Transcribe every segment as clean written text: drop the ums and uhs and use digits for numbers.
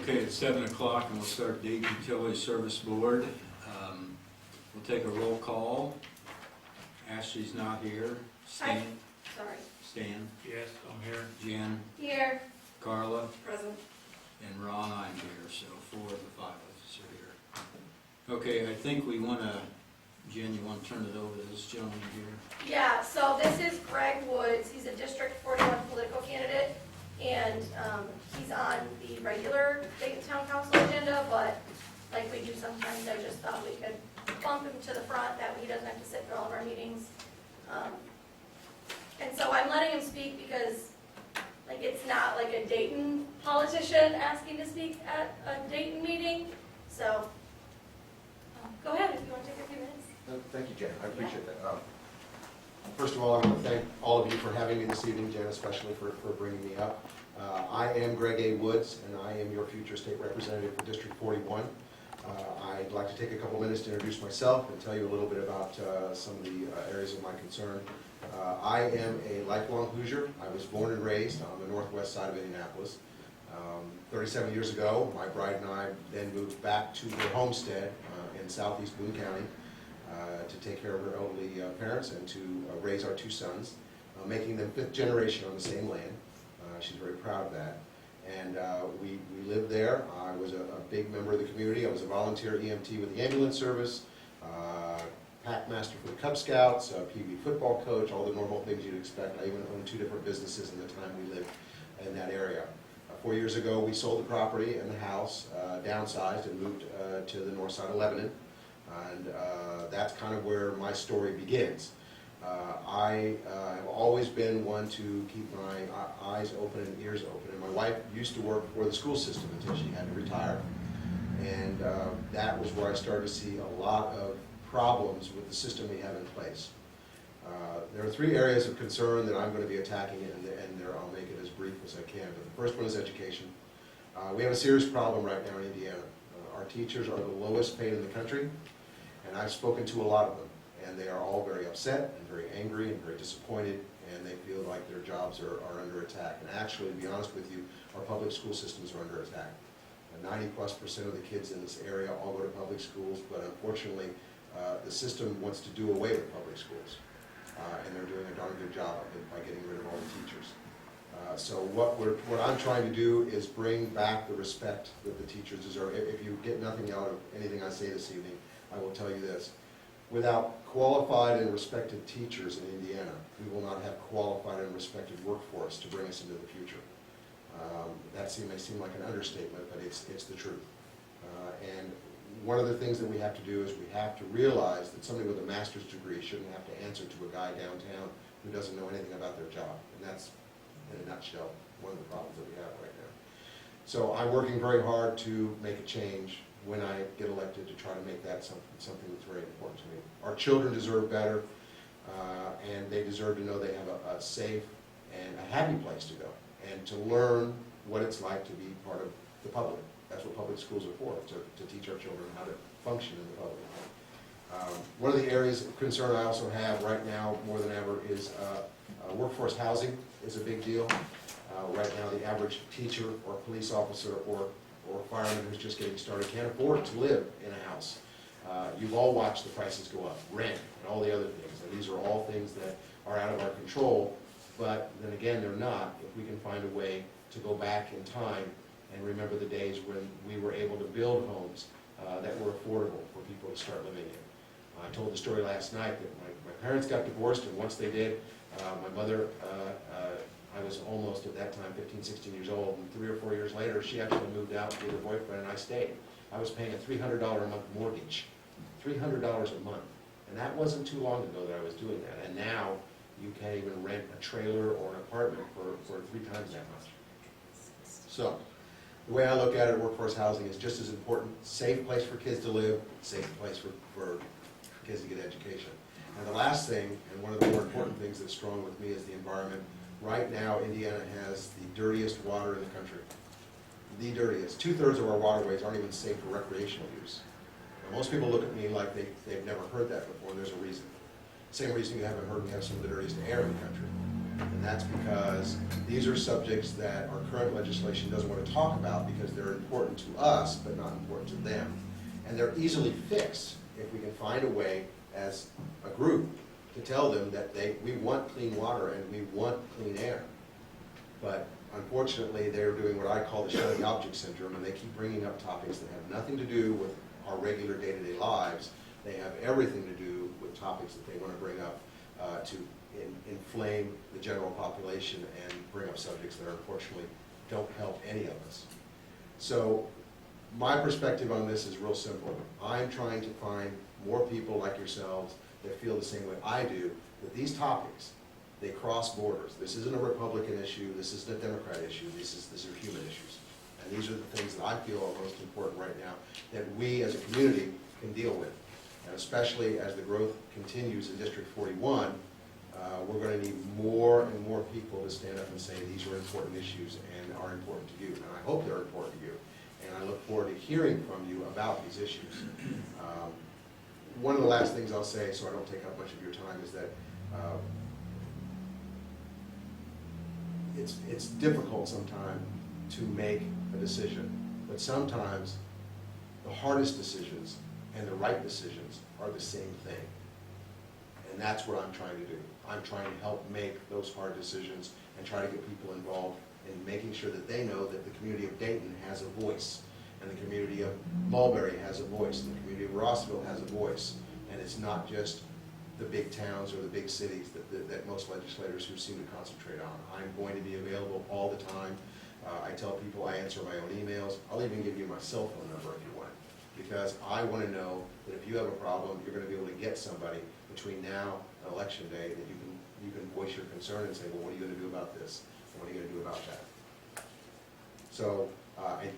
Okay, it's 7 o'clock and we'll start Dayton Utility Service Board. We'll take a roll call. Ashley's not here. Stan? Hi. Sorry. Stan? Yes, I'm here. Jen? Here. Carla? Present. And Ron, I'm here, so 4 of the 5 of us are here. Okay, I think we want to, Jen, you want to turn it over to this gentleman here? Yeah, so this is Greg Woods. He's a District 41 political candidate, and he's on the regular Dayton Town Council agenda, but like we do sometimes, I just thought we could bump him to the front, that way he doesn't have to sit through all of our meetings. And so I'm letting him speak because like it's not like a Dayton politician asking to speak at a Dayton meeting. So go ahead if you want to take a few minutes. Thank you, Jen. I appreciate that. First of all, I want to thank all of you for having me this evening, Jen, especially for bringing me up. I am Greg A. Woods, and I am your future state representative for District 41. I'd like to take a couple minutes to introduce myself and tell you a little bit about some of the areas of my concern. I am a lifelong Hoosier. I was born and raised on the northwest side of Indianapolis. 37 years ago, my bride and I then moved back to her homestead in southeast Boone County to take care of her elderly parents and to raise our 2 sons, making them 5th generation on the same land. She's very proud of that. And we lived there. I was a big member of the community. I was a volunteer EMT with the ambulance service, pack master for the Cub Scouts, PB football coach, all the normal things you'd expect. I even owned 2 different businesses in the time we lived in that area. 4 years ago, we sold the property and the house, downsized, and moved to the north side of Lebanon. And that's kind of where my story begins. I have always been one to keep my eyes open and ears open. And my wife used to work for the school system until she had to retire. And that was where I started to see a lot of problems with the system we have in place. There are 3 areas of concern that I'm going to be attacking, and I'll make it as brief as I can. But the first one is education. We have a serious problem right now in Indiana. Our teachers are the lowest paid in the country, and I've spoken to a lot of them. And they are all very upset and very angry and very disappointed, and they feel like their jobs are under attack. And actually, to be honest with you, our public school systems are under attack. 90+% of the kids in this area all go to public schools, but unfortunately, the system wants to do away with public schools. And they're doing a darn good job of it by getting rid of all the teachers. So what I'm trying to do is bring back the respect that the teachers deserve. If you get nothing out of anything I say this evening, I will tell you this. Without qualified and respected teachers in Indiana, we will not have qualified and respected workforce to bring us into the future. That may seem like an understatement, but it's the truth. And one of the things that we have to do is we have to realize that somebody with a master's degree shouldn't have to answer to a guy downtown who doesn't know anything about their job. And that's, in a nutshell, one of the problems that we have right now. So I'm working very hard to make a change when I get elected to try to make that something that's very important to me. Our children deserve better, and they deserve to know they have a safe and a happy place to go, and to learn what it's like to be part of the public. That's what public schools are for, to teach our children how to function in the public. One of the areas of concern I also have right now, more than ever, is workforce housing is a big deal. Right now, the average teacher or police officer or fireman who's just getting started can't afford to live in a house. You've all watched the prices go up, rent, and all the other things. And these are all things that are out of our control, but then again, they're not if we can find a way to go back in time and remember the days when we were able to build homes that were affordable for people to start living in. I told the story last night that my parents got divorced, and once they did, my mother, I was almost at that time 15, 16 years old, and 3 or 4 years later, she actually moved out with her boyfriend, and I stayed. I was paying a $300 a month mortgage, $300 a month, and that wasn't too long ago that I was doing that. And now you can't even rent a trailer or an apartment for 3 times that much. So the way I look at it, workforce housing is just as important. Safe place for kids to live, safe place for kids to get education. And the last thing, and one of the more important things that's strong with me, is the environment. Right now, Indiana has the dirtiest water in the country. The dirtiest. 2/3 of our waterways aren't even safe for recreational use. Now, most people look at me like they've never heard that before, and there's a reason. Same reason you haven't heard we have some of the dirtiest air in the country. And that's because these are subjects that our current legislation doesn't want to talk about because they're important to us, but not important to them. And they're easily fixed if we can find a way as a group to tell them that we want clean water and we want clean air. But unfortunately, they're doing what I call the shiny object syndrome, and they keep bringing up topics that have nothing to do with our regular day-to-day lives. They have everything to do with topics that they want to bring up to inflame the general population and bring up subjects that unfortunately don't help any of us. So my perspective on this is real simple. I'm trying to find more people like yourselves that feel the same way I do, that these topics, they cross borders. This isn't a Republican issue, this isn't a Democrat issue, these are human issues. And these are the things that I feel are most important right now that we as a community can deal with. And especially as the growth continues in District 41, we're going to need more and more people to stand up and say these are important issues and are important to you. And I hope they're important to you. And I look forward to hearing from you about these issues. One of the last things I'll say, so I don't take up much of your time, is that it's difficult sometimes to make a decision, but sometimes the hardest decisions and the right decisions are the same thing. And that's what I'm trying to do. I'm trying to help make those hard decisions and try to get people involved in making sure that they know that the community of Dayton has a voice, and the community of Mulberry has a voice, and the community of Rossville has a voice. And it's not just the big towns or the big cities that most legislators who seem to concentrate on. I'm going to be available all the time. I tell people I answer my own emails. I'll even give you my cell phone number if you want, because I want to know that if you have a problem, you're going to be able to get somebody between now and Election Day that you can voice your concern and say, well, what are you going to do about this? And what are you going to do about that? So,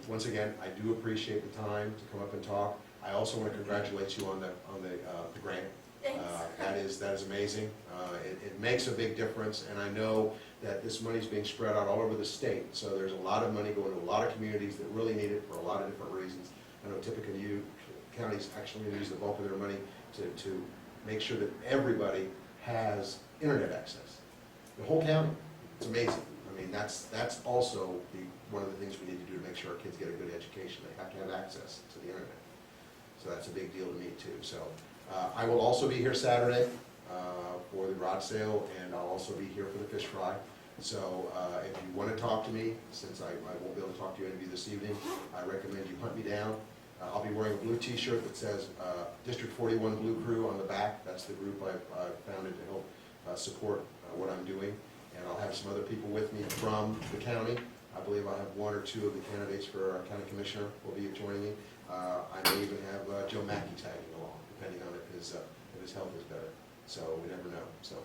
once again, I do appreciate the time to come up and talk. I also want to congratulate you on the grant. Thanks. That is amazing. It makes a big difference, and I know that this money is being spread out all over the state. So there's a lot of money going to a lot of communities that really need it for a lot of different reasons. I know Tippecanoe counties actually use the bulk of their money to make sure that everybody has internet access. The whole county. It's amazing. I mean, that's also one of the things we need to do to make sure our kids get a good education. They have to have access to the internet. So that's a big deal to me too. So I will also be here Saturday for the garage sale, and I'll also be here for the fish fry. So if you want to talk to me, since I won't be able to talk to you any of you this evening, I recommend you hunt me down. I'll be wearing a blue t-shirt that says District 41 Blue Crew on the back. That's the group I founded to help support what I'm doing. And I'll have some other people with me from the county. I believe I'll have one or two of the candidates for county commissioner will be joining me. I may even have Joe Mackey tagging along, depending on if his health is better. So we never know. So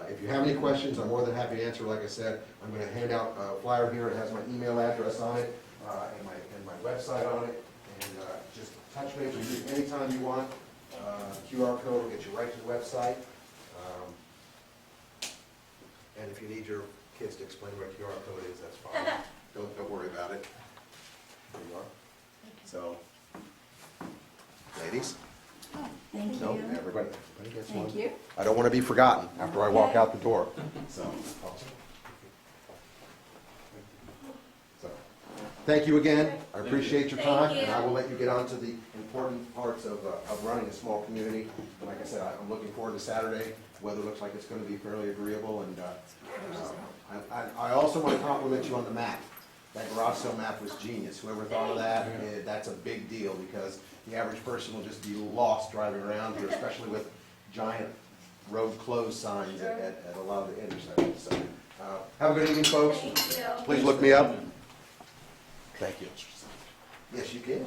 if you have any questions, I'm more than happy to answer. Like I said, I'm going to hand out a flyer here. It has my email address on it and my website on it. And just touch base with me anytime you want. QR code will get you right to the website. And if you need your kids to explain what a QR code is, that's fine. Don't worry about it. There you are. So, ladies? Oh, thank No, you. everybody gets one. Thank you. I don't want to be forgotten after I walk out the door. So, thank you again. I appreciate your time. Thank you. And I will let you get on to the important parts of running a small community. And like I said, I'm looking forward to Saturday. Weather looks like it's going to be fairly agreeable. And I also want to compliment you on the map. That garage sale map was genius. Whoever thought of that, that's a big deal, because the average person will just be lost driving around here, especially with giant road closed signs at a lot of the intersections. So, have a good evening, folks. Thank you. Please look me up. Thank you. Yes, you can.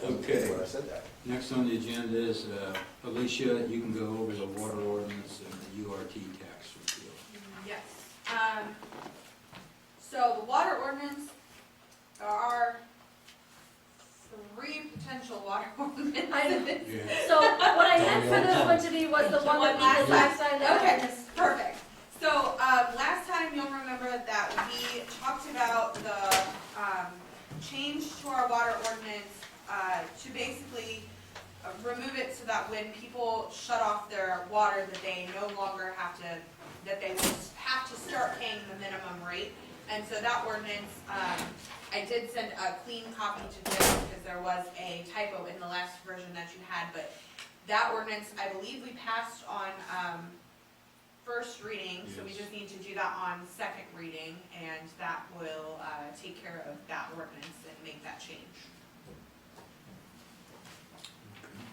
Okay. When I said that. Next on the agenda is, Alicia, you can go over the water ordinance and the URT tax repeal. Yes. So the water ordinance, there are 3 potential water ordinances. So what I meant for this one to be was the one that we did last time. that Okay, I missed. perfect. So last time you'll remember that we talked about the change to our water ordinance to basically remove it so that when people shut off their water, that they no longer have to that they would have to start paying the minimum rate. And so that ordinance, I did send a clean copy to Jim because there was a typo in the last version that you had, but that ordinance, I believe we passed on first reading, so we Yes. just need to do that on second reading, and that will take care of that ordinance and make that change. Okay.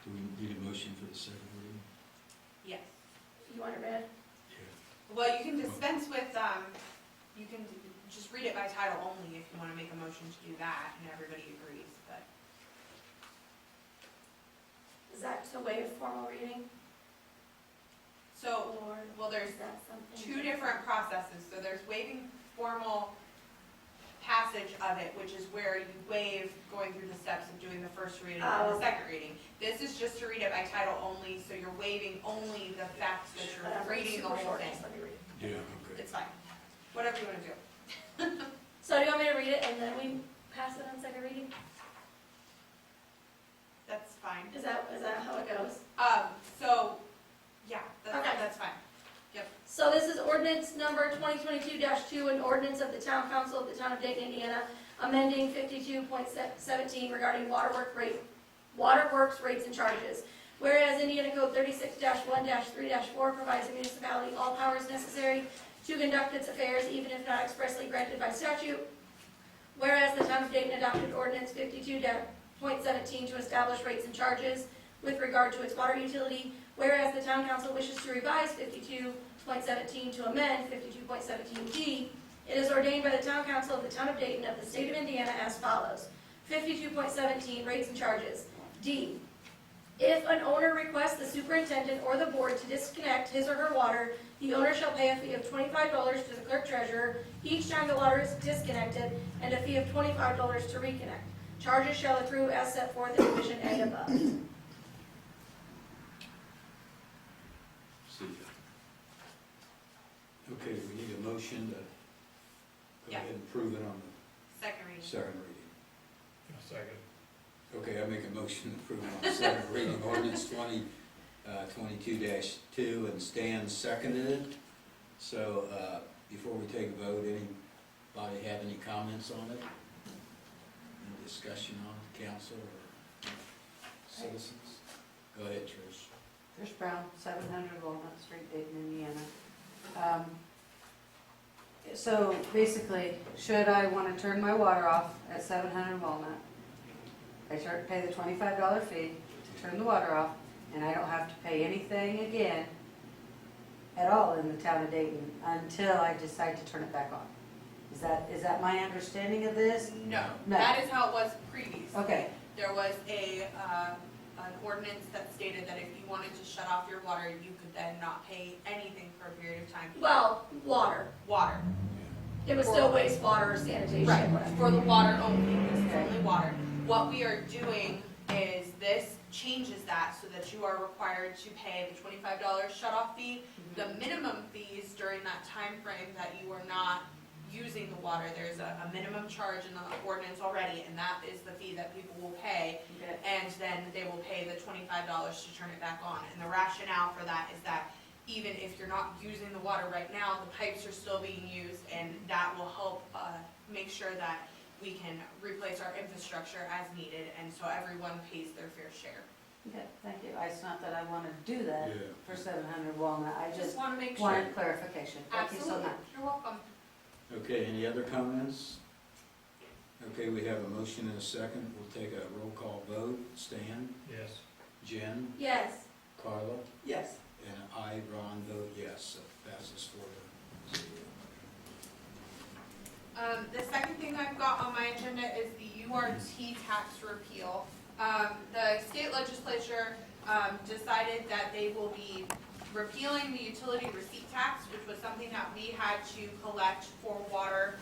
Do we need a motion for the second reading? Yes. You want it read? Well, you can dispense with, you can just read it by title only if you want to make a motion to do that, and everybody agrees, but. Is that to waive formal reading? So, Or well, there's is that something? two different processes. So there's waiving formal passage of it, which is where you waive going through the steps of doing the first reading and the second reading. This is just to read it by title only, so you're waiving only the facts that you're reading the Super whole short, thing. just let me read it. Yeah, okay. It's fine. Whatever you want to do. So do you want me to read it and then we pass it on second reading? That's fine. Is that how it goes? So, yeah, Okay. that's fine. So this is ordinance number 2022-2, an ordinance of the Town Council of the Town of Dayton, Indiana, amending 52.17 regarding waterworks rates and charges. Whereas Indiana Code 36-1-3-4 provides the municipality all powers necessary to conduct its affairs, even if not expressly granted by statute. Whereas the Town of Dayton adopted ordinance 52.17 to establish rates and charges with regard to its water utility. Whereas the Town Council wishes to revise 52.17 to amend 52.17D, it is ordained by the Town Council of the Town of Dayton of the State of Indiana as follows. 52.17 Rates and charges. D. If an owner requests the superintendent or the board to disconnect his or her water, the owner shall pay a fee of $25 to the clerk treasurer each time the water is disconnected, and a fee of $25 to reconnect. Charges shall accrue as set forth in Division A above. See ya. Okay, we need a motion to go Yeah. ahead and approve it on the Second reading. second reading. Second. Okay, I make a motion to approve it on the second reading, ordinance 2022-2, and Stan seconded it. So, before we take a vote, anybody have any comments on it? Any discussion on it, council or citizens? Go ahead, Trish. Trish Brown, 700 Walnut Street, Dayton, Indiana. So basically, should I want to turn my water off at 700 Walnut, I pay the $25 fee to turn the water off, and I don't have to pay anything again at all in the town of Dayton until I decide to turn it back on. Is that my understanding of this? No, No. that is how it was previously. Okay, There was an ordinance that stated that if you wanted to shut off your water, you could then not pay anything for a period of time. Well, water. Water. It was still wastewater or sanitation, Right, whatever. for the water only, it's only water. What we are doing is this changes that so that you are required to pay the $25 shut-off fee, the minimum fees during that time frame that you are not using the water. There's a minimum charge in the ordinance already, and that is the fee that people will pay. okay. And then they will pay the $25 to turn it back on. And the rationale for that is that even if you're not using the water right now, the pipes are still being used, and that will help make sure that we can replace our infrastructure as needed, and so everyone pays their fair share. Okay, thank you. It's not that I want to do that Yeah. for 700 Walnut, I Just just want to make sure. wanted clarification. Thank you so Absolutely, much. you're welcome. Okay, any other comments? Okay, we have a motion and a second. We'll take a roll call vote. Stan? Yes. Jen? Yes. Carla? Yes. And I, Ron, vote yes, so passes 4-0. The second thing I've got on my agenda is the URT tax repeal. The state legislature decided that they will be repealing the utility receipt tax, which was something that we had to collect for water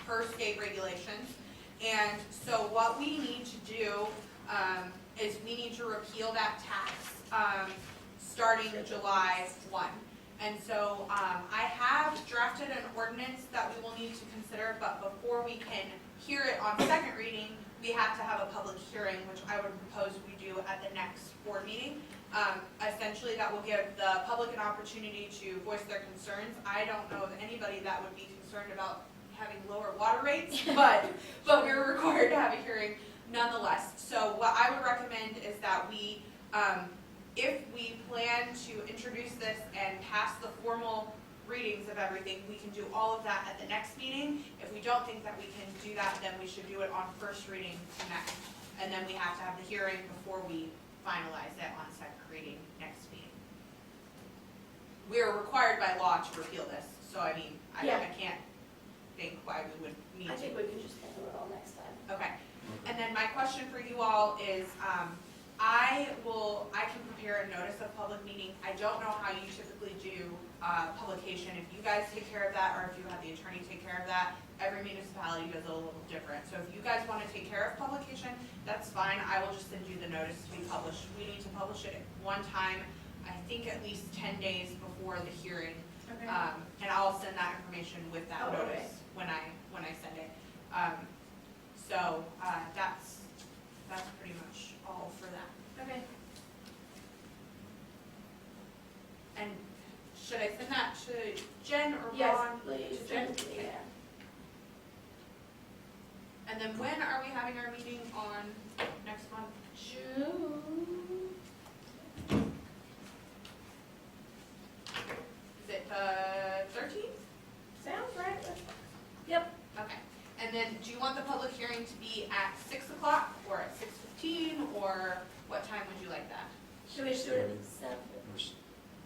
per state regulations. And so what we need to do is we need to repeal that tax starting July 1. And so I have drafted an ordinance that we will need to consider, but before we can hear it on second reading, we have to have a public hearing, which I would propose we do at the next board meeting. Essentially, that will give the public an opportunity to voice their concerns. I don't know of anybody that would be concerned about having lower water rates, but we're required to have a hearing nonetheless. So what I would recommend is that we, if we plan to introduce this and pass the formal readings of everything, we can do all of that at the next meeting. If we don't think that we can do that, then we should do it on first reading next. And then we have to have the hearing before we finalize it on second reading next meeting. We are required by law to repeal this, so I mean, I Yeah. can't think why we would need I to. think we can just handle it all next time. Okay, and then my question for you all is, I can prepare a notice of public meeting. I don't know how you typically do publication, if you guys take care of that, or if you have the attorney take care of that. Every municipality does it a little different. So if you guys want to take care of publication, that's fine. I will just send you the notice to be published. We need to publish it one time, I think at least 10 days before the hearing. Okay. And I'll send that information with that Oh, okay. notice when I send it. That's pretty much all for that. Okay. And should I send that to Jen or Yes, Ron? please, To Jen? yeah. And then when are we having our meeting on next month? June. Is it the 13th? Sounds right. Yep. Okay. And then do you want the public hearing to be at 6 o'clock or at 6:15, or what time would you like that? Should we just do it at 7?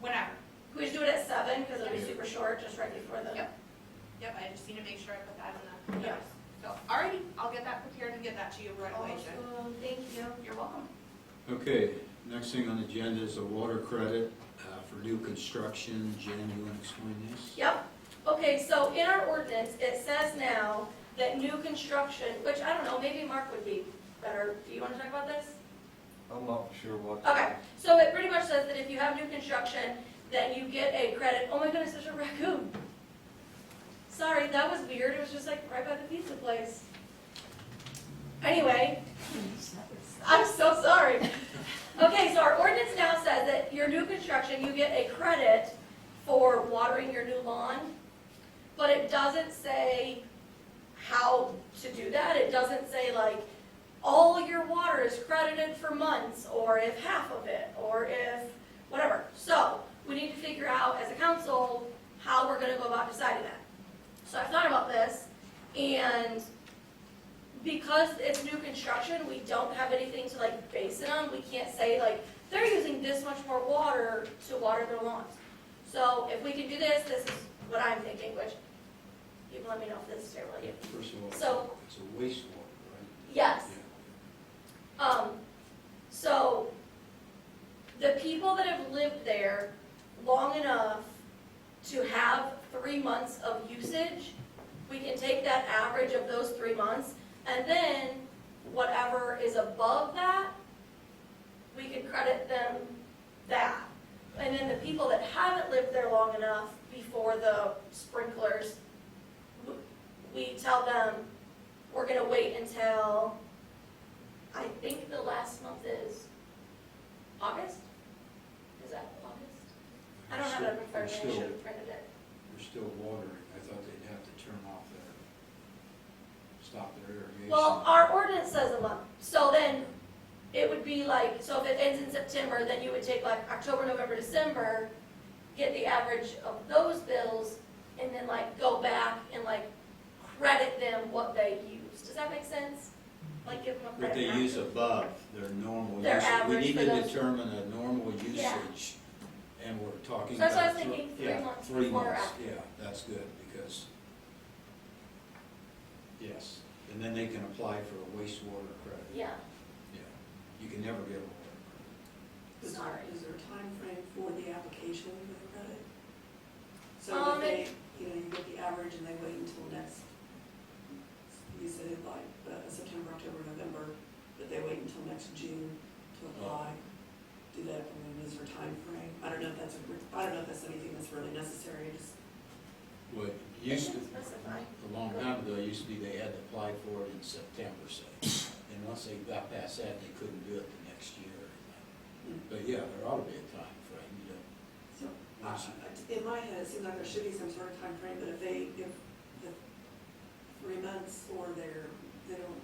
Whenever. Can we just do it at 7, because it'll be super short, just right before the. Yep. Yep, I just need to make sure I put that in the Yeah. notice. So, alrighty, I'll get that prepared and get that to you right away, Jen. Awesome, thank you. You're welcome. Okay, next thing on the agenda is a water credit for new construction. Jen, you want to explain this? Yep. Okay, so in our ordinance, it says now that new construction, which I don't know, maybe Mark would be better. Do you want to talk about this? I'm not sure what. Okay, so it pretty much says that if you have new construction, then you get a credit. Oh my goodness, there's a raccoon. Sorry, that was weird. It was just like right by the pizza place. Anyway, I'm so sorry. Okay, so our ordinance now says that your new construction, you get a credit for watering your new lawn, but it doesn't say how to do that. It doesn't say like, all your water is credited for months, or if half of it, or if whatever. So we need to figure out as a council how we're gonna go about deciding that. So I've thought about this, and because it's new construction, we don't have anything to like base it on. We can't say like, they're using this much more water to water their lawns. So if we can do this, this is what I'm thinking, which you can let me know if this is terrible. First of all, So- it's a wastewater, right? Yes. Yeah. So the people that have lived there long enough to have 3 months of usage, we can take that average of those 3 months, and then whatever is above that, we can credit them that. And then the people that haven't lived there long enough before the sprinklers, we tell them, we're gonna wait until, I think the last month is August? Is that August? I don't have it in front of me, I should have printed it. They're still watering. I thought they'd have to turn off stop their irrigation. Well, our ordinance says a month, so then it would be like, so if it ends in September, then you would take like October, November, December, get the average of those bills, and then like go back and like credit them what they used. Does that make sense? Like give them a What credit. they use above their normal Their usage. We average need for to those. determine a normal Yeah. usage, and we're talking So that's about. what I was thinking, 3 yeah, months 3 before or months. after. Yeah, that's good, because, yes, and then they can apply for a wastewater credit. Yeah, Yeah, you can never get a water credit. sorry. Is there a time frame for the application for the credit? So Um, that they, you get the average and they wait until next, you said like September, October, November, but they wait until next June to apply? Do that, I mean, is there a time frame? I don't know if that's anything that's really necessary, just. What used to, Specify. a long time ago, it used to be they had to apply for it in September, say, and once they got past that, they couldn't do it the next year or anything. But yeah, there ought to be a time frame, you know. So, in my head, it seems like there should be some sort of time frame. But if the 3 months or they don't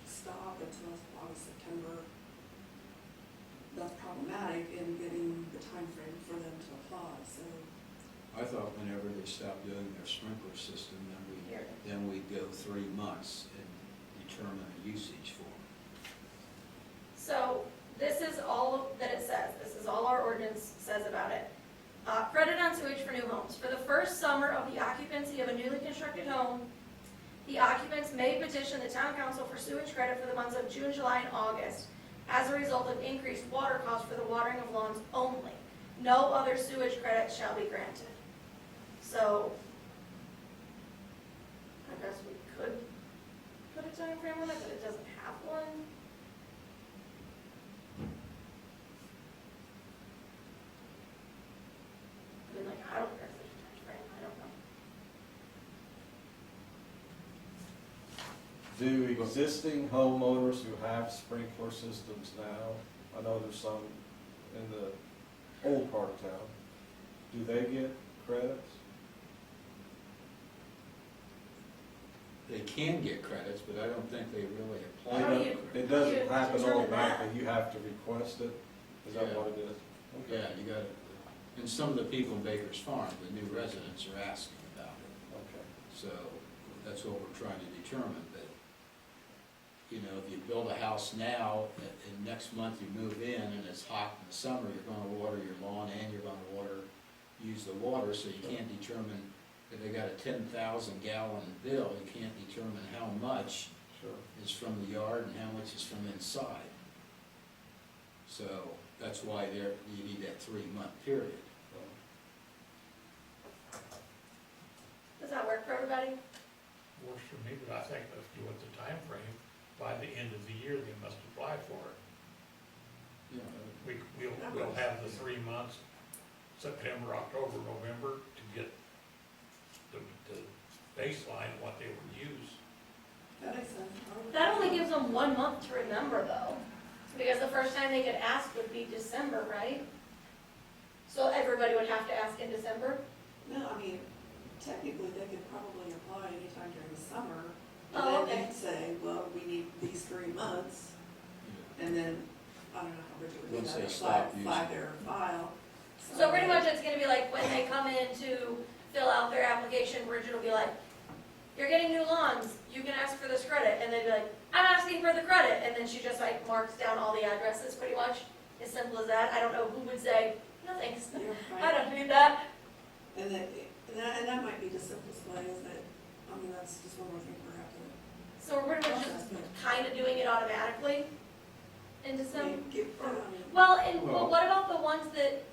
stop until August, September, that's problematic in getting the time frame for them to apply, so. I thought whenever they stopped doing their sprinkler system, Here. then we'd go 3 months and determine a usage for them. So this is all that it says. This is all our ordinance says about it. Credit on sewage for new homes. For the first summer of the occupancy of a newly constructed home, the occupants may petition the town council for sewage credit for the months of June, July, and August as a result of increased water costs for the watering of lawns only. No other sewage credit shall be granted. So, I guess we could put a time frame on it, but it doesn't have one. I mean, like, I don't care if there's a time frame, I don't know. Do existing homeowners who have sprinkler systems now, I know there's some in the old part of town, do they get credits? They can get credits, but I don't think they really apply. How do you- It how do you doesn't happen determine automatically, you have to request it, is that Yeah. what it is? Okay. Yeah, you got it. And some of the people in Baker's Farm, the new residents are asking about it. Okay. So that's what we're trying to determine, that, you know, if you build a house now, and next month you move in and it's hot in the summer, you're gonna water your lawn and you're gonna use the water, so you can't determine, if they got a 10,000 gallon bill, you can't determine how much Sure. is from the yard and how much is from inside. So that's why you need that 3-month period. Does that work for everybody? Works for me, but I think if you want the time frame, by the end of the year, they must apply for it. Yeah, We'll have the 3 months, September, October, November, to get the baseline of what they would use. That makes sense. That only gives them 1 month to remember though, because the first time they could ask would be December, right? So everybody would have to ask in December? No, I mean, technically, they could probably apply anytime during the summer. Oh, And okay. then you'd say, well, we need these 3 months, and then, I don't know how much it would be, Once they like stop a using five-year file. So pretty much it's gonna be like when they come in to fill out their application, Bridget will be like, you're getting new lawns, you can ask for this credit, and they'd be like, I'm asking for the credit, and then she just like marks down all the addresses pretty much, as simple as that. I don't know who would say, no thanks, You're I right. don't need that. And that might be the simplest way, is that, I mean, that's just one more thing for have to So we're pretty much just process. kinda doing it automatically in December. Well, Well, what about the ones that,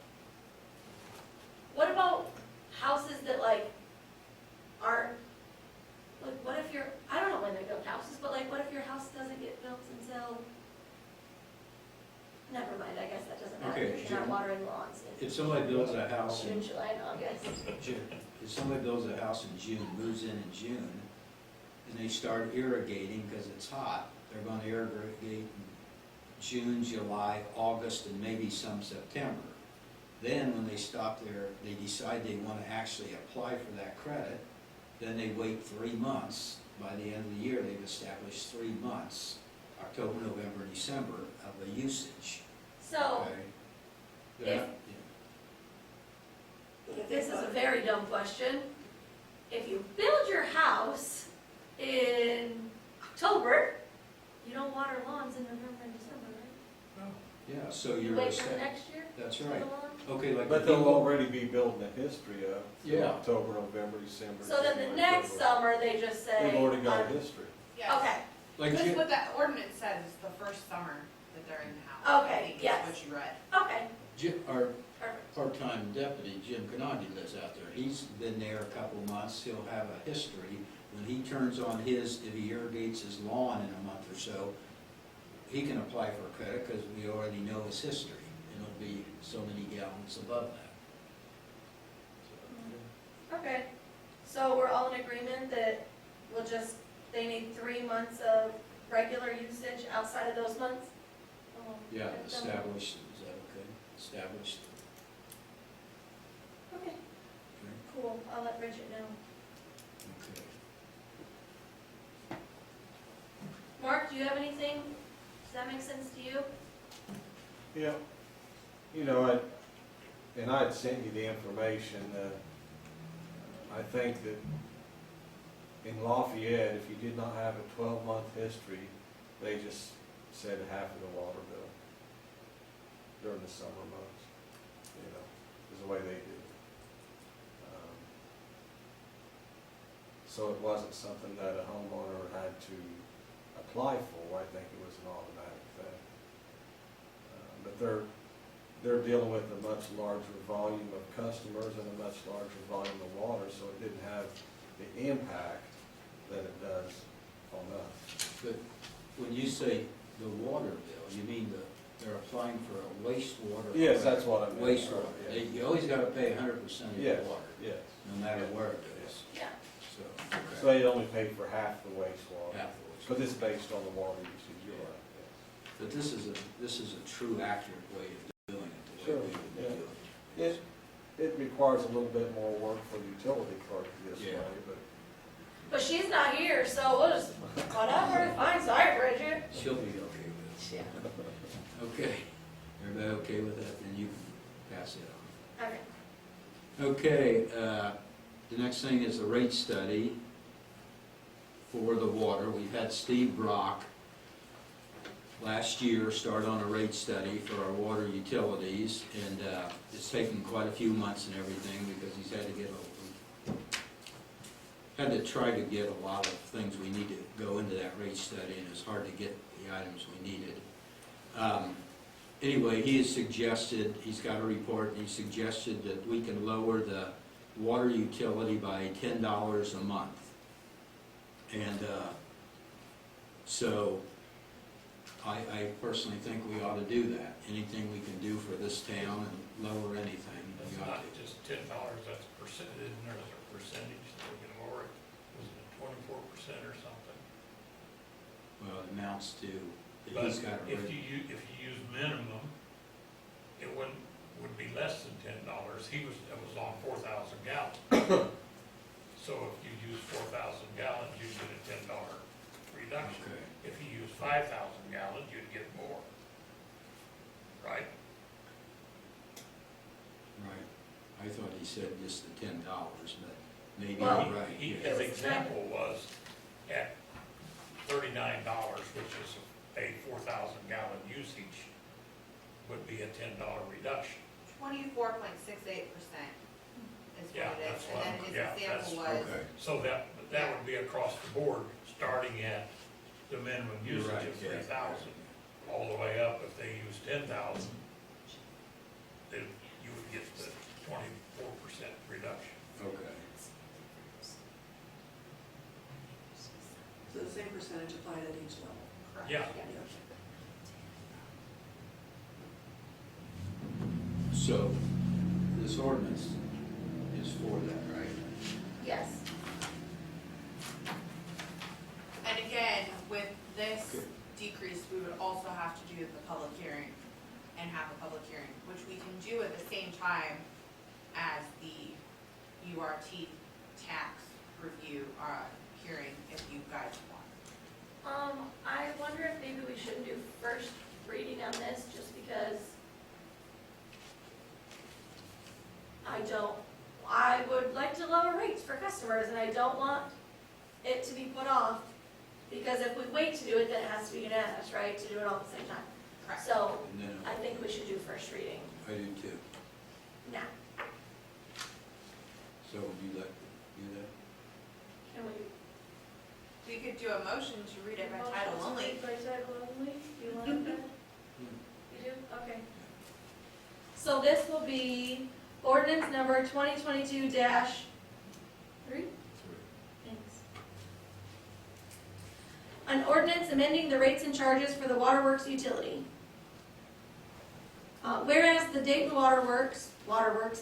what about houses that like aren't, like what if your, I don't know when they build houses, but like what if your house doesn't get built until, never mind, I guess that doesn't matter, Okay, because you're not Jim. watering lawns If somebody builds a house in in June, July, and August. June, if somebody builds a house in June, moves in June, and they start irrigating because it's hot, they're gonna irrigate in June, July, August, and maybe some September. Then when they stop there, they decide they wanna actually apply for that credit, then they wait 3 months. By the end of the year, they've established 3 months, October, November, December, of the usage, So, okay? if- Yeah. this is a very dumb question. If you build your house in October, you don't water lawns in November and December, right? Yeah, so You you're, wait for the next year that's for the right. lawn? Okay, like. But the they'll people- already be building a history of Yeah. October, November, December. So then the January, next February. summer, they just say. They've already got a I'm- history. Yes. Okay, Like, That's Jim- what that ordinance says, is the first summer that they're in the house. Okay, I think is yes. what you read. okay, Our perfect. part-time deputy, Jim Canagi, lives out there. He's been there a couple months. He'll have a history. When he turns on his, if he irrigates his lawn in a month or so, he can apply for a credit because we already know his history. And it'll be so many gallons above that. Okay, so we're all in agreement that we'll just, they need 3 months of regular usage outside of those months? Yeah, established, is that okay? established. Okay, Okay. cool, I'll let Bridget know. Okay. Mark, do you have anything? Does that make sense to you? Yeah, you know, I'd sent you the information, I think that in Lafayette, if you did not have a 12-month history, they just said half of the water bill during the summer months, you know, is the way they did it. So it wasn't something that a homeowner had to apply for, I think it was an automatic thing. But they're dealing with a much larger volume of customers and a much larger volume of water, so it didn't have the impact that it does on us. But when you say the water bill, you mean they're applying for a wastewater? Yes, that's what I meant. Wastewater. Yeah. You always gotta pay 100% of your Yes, water, yes. no matter where it is. Yeah. So, So they only pay for half the wastewater, half the waste. because it's based on the water usage, you're right, yes. But this is a true accurate way of doing it, the way Sure, we would be yeah. doing it. It requires a little bit more work for the utility clerk this Yeah. way, but But she's not here, so we'll just, whatever, fine, sorry, Bridget. She'll be okay with Yeah. it. Okay, everybody okay with that? Then you can pass it on. Okay. Okay, the next thing is the rate study for the water. We've had Steve Brock last year start on a rate study for our water utilities, and it's taken quite a few months and everything because he's had to try to get a lot of things we need to go into that rate study, and it's hard to get the items we needed. Anyway, he has suggested, he's got a report, and he suggested that we can lower the water utility by $10 a month. And so I personally think we ought to do that. Anything we can do for this town and lower anything, That's we ought not to. just $10, that's a percentage, isn't there? There's a percentage that we can lower it. Was it 24% or something? Well, it amounts to, that But he's got a if rate. you use minimum, it would be less than $10. It was on 4,000 gallons. So if you use 4,000 gallons, you get a $10 reduction. Okay. If you use 5,000 gallons, you'd get more. Right? Right. I thought he said just the $10, but maybe Well, you're right. His yeah. example was at $39, which is a 4,000 gallon usage, would be a $10 reduction. 24.68% is Yeah, what it is, that's and what then I'm- his yeah, example was, Okay. So that would be across the board, starting at the minimum You're usage right, of yeah. 3,000, all the way up. If they use 10,000, then you would get the 24% reduction. Okay. So the same percentage applied at each level. correct. Yeah. So this ordinance is for that, right? Yes. And again, with this Okay. decrease, we would also have to do the public hearing and have a public hearing, which we can do at the same time as the URT tax review hearing if you guys want. I wonder if maybe we shouldn't do first reading on this, just because I would like to lower rates for customers, and I don't want it to be put off, because if we wait to do it, then it has to be unanimous, right, to do it all at the same time. Correct. So, And then I think we should do first reading I do too. now. So would you like to do that? Can we? We could do a motion to read it by title only. By title only, do you want that? You do, okay. So this will be ordinance number 2022-3? Thanks. An ordinance amending the rates and charges for the waterworks utility. Whereas the Dayton Waterworks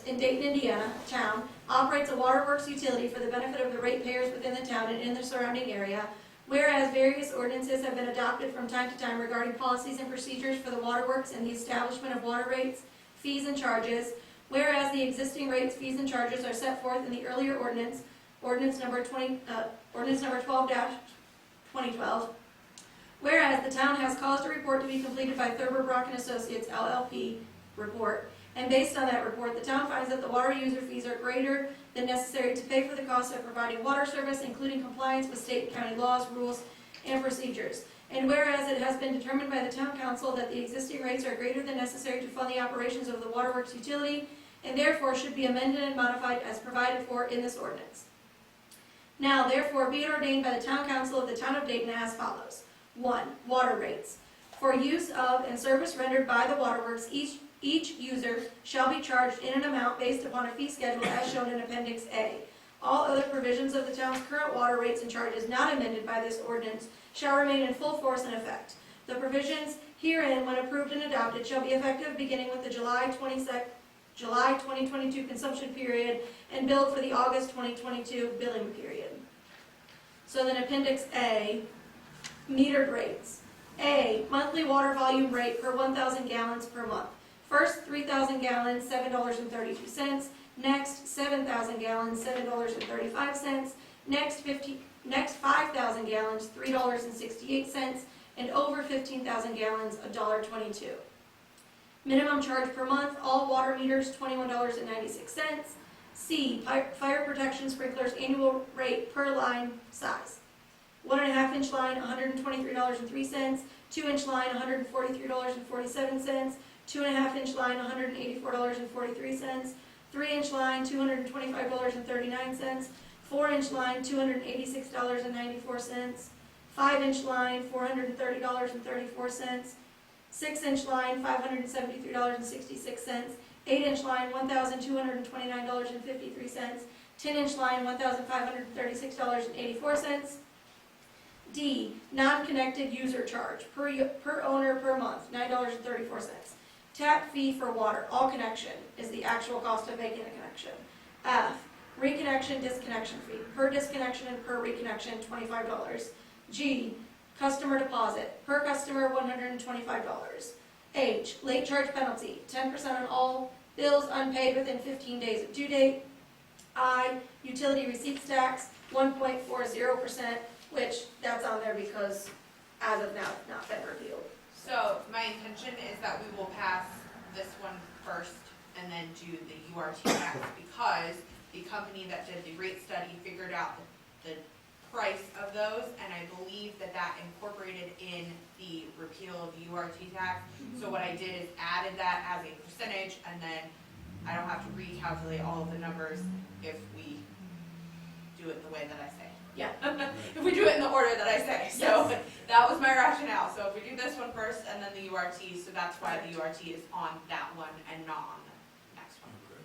in Dayton, Indiana, town, operates a waterworks utility for the benefit of the ratepayers within the town and in the surrounding area. Whereas various ordinances have been adopted from time to time regarding policies and procedures for the waterworks and the establishment of water rates, fees and charges. Whereas the existing rates, fees, and charges are set forth in the earlier ordinance, ordinance number 12-2012. Whereas the town has caused a report to be completed by Thurber Brock and Associates LLP report, and based on that report, the town finds that the water user fees are greater than necessary to pay for the cost of providing water service, including compliance with state and county laws, rules, and procedures. And whereas it has been determined by the town council that the existing rates are greater than necessary to fund the operations of the waterworks utility, and therefore should be amended and modified as provided for in this ordinance. Now, therefore, be it ordained by the town council of the town of Dayton as follows. 1. Water rates. For use of and service rendered by the waterworks, each user shall be charged in an amount based upon a fee schedule as shown in Appendix A. All other provisions of the town's current water rates and charges not amended by this ordinance shall remain in full force and effect. The provisions herein, when approved and adopted, shall be effective beginning with the July 2022 consumption period and billed for the August 2022 billing period. So then Appendix A, metered rates. A, monthly water volume rate per 1,000 gallons per month. First 3,000 gallons, $7.32. Next 7,000 gallons, $7.35. Next 5,000 gallons, $3.68. And over 15,000 gallons, $1.22. Minimum charge per month, all water meters, $21.96. C, fire protection sprinklers annual rate per line size. 1.5 inch line, $123.03. 2 inch line, $143.47. 2.5 inch line, $184.43. 3 inch line, $225.39. 4 inch line, $286.94. 5 inch line, $430.34. 6 inch line, $573.66. 8 inch line, $1,229.53. 10 inch line, $1,536.84. D, non-connected user charge, per owner per month, $9.34. Tap fee for water, all connection is the actual cost of making a connection. F, reconnection disconnection fee, per disconnection and per reconnection, $25. G, customer deposit, per customer, $125. H, late charge penalty, 10% on all bills unpaid within 15 days of due date. I, utility receipts tax, 1.40%, which that's on there because as of now, it's not been repealed. So my intention is that we will pass this one first and then do the URT tax because the company that did the rate study figured out the price of those, and I believe that that incorporated in the repeal of the URT tax. So what I did is added that as a percentage, and then I don't have to recalculate all of the numbers if we do it the way that I say. Yeah. If we do it in the order that I say. So that was my rationale. So if we do this one first and then the URT, so that's why the URT is on that one and not on the next one. Okay.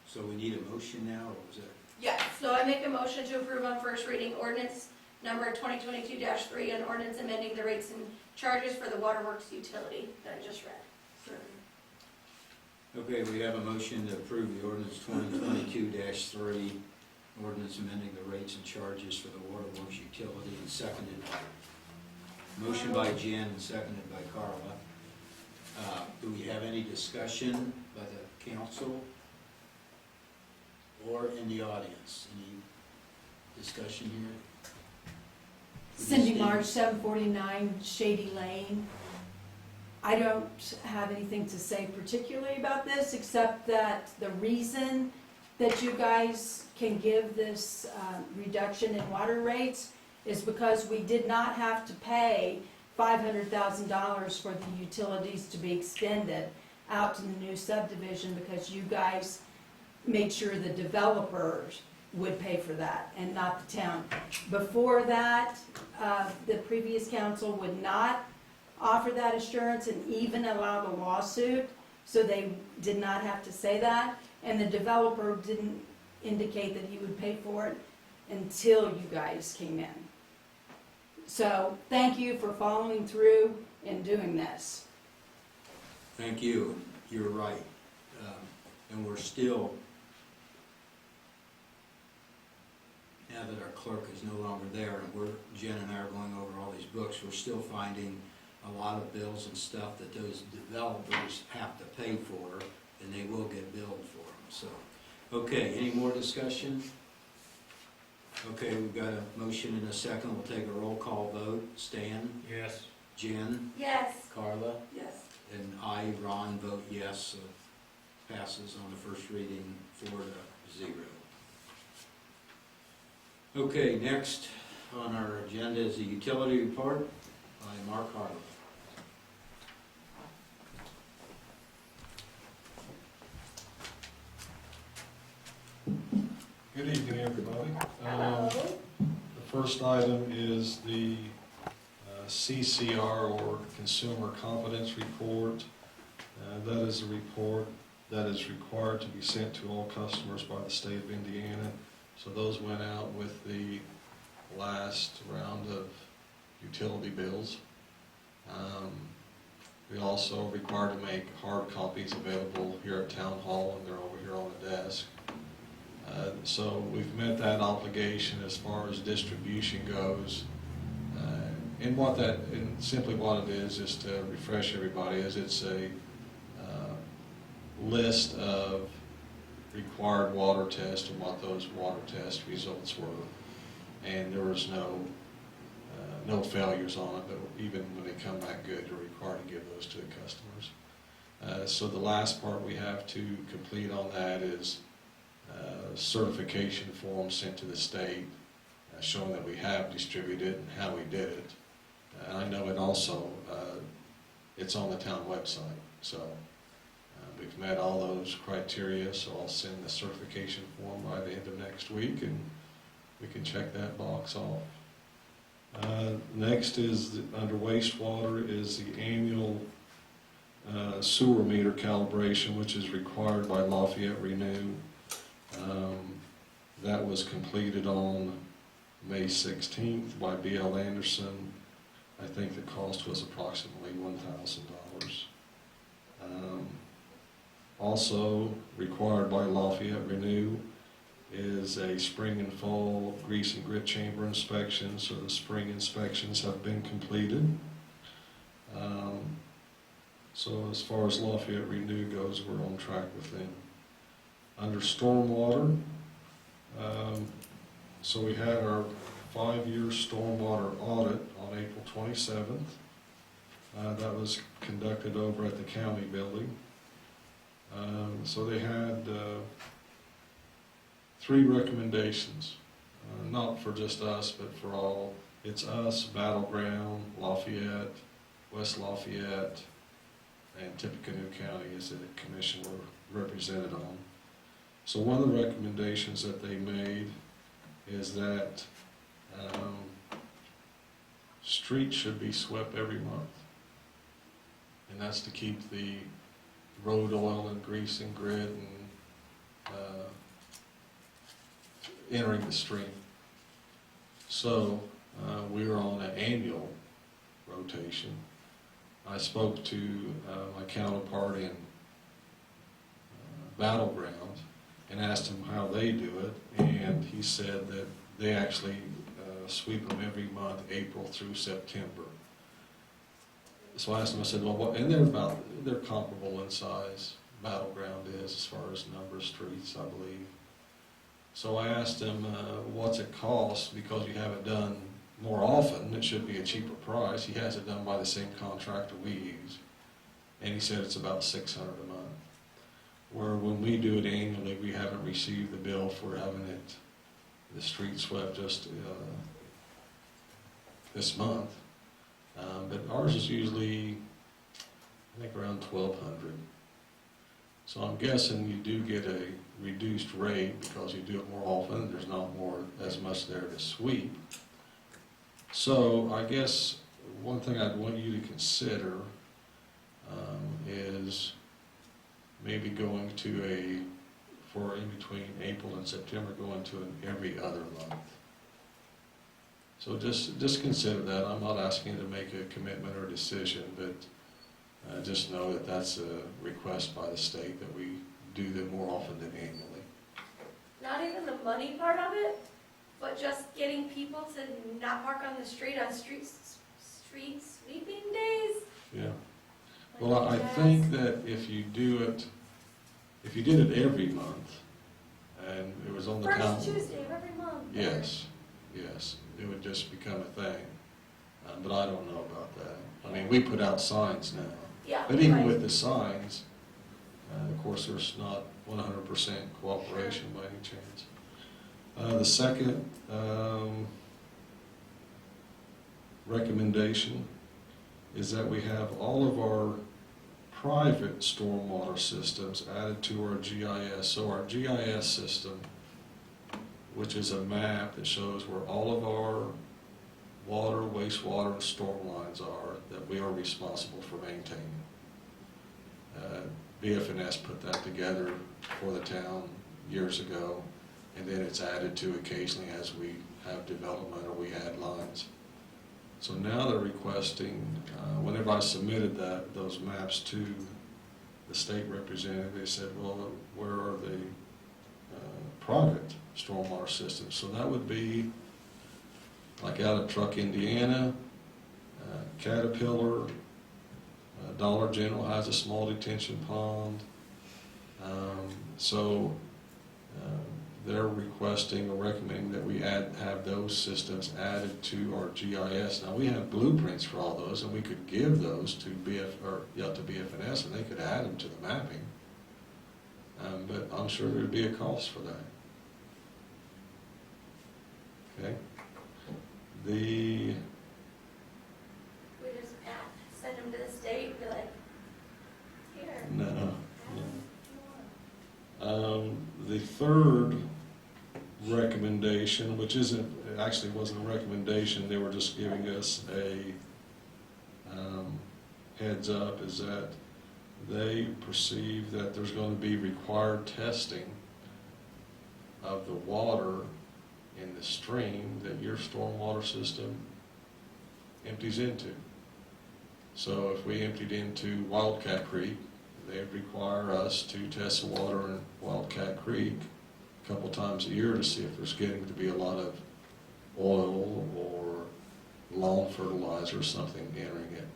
So we need a motion now, or was it? Yes. So I make a motion to approve on first reading ordinance number 2022-3, an ordinance amending the rates and charges for the waterworks utility that I just read. Okay, we have a motion to approve the ordinance 2022-3, ordinance amending the rates and charges for the waterworks utility, and seconded. Motion by Jen and seconded by Carla. Do we have any discussion by the council or in the audience? Any discussion here? Cindy Marsh, 749 Shady Lane. I don't have anything to say particularly about this, except that the reason that you guys can give this reduction in water rates is because we did not have to pay $500,000 for the utilities to be extended out to the new subdivision because you guys made sure the developers would pay for that and not the town. Before that, the previous council would not offer that assurance and even allow the lawsuit, so they did not have to say that, and the developer didn't indicate that he would pay for it until you guys came in. So thank you for following through and doing this. Thank you. You're right. And we're still, now that our clerk is no longer there, and Jen and I are going over all these books, we're still finding a lot of bills and stuff that those developers have to pay for, and they will get billed for them, so. Okay, any more discussion? Okay, we've got a motion and a second, we'll take a roll call vote. Stan? Yes. Jen? Yes. Carla? Yes. And I, Ron, vote yes, so passes on the first reading 4-0. Okay, next on our agenda is the utility report by Mark Harlow. Good evening, everybody. Hello. The first item is the CCR, or Consumer Confidence Report. That is a report that is required to be sent to all customers by the state of Indiana. So those went out with the last round of utility bills. We also are required to make hard copies available here at Town Hall, and they're over here on the desk. So we've met that obligation as far as distribution goes. And simply what it is to refresh everybody, is it's a list of required water tests and what those water test results were. And there was no failures on it, but even when they come back good, you're required to give those to the customers. So the last part we have to complete on that is certification form sent to the state showing that we have distributed and how we did it. And I know it also, it's on the town website, so we've met all those criteria, so I'll send the certification form by the end of next week, and we can check that box off. Next is, under wastewater, is the annual sewer meter calibration, which is required by Lafayette Renew. That was completed on May 16th by B.L. Anderson. I think the cost was approximately $1,000. Also required by Lafayette Renew is a spring and fall grease and grit chamber inspection, so the spring inspections have been completed. So as far as Lafayette Renew goes, we're on track with them. Under stormwater, so we had our 5-year stormwater audit on April 27th. That was conducted over at the county building. So they had 3 recommendations, not for just us, but for all. It's us, Battleground, Lafayette, West Lafayette, and Tippecanoe County is the commission we're represented on. So one of the recommendations that they made is that streets should be swept every month. And that's to keep the road oil and grease and grit and entering the stream. So we were on an annual rotation. I spoke to my counterpart in Battleground and asked him how they do it, and he said that they actually sweep them every month, April through September. So I asked him, I said, well, what, and they're comparable in size, Battleground is, as far as number of streets, I believe. So I asked him, what's it cost, because you have it done more often, it should be a cheaper price. He has it done by the same contractor we use, and he said it's about $600 a month. Where when we do it annually, we haven't received the bill for having the street swept just this month. But ours is usually, I think, around $1,200. So I'm guessing you do get a reduced rate because you do it more often. There's not as much there to sweep. So I guess one thing I'd want you to consider is maybe going to for in between April and September, going to an every other month. So just consider that. I'm not asking you to make a commitment or decision, but just know that that's a request by the state that we do them more often than annually. Not even the money part of it, but just getting people to not park on the street on street street sweeping days. Yeah. like Well, I jazz. think that if you do it, if you did it every month, and it was on the town. First Tuesday of every month. Yes, yes, it would just become a thing. But I don't know about that. I mean, we put out signs now. Yeah. But even right. with the signs, of course, there's not 100% cooperation by any chance. The second recommendation is that we have all of our private stormwater systems added to our GIS. So our GIS system, which is a map that shows where all of our water, wastewater, and storm lines are, that we are responsible for maintaining. BF&S put that together for the town years ago, and then it's added to occasionally as we have development or we add lines. So now they're requesting, whenever I submitted those maps to the state representative, they said, well, where are the private stormwater systems? So that would be like out of Truck, Indiana, Caterpillar, Dollar General has a small detention pond. They're requesting or recommending that we have those systems added to our GIS. Now, we have blueprints for all those, and we could give those to BF&S, and they could add them to the mapping. But I'm sure there'd be a cost for that. Okay. We just send them to the state and be like, here. No. No. The third recommendation, which actually wasn't a recommendation, they were just giving us a heads up, is that they perceive that there's going to be required testing of the water in the stream that your stormwater system empties into. So if we emptied into Wildcat Creek, they'd require us to test the water in Wildcat Creek a couple times a year to see if there's getting to be a lot of oil or lawn fertilizer or something entering it.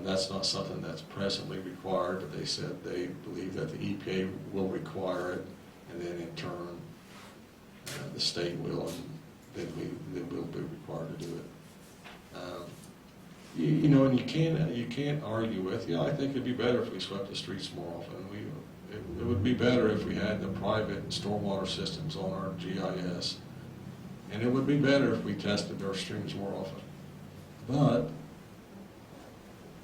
That's not something that's presently required, but they said they believe that the EPA will require it, and then in turn the state will, and then we'll be required to do it. You know, and you can't argue with, I think it'd be better if we swept the streets more often. It would be better if we had the private stormwater systems on our GIS, and it would be better if we tested our streams more often. But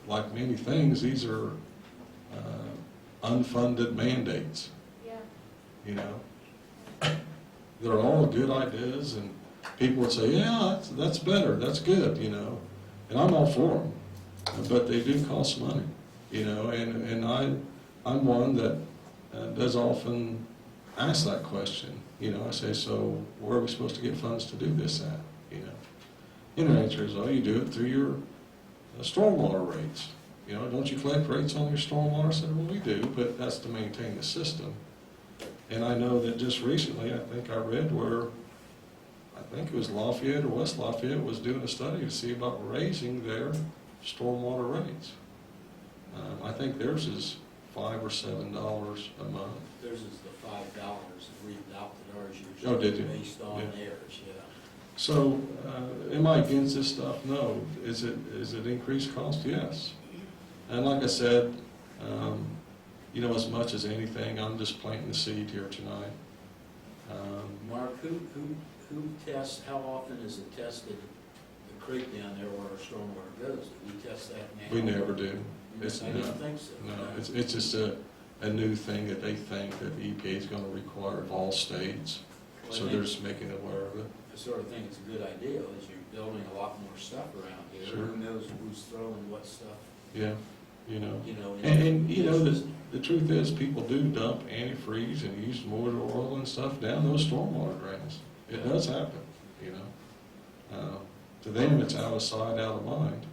like many things, these are unfunded mandates. Yeah. You know, they're all good ideas, and people would say, yeah, that's better, that's good, you know. And I'm all for them, but they do cost money, you know, and I'm one that does often ask that question, you know. I say, so where are we supposed to get funds to do this at, you know? And the answer is, oh, you do it through your stormwater rates. You know, don't you collect rates on your stormwater? I said, well, we do, but that's to maintain the system. And I know that just recently, I think I read where I think it was Lafayette or West Lafayette was doing a study to see about raising their stormwater rates. I think theirs is $5 or $7 a month. Theirs is the $5, and we adopted ours Oh, did you? based on Yeah. theirs, yeah. So, am I against this stuff? No. Is it increased cost? Yes. And like I said, you know, as much as anything, I'm just planting the seed here tonight. Mark, who tests, how often is it tested, the creek down there where our stormwater goes? Do we test that now? We never do. It's, I no, didn't think so. no, it's just a new thing that they think that the EPA is going to require of all states. Well, So I they're think- just making it aware of it. I sort of think it's a good idea, as you're building a lot more stuff around here. Sure. Who knows who's throwing what stuff, Yeah, you know. you know. And you know, the truth is, people do dump antifreeze and used motor oil and stuff down those stormwater drains. It does happen, you know. To them, it's out of sight, out of mind.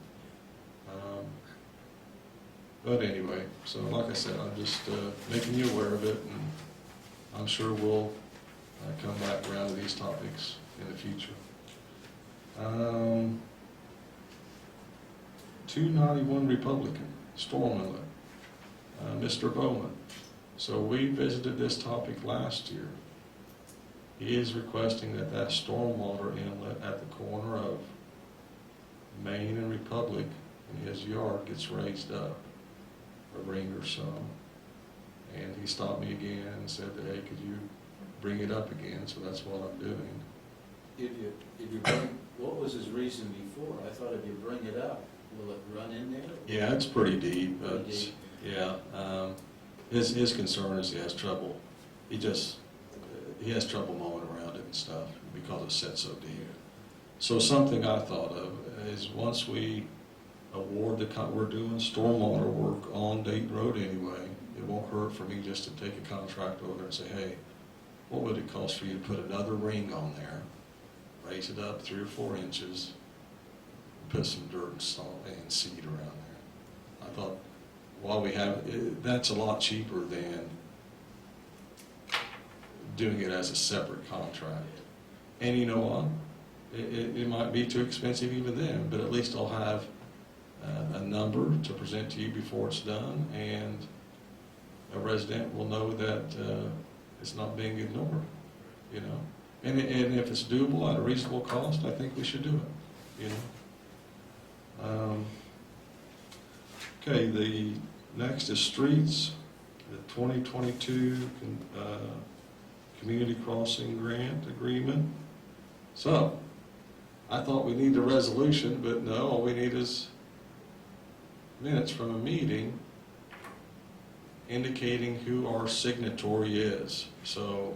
But anyway, so like I said, I'm just making you aware of it, and I'm sure we'll come back around to these topics in the future. 291 Republican, storm inlet, Mr. Bowman. So we visited this topic last year. He is requesting that that stormwater inlet at the corner of Main and Republic in his yard gets raised up a ring or so. And he stopped me again and said that, hey, could you bring it up again? So that's what I'm doing. If you bring, what was his reason before? I thought if you bring it up, will it run in there? Yeah, it's pretty deep, but Pretty deep. yeah, his concern is he has trouble. He has trouble mowing around it and stuff because it sits so deep. So something I thought of is once we award we're doing stormwater work on Dayton Road anyway, it won't hurt for me just to take a contract over and say, hey, what would it cost for you to put another ring on there, raise it up 3 or 4 inches, put some dirt and salt and seed around there. I thought, while we have, that's a lot cheaper than doing it as a separate contract. And you know what? It might be too expensive even then, but at least I'll have a number to present to you before it's done, and a resident will know that it's not being ignored, you know. And if it's doable at a reasonable cost, I think we should do it, you know. Okay, the next is streets, the 2022 Community Crossing Grant Agreement. So, I thought we need a resolution, but no, all we need is minutes from a meeting indicating who our signatory is. So,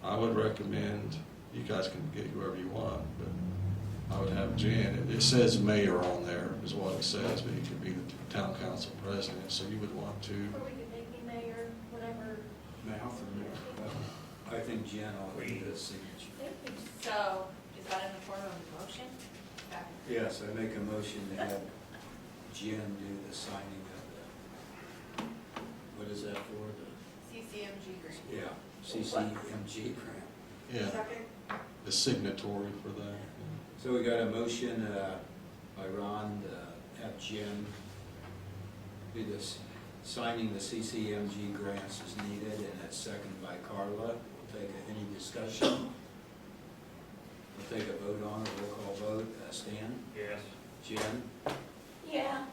I would recommend, you guys can get whoever you want, but I would have Jan. It says mayor on there is what it says, but you could be the town council president, so you would want to. Or we could make me mayor, whatever. I think Jen ought to do the signature. So, is that in the form of a motion? Yes, I make a motion to have Jen do the signing of the, what is that for? CCMG grant. Yeah, CCMG grant. Yeah, Second? the signatory for that. So we got a motion by Ron to have Jen do this, signing the CCMG grants as needed, and that's seconded by Carla. We'll take any discussion. We'll take a vote on it, roll call vote. Stan? Yes. Jen? Yeah.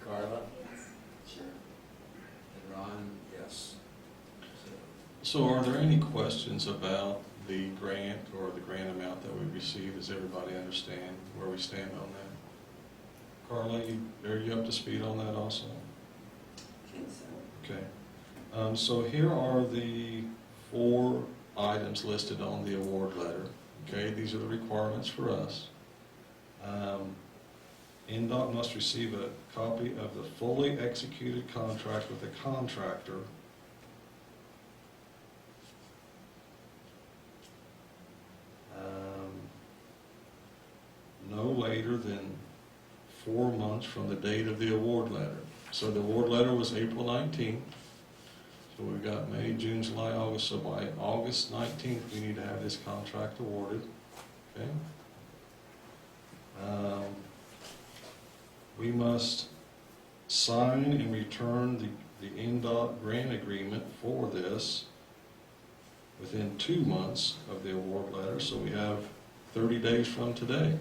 Carla? Yes. Sure. And Ron? Yes. So are there any questions about the grant or the grant amount that we received? Does everybody understand where we stand on that? Carla, are you up to speed on that also? I think so. Okay. So here are the 4 items listed on the award letter. Okay, these are the requirements for us. NDOT must receive a copy of the fully executed contract with the contractor no later than 4 months from the date of the award letter. So the award letter was April 19th. So we've got May, June, July, August. So by August 19th, we need to have this contract awarded. Okay. We must sign and return the NDOT grant agreement for this within 2 months of the award letter. So we have 30 days from today.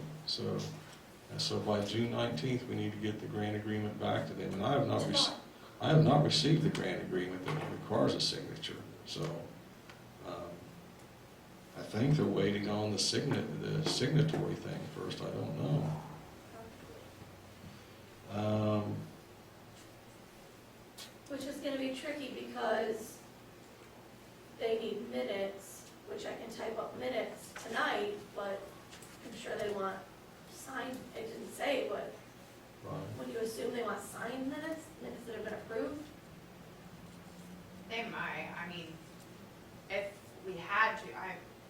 So by June 19th, we need to get the grant agreement back to them. And I have not received the grant agreement that requires a signature. So I think they're waiting on the signatory thing first. I don't know. Which is gonna be tricky because they need minutes, which I can type up minutes tonight, but I'm sure they want signed, it didn't say, but Right. would you assume they want signed minutes that have been approved? They might, I mean, if we had to,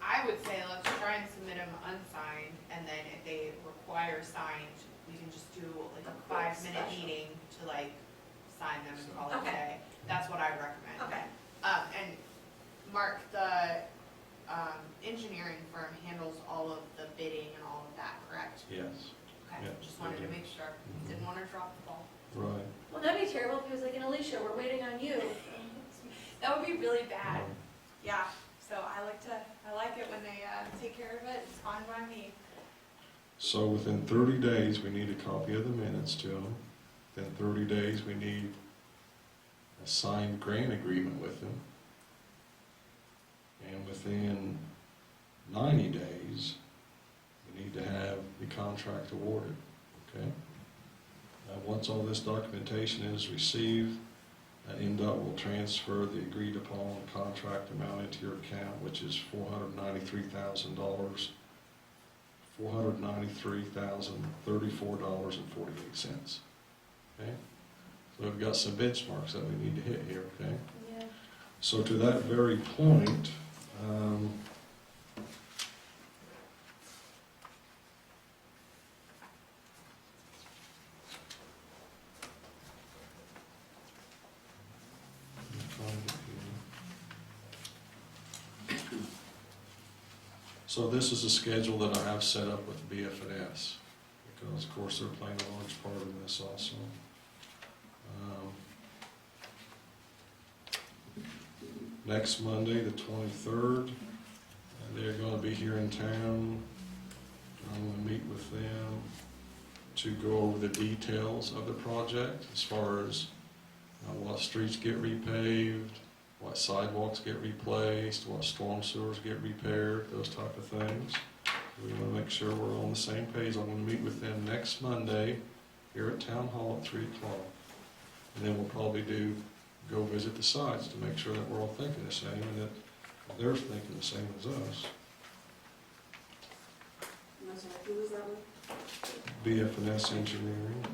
I would say let's try and submit them unsigned, and then if they require signed, we can just do like a 5-minute Special. meeting to like sign them and call it a Okay. day. That's what I would recommend. Okay, And Mark, the engineering firm handles all of the bidding and all of that, correct? Yes. Okay, Yeah, just wanted they to do. make sure, didn't want to drop the ball. Alicia, we're waiting on you. That would be really bad. Yeah, so I like it when they take care of it. It's fine by me. So within 30 days, we need a copy of the minutes to them. Within 30 days, we need a signed grant agreement with them. And within 90 days, we need to have the contract awarded, okay? Once all this documentation is received, NDOT will transfer the agreed upon contract amount into your account, which is $493,000, $493,034.48. Okay? So we've got some benchmarks that we need to hit here, okay? Yeah. So to that very point, so this is a schedule that I have set up with BF&S, because of course they're playing a large part in this also. Next Monday, the 23rd, they're going to be here in town. I'm going to meet with them to go over the details of the project as far as what streets get repaved, what sidewalks get replaced, what storm sewers get repaired, those type of things. We want to make sure we're on the same page. I'm going to meet with them next Monday here at Town Hall at 3 o'clock. And then we'll probably go visit the sites to make sure that we're all thinking the same and that they're thinking the same as us. And that's right, who was that with? BF&S Engineering.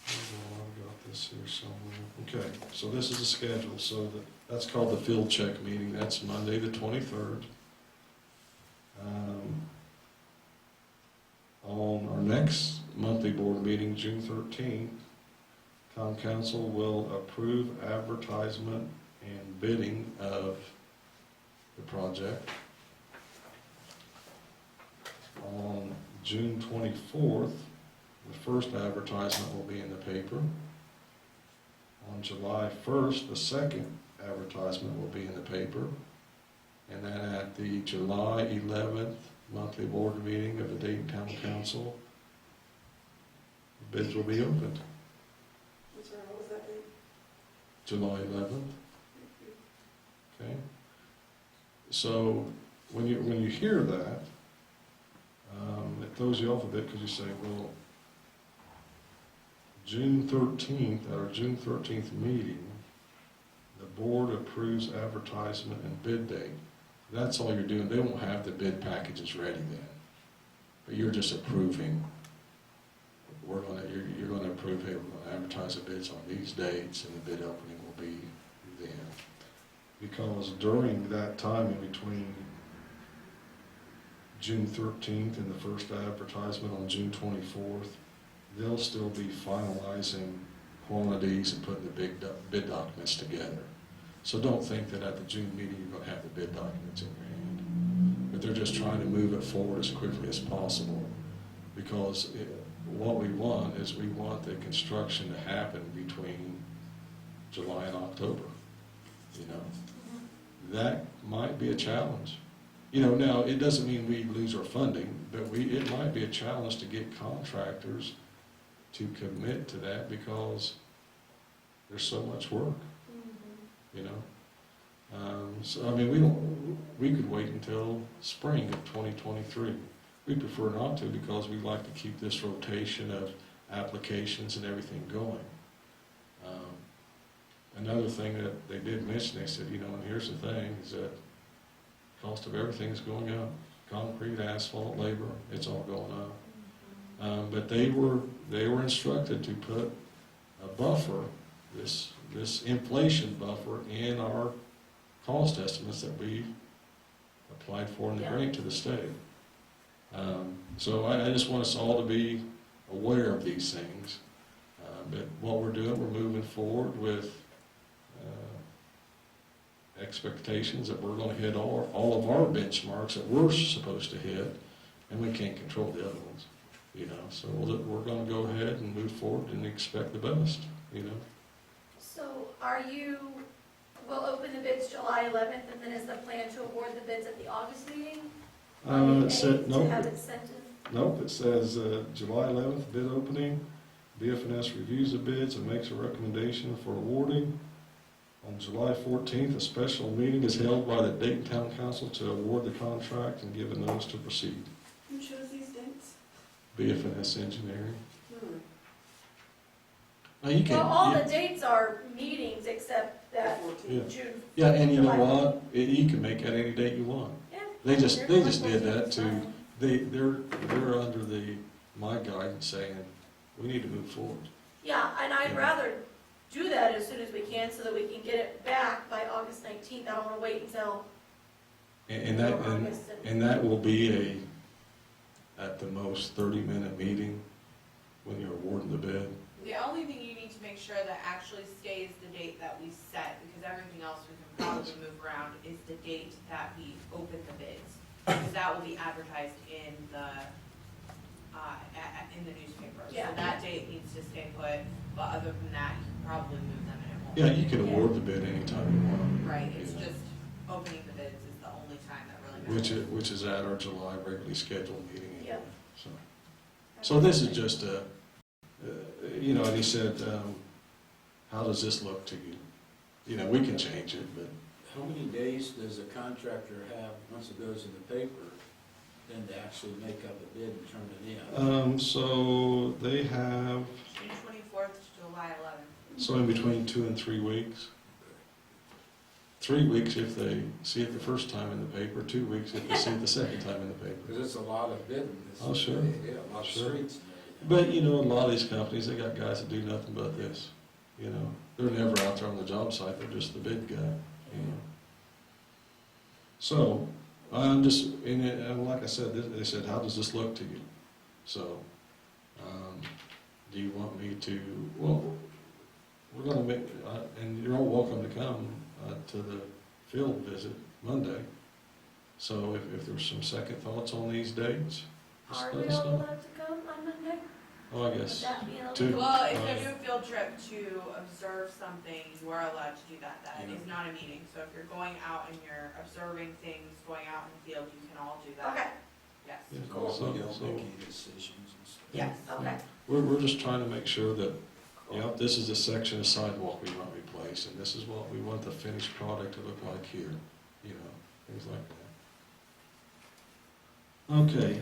I've got this here somewhere. Okay, so this is a schedule. So that's called the field check meeting. That's Monday the 23rd. On our next monthly board meeting, June 13th, Town Council will approve advertisement and bidding of the project. On June 24th, the first advertisement will be in the paper. On July 1st, the second advertisement will be in the paper. And then at the July 11th monthly board meeting of the Dayton Town Council, bids will be opened. I'm sorry, what was that date? July 11th. Okay. So when you hear that, it throws you off a bit because you say, well, June 13th, at our June 13th meeting, the board approves advertisement and bid date. That's all you're doing. They won't have the bid packages ready then. But you're just approving. You're going to approve, hey, we're going to advertise the bids on these dates and the bid opening will be then. Because during that time in between June 13th and the first advertisement on June 24th, they'll still be finalizing quantities and putting the bid documents together. So don't think that at the June meeting you're going to have the bid documents in your hand. But they're just trying to move it forward as quickly as possible. Because what we want is we want the construction to happen between July and October. You know, that might be a challenge. You know, now it doesn't mean we lose our funding, but it might be a challenge to get contractors to commit to that because there's so much work. You know, so I mean, we could wait until spring of 2023. We prefer not to because we like to keep this rotation of applications and everything going. Another thing that they did mention, they said, you know, and here's the thing, is that cost of everything is going up. Concrete, asphalt, labor, it's all going up. But they were instructed to put a buffer, this inflation buffer in our cost estimates that we applied for in the grant to the state. So I just want us all to be aware of these things. But what we're doing, we're moving forward with expectations that we're going to hit all of our benchmarks that we're supposed to hit. and we can't control the other ones, you know, so we're gonna go ahead and move forward and expect the best, you know. So we'll open the bids July 11th, and then is the plan to award the bids at the August meeting? It said, To nope, have it sent in? nope, it says, July 11th, bid opening. BFNS reviews the bids and makes a recommendation for awarding. On July 14th, a special meeting is held by the Dayton Town Council to award the contract and give a notice to proceed. Who chose these dates? BFNS Engineering. Hmm. Now you can, Well, all yeah, the dates are meetings except that yeah. June. Yeah, and you know July. what? You can make that any date you want. Yeah. They just They're did that to, fine. they're under my guidance saying, we need to move forward. Yeah, and I'd Yeah. rather do that as soon as we can so that we can get it back by August 19th. I don't want to wait until And August. and that will be at the most 30-minute meeting when you're awarding the bid. The only thing you need to make sure that actually stays the date that we set, because everything else we can probably move around, is the date that we open the bids. Because that will be advertised in the newspaper. Yeah. So that date needs to stay put, but other than that, you can probably move them and it won't. Yeah, you can award the bid anytime you want. Right, it's Yeah. just opening the bids is the only time that really matters. Which is at our July regularly scheduled meeting anyway. Yep. So this is just you know, and he said, how does this look to you? You know, we can change it, but How many days does a contractor have, once it goes in the paper, then to actually make up a bid and turn it in? so they have, June 24th to July 11th. so in between 2 and 3 weeks. 3 weeks if they see it the first time in the paper, 2 weeks if they see it the second time in the paper. Because it's a lot of bidding. Oh, sure. Yeah, a lot of Sure. streets and everything. But, you know, a lot of these companies, they got guys that do nothing but this, you know. They're never out there on the job site, they're just the bid guy, you know. So, I'm just, and like I said, they said, how does this look to you? So, do you want me to, well, we're gonna make, and you're all welcome to come to the field visit Monday. So if there's some second thoughts on these dates, just Are let we us all know. allowed to come on Monday? Oh, I Would guess. that be illegal? Two. Well, if you do a field trip to observe something, you are allowed to do that. That Yeah. is not a meeting. So if you're going out and you're observing things, going out in the field, you can all do that. Okay, Yes. Yeah, Of course, so- we don't so- make any decisions and stuff. Yes. okay. We're just trying to make sure that, you know, this is a section of sidewalk we want replaced, and this is what we want the finished product to look like here, you know, things like that. Okay,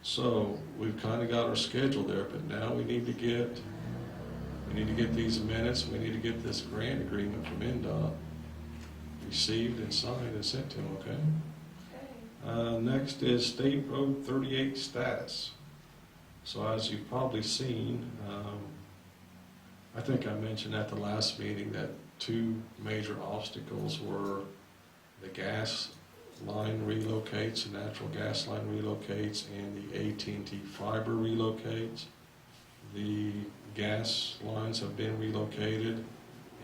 so we've kind of got our schedule there, but now we need to get these minutes, we need to get this grant agreement from NDOT received and signed and sent to them, okay? Okay. Next is State Road 38 status. So as you've probably seen, I think I mentioned at the last meeting that 2 major obstacles were the gas line relocates, the natural gas line relocates, and the AT&T fiber relocates. The gas lines have been relocated,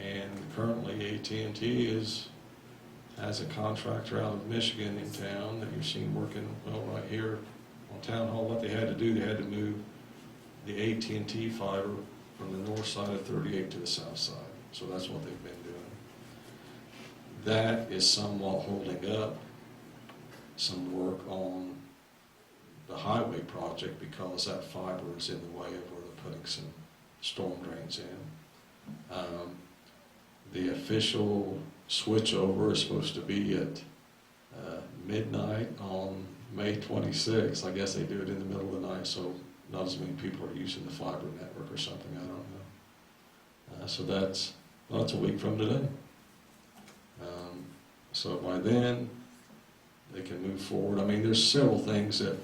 and currently AT&T has a contractor out of Michigan in town that you've seen working, well, right here on Town Hall. What they had to do, they had to move the AT&T fiber from the north side of 38 to the south side. So that's what they've been doing. That is somewhat holding up some work on the highway project because that fiber is in the way of where they're putting some storm drains in. The official switchover is supposed to be at midnight on May 26th. I guess they do it in the middle of the night, so not as many people are using the fiber network or something, I don't know. So that's a week from today. So by then, they can move forward. I mean, there's several things that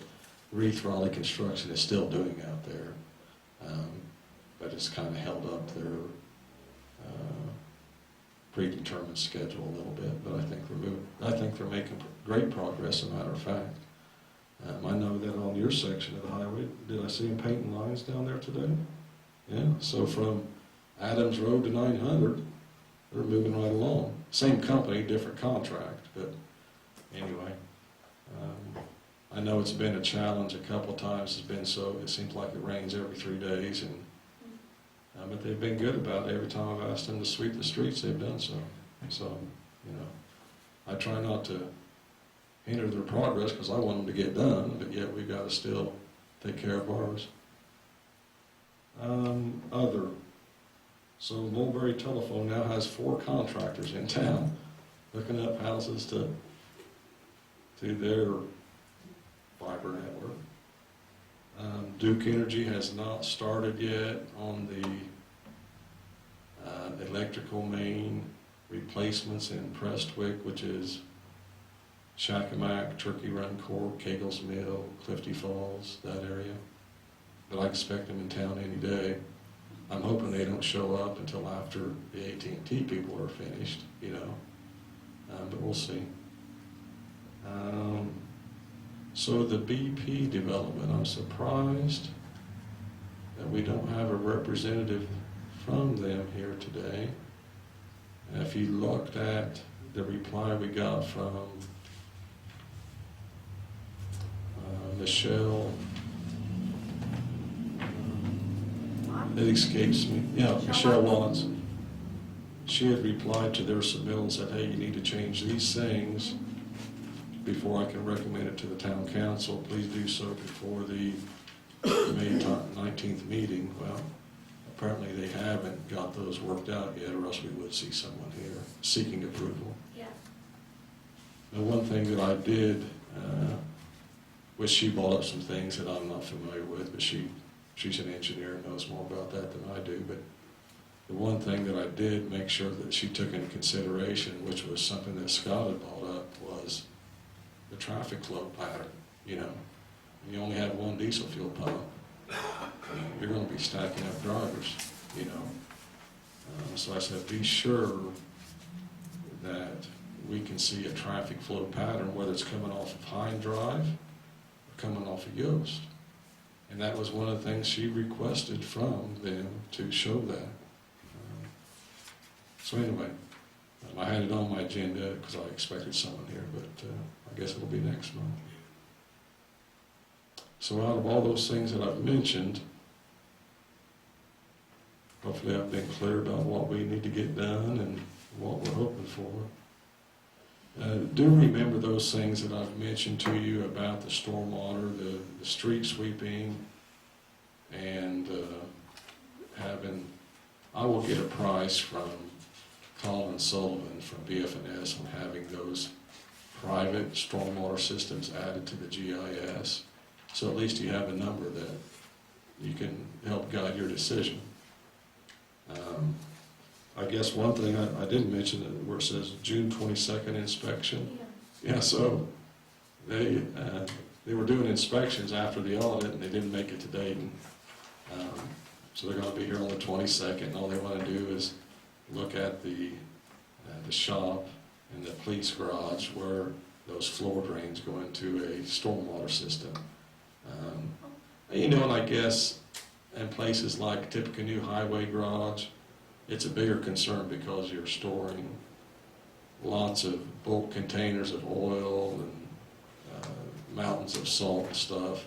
Reith Raleigh Construction is still doing out there, but it's kind of held up their predetermined schedule a little bit. But I think they're making great progress. As a matter of fact, I know that on your section of the highway, did I see them painting lines down there today? Yeah. So from Adams Road to 900, they're moving right along. Same company, different contract, but anyway. I know it's been a challenge a couple times, it seems like it rains every 3 days, and but they've been good about it. Every time I've asked them to sweep the streets, they've done so. So, you know, I try not to hinder their progress because I want them to get done, but yet we've got to still take care of ours. Other. So Mulberry Telephone now has 4 contractors in town hooking up houses to their fiber network. Duke Energy has not started yet on the electrical main replacements in Prestwick, which is Shakamak, Turkey Run Court, Kegels Mill, Clifty Falls, that area. But I expect them in town any day. I'm hoping they don't show up until after the AT&T people are finished, you know, but we'll see. So the BP development, I'm surprised that we don't have a representative from them here today. And if you looked at the reply we got from Michelle, it escapes me. Yeah, Michelle Wallace. She had replied to their submittal and said, hey, you need to change these things before I can recommend it to the town council. Please do so before the May 19th meeting. Well, apparently they haven't got those worked out yet, or else we would see someone here seeking approval. Yeah. Now, one thing that I did, which she brought up some things that I'm not familiar with, but she's an engineer and knows more about that than I do, but the one thing that I did make sure that she took into consideration, which was something that Scott had brought up, was the traffic flow pattern. You know, when you only have one diesel fuel pump, you're going to be stacking up drivers, you know. So I said, be sure that we can see a traffic flow pattern, whether it's coming off of Hine Drive or coming off of Yost. And that was one of the things she requested from them to show that. So anyway, I had it on my agenda because I expected someone here, but I guess it'll be next month. So out of all those things that I've mentioned, hopefully I've been clear about what we need to get done and what we're hoping for. Do remember those things that I've mentioned to you about the stormwater, the street sweeping, and I will get a price from Colin Sullivan from BF&S on having those private stormwater systems added to the GIS. So at least you have a number that you can help guide your decision. I guess one thing I didn't mention where it says June 22nd inspection. Yeah, so they were doing inspections after the audit and they didn't make it to Dayton. So they're going to be here on the 22nd, and all they want to do is look at the shop and the police garage where those floor drains go into a stormwater system. You know, and I guess in places like Tippecanoe Highway Garage, it's a bigger concern because you're storing lots of bulk containers of oil and mountains of salt and stuff.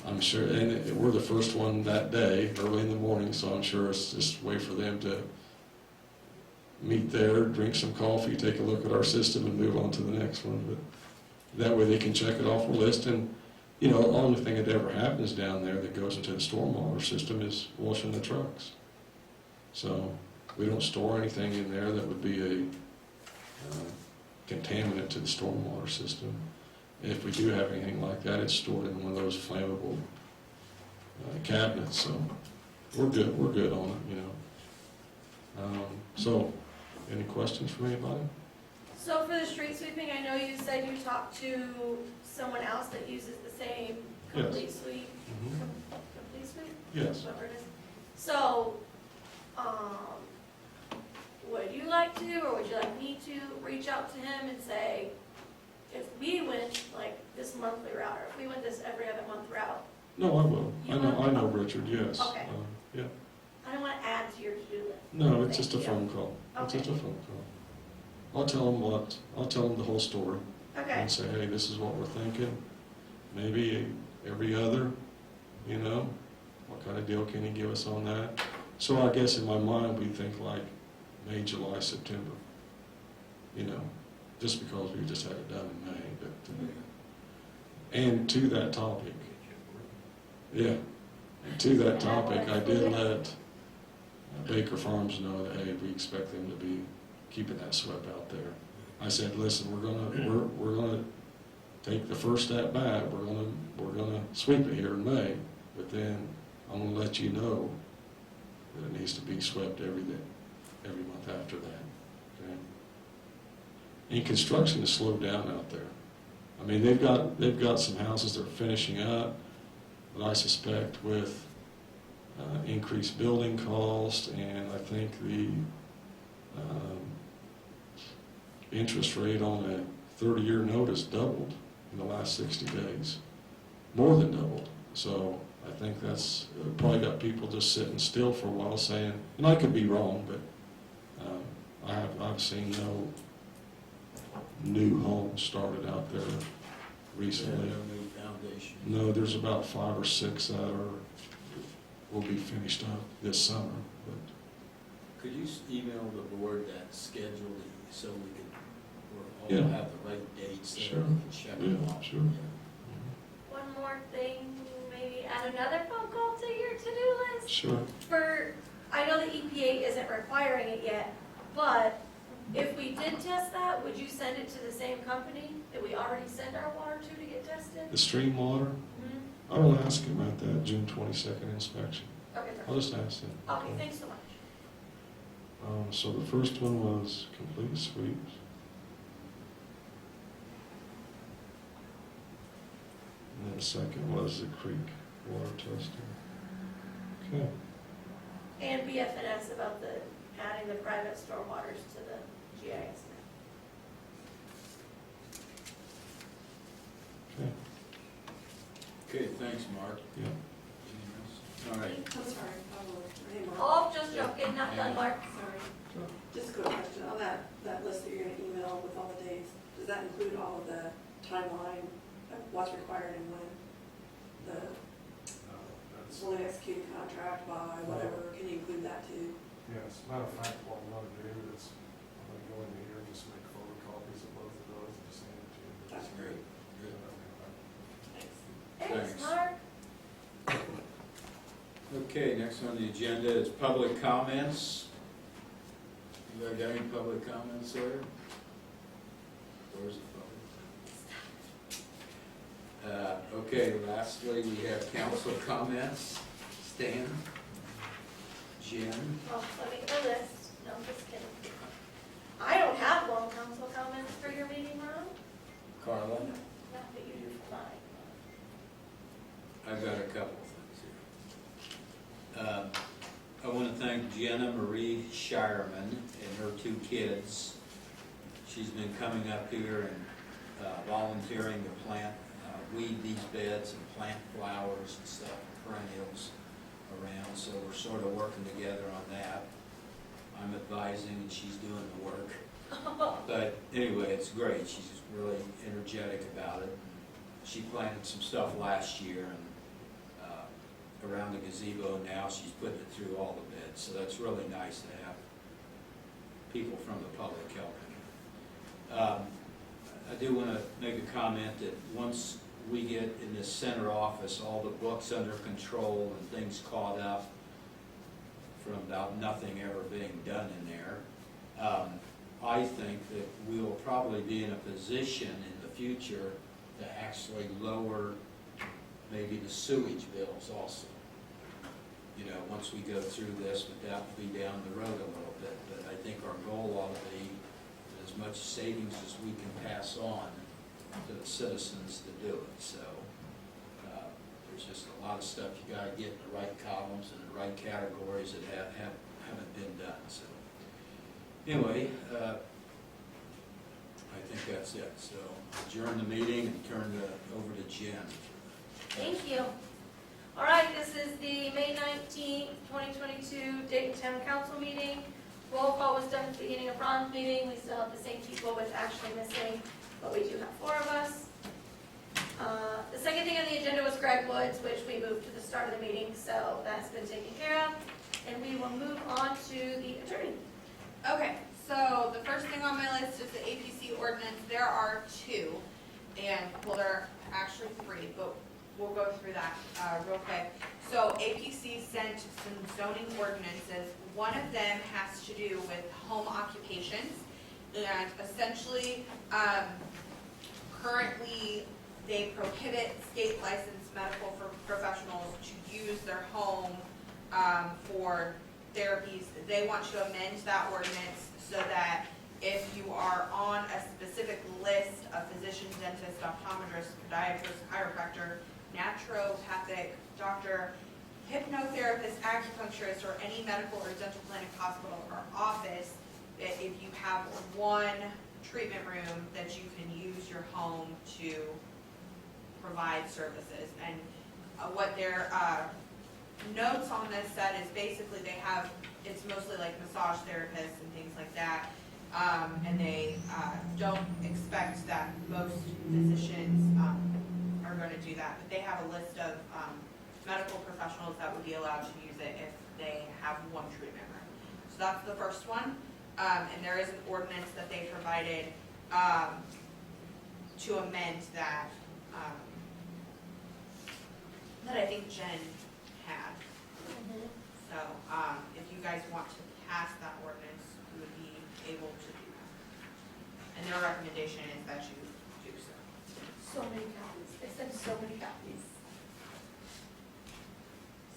I'm sure, and we're the first one that day, early in the morning, so I'm sure it's just a way for them to meet there, drink some coffee, take a look at our system, and move on to the next one. But that way they can check it off the list. And, you know, the only thing that ever happens down there that goes into the stormwater system is washing the trucks. So we don't store anything in there that would be a contaminant to the stormwater system. And if we do have anything like that, it's stored in one of those flammable cabinets. So we're good on it, you know. So any questions from anybody? So for the street sweeping, I know you said you talked to someone else that uses the same complete sweep. Mm-hmm. Complete sweep? Yes. Whatever it is. So, would you like to, or would you like me to reach out to him and say, if we went like this monthly route, or if we went this every other month route? No, I will. You I know Richard, yes. Okay. Yeah. I don't want to add to your to-do list. No, it's just a phone call. It's Okay. just a phone call. I'll tell him the whole story. Okay, and say, hey, this is what we're thinking. Maybe every other, you know, what kind of deal can he give us on that? So I guess in my mind, we think like May, July, September, you know, just because we just had it done in May, but, and to that topic, yeah, and to that topic, I did let Baker Farms know that, hey, we expect them to be keeping that swept out there. I said, listen, we're gonna take the first step back, we're gonna sweep it here in May, but then I'm gonna let you know that it needs to be swept every month after that, okay? And construction is slowed down out there. I mean, they've got some houses they're finishing up, but I suspect with increased building cost, and I think the interest rate on a 30-year note has doubled in the last 60 days, more than doubled. So I think that's probably got people just sitting still for a while saying, and I could be wrong, but I've seen no new homes started out there recently. No new foundation. No, there's about 5 or 6 that will be finished up this summer. But Could you email the board that schedule so we could, we'll Yeah. all have the right dates Sure. there, we can check them Yeah, off. sure. one more thing, maybe add another phone call to your to-do list. Sure. For, I know the EPA isn't requiring it yet, but if we did test that, would you send it to the same company that we already send our water to get tested? The stream water, Mhm. I will ask him about that June 22nd inspection. Okay, I'll perfect. just ask him. Okay, thanks so much. So the first one was complete sweeps. And then the second was the creek water testing. Okay. And BFNS about the, adding the private stormwaters to the GIS map. Okay. Okay, thanks, Mark. Yeah. All right. I'm sorry, I will, hey, Mark. Oh, just joking, not done, Mark. Sorry. Just a quick question, on that list that you're gonna email with all the dates, does that include all of the timeline of what's required and when? The fully executed contract by whatever, can you include that too? Yes, matter of fact, what I'm gonna do is, I'm gonna go in here and just make photocopies of both of those and just hand it to you. That's great. Good. Thanks, Thanks. Mark. Okay, next on the agenda is public comments. You guys got any public comments there? Where's the public? Okay, lastly, we have council comments. Stan? Jen? Oh, let me get my list. No, I'm just kidding. I don't have long council comments for your meeting, Ron. Carla? Not that you do for mine. I've got a couple of things here. I want to thank Jenna Marie Shireman and her 2 kids. She's been coming up here and volunteering to plant, weed these beds and plant flowers and stuff, perennials around, so we're sort of working together on that. I'm advising and she's doing the work. But anyway, it's great. She's really energetic about it. She planted some stuff last year and around the gazebo now. She's putting it through all the beds. So that's really nice to have people from the public helping. I do want to make a comment that once we get in this center office, all the books under control and things caught up from about nothing ever being done in there, I think that we will probably be in a position in the future to actually lower maybe the sewage bills also. You know, once we go through this, but that will be down the road a little bit. But I think our goal ought to be as much savings as we can pass on to the citizens to do it. So there's just a lot of stuff you got to get in the right columns and the right categories that haven't been done. So anyway, I think that's it. So adjourn the meeting and turn it over to Jen. Thank you. All right, this is the May 19th, 2022 Dayton Town Council meeting. Roll call was done at the beginning of Ron's meeting. We still have the same people with actually missing but we do have 4 of us. The second thing on the agenda was Greg Woods, which we moved to the start of the meeting, so that's been taken care of. And we will move on to the attorney. Okay, so the first thing on my list is the APC ordinance. There are 2, and, well, there are actually 3, but we'll go through that real quick. So APC sent some zoning ordinances. One of them has to do with home occupations, and essentially, currently, they prohibit state licensed medical professionals to use their home for therapies. They want to amend that ordinance so that if you are on a specific list of physician, dentist, optometrist, podiatrist, chiropractor, naturopathic doctor, hypnotherapist, acupuncturist, or any medical or dental clinic, hospital, or office, that if you have one treatment room, that you can use your home to provide services. And what their notes on this said is basically they have, it's mostly like massage therapists and things like that, and they don't expect that most physicians are going to do that, but they have a list of medical professionals that would be allowed to use it if they have one treatment room. So that's the first one, and there is an ordinance that they provided to amend that, that I think Jen had. So if you guys want to pass that ordinance, you would be able to do that. And their recommendation is that you do so. So many copies. They sent so many copies.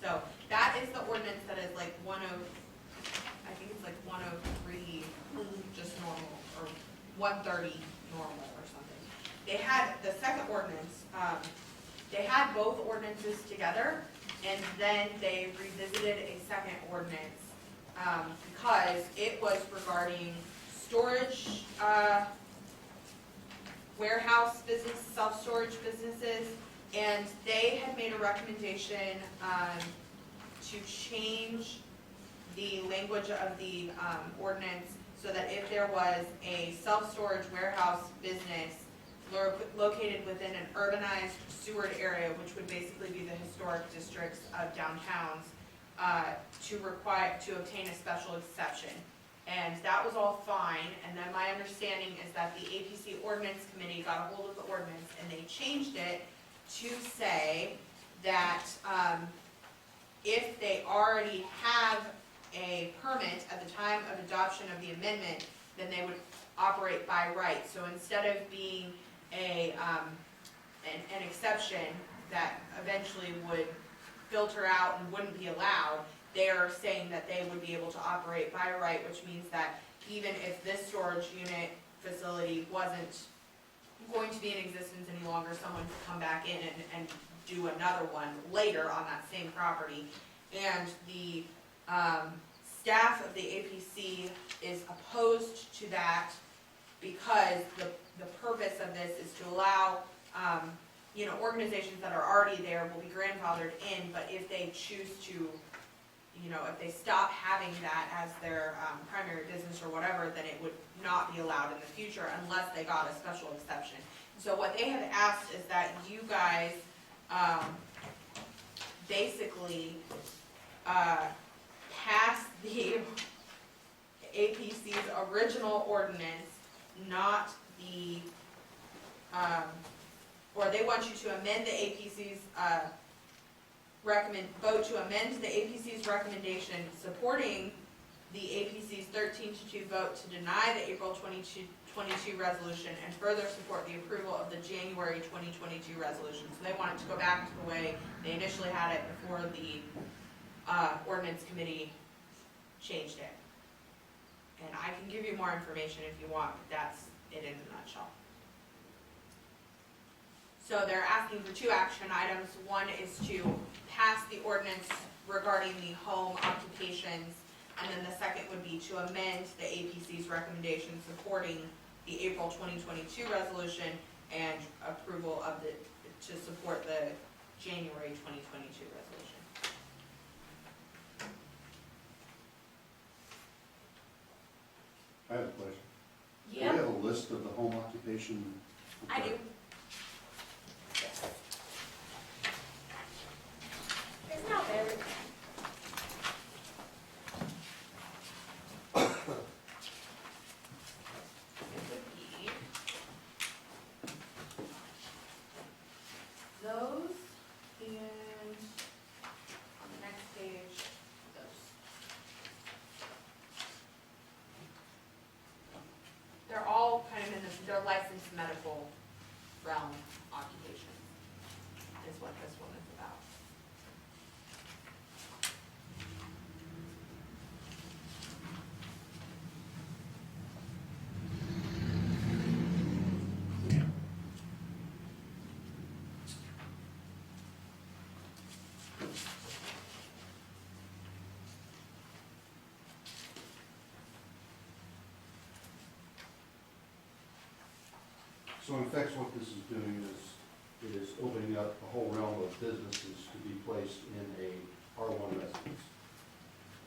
So that is the ordinance that is like I think it's like 103 just normal, or 130 normal or something. They had the second ordinance, they had both ordinances together, and then they revisited a second ordinance because it was regarding storage, warehouse business, self-storage businesses, and they had made a recommendation to change the language of the ordinance so that if there was a self-storage warehouse business located within an urbanized sewered area, which would basically be the historic districts of downtowns, to obtain a special exception. And that was all fine, and then my understanding is that the APC ordinance committee got a hold of the ordinance and they changed it to say that if they already have a permit at the time of adoption of the amendment, then they would operate by right. So instead of being an exception that eventually would filter out and wouldn't be allowed, they're saying that they would be able to operate by right, which means that even if this storage unit facility wasn't going to be in existence any longer, someone could come back in and do another one later on that same property. And the staff of the APC is opposed to that because the purpose of this is to allow organizations that are already there will be grandfathered in, but if they choose to, if they stop having that as their primary business or whatever, then it would not be allowed in the future unless they got a special exception. So what they have asked is that you guys basically pass the APC's original ordinance, not the, or they want you to amend the APC's vote to amend the APC's recommendation supporting the APC's 13-2 vote to deny the April 2022 resolution and further support the approval of the January 2022 resolution. So they want it to go back to the way they initially had it before the ordinance committee changed it. And I can give you more information if you want, but that's it in a nutshell. So they're asking for 2 action items. One is to pass the ordinance regarding the home occupations, and then the second would be to amend the APC's recommendation supporting the April 2022 resolution and approval of to support the January 2022 resolution. I have a question. Do we Yep. have a list of the home occupation I do. It's not there. It would be those, and on the next page, those. They're all kind of in the, they're licensed medical realm occupations, is what this one is about. So in effect, what this is doing is, it is opening up a whole realm of businesses to be placed in a R1 residence.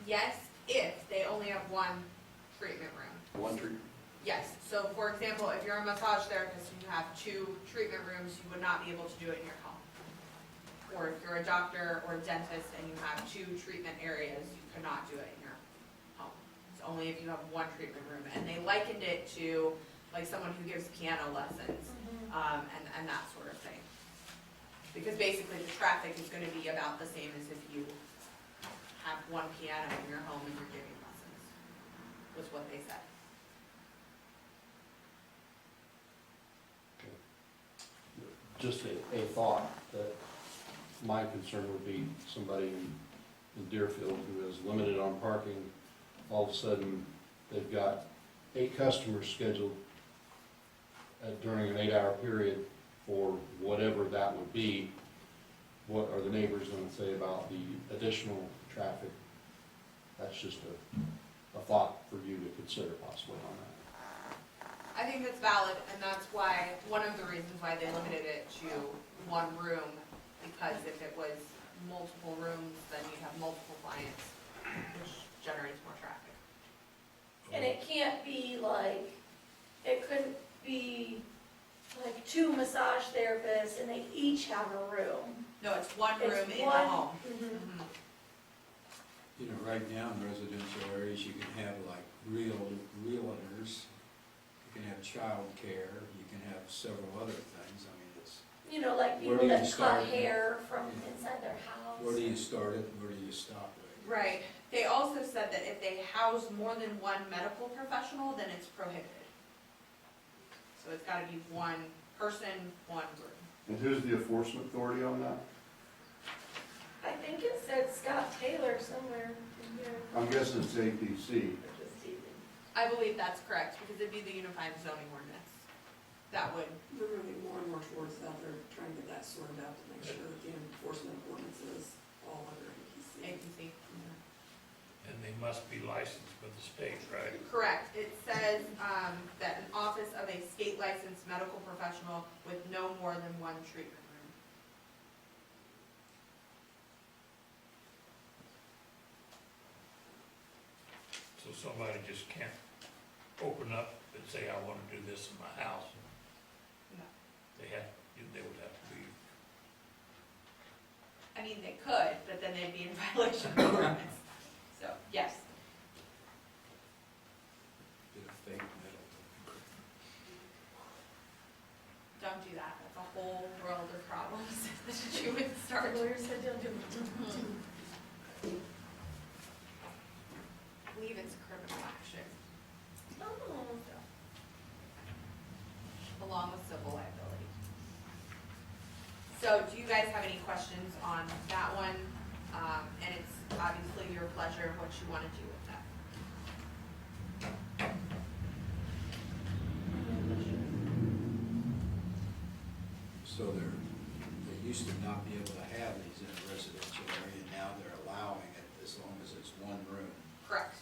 Yes, if they only have one treatment room. One treatment. Yes, so for example, if you're a massage therapist and you have 2 treatment rooms, you would not be able to do it in your home. Or if you're a doctor or a dentist and you have 2 treatment areas, you could not do it in your home. It's only if you have 1 treatment room. And they likened it to like someone who gives piano lessons, and that sort of thing. Because basically the traffic is gonna be about the same as if you have 1 piano in your home and you're giving lessons, was what they said. Just a thought that my concern would be somebody in Deerfield who is limited on parking. All of a sudden, they've got 8 customers scheduled during an 8-hour period for whatever that would be. What are the neighbors going to say about the additional traffic? That's just a thought for you to consider possibly on that. I think that's valid, and that's why, one of the reasons why they limited it to 1 room, because if it was multiple rooms, then you'd have multiple clients, which generates more traffic. And it can't be like, it couldn't be like 2 massage therapists and they each have a room. No, it's 1 room It's in the one- home. Mhm. Mhm. You know, right now in residential areas, you can have like realtors, you can have childcare, you can have several other things. I mean, it's, You know, like Where people do you that start? cut hair from inside their house. where do you start it, where do you stop it? Right. They also said that if they house more than 1 medical professional, then it's prohibited. So it's gotta be 1 person, 1 room. And who's the enforcement authority on that? I think it said Scott Taylor somewhere in here. I'm guessing it's APC. Just easy. I believe that's correct, because it'd be the unified zoning ordinance. That would, They're moving more and more towards that, they're trying to get that sorted out to make sure that the enforcement ordinances all under APC. APC. And they must be licensed with the state, right? Correct. It says, that an office of a state licensed medical professional with no more than 1 treatment room. So somebody just can't open up and say, I wanna do this in my house. No. They would have to be, I mean, they could, but then they'd be in violation of the ordinance. So, yes. Did a fake metal. Don't do that. That's a whole world of problems that you would start. The lawyer said don't do it. I believe it's criminal action, Oh. along with civil liability. So, do you guys have any questions on that one? And it's obviously your pleasure what you want to do with that. So they used to not be able to have these in a residential area, now they're allowing it as long as it's 1 room. Correct.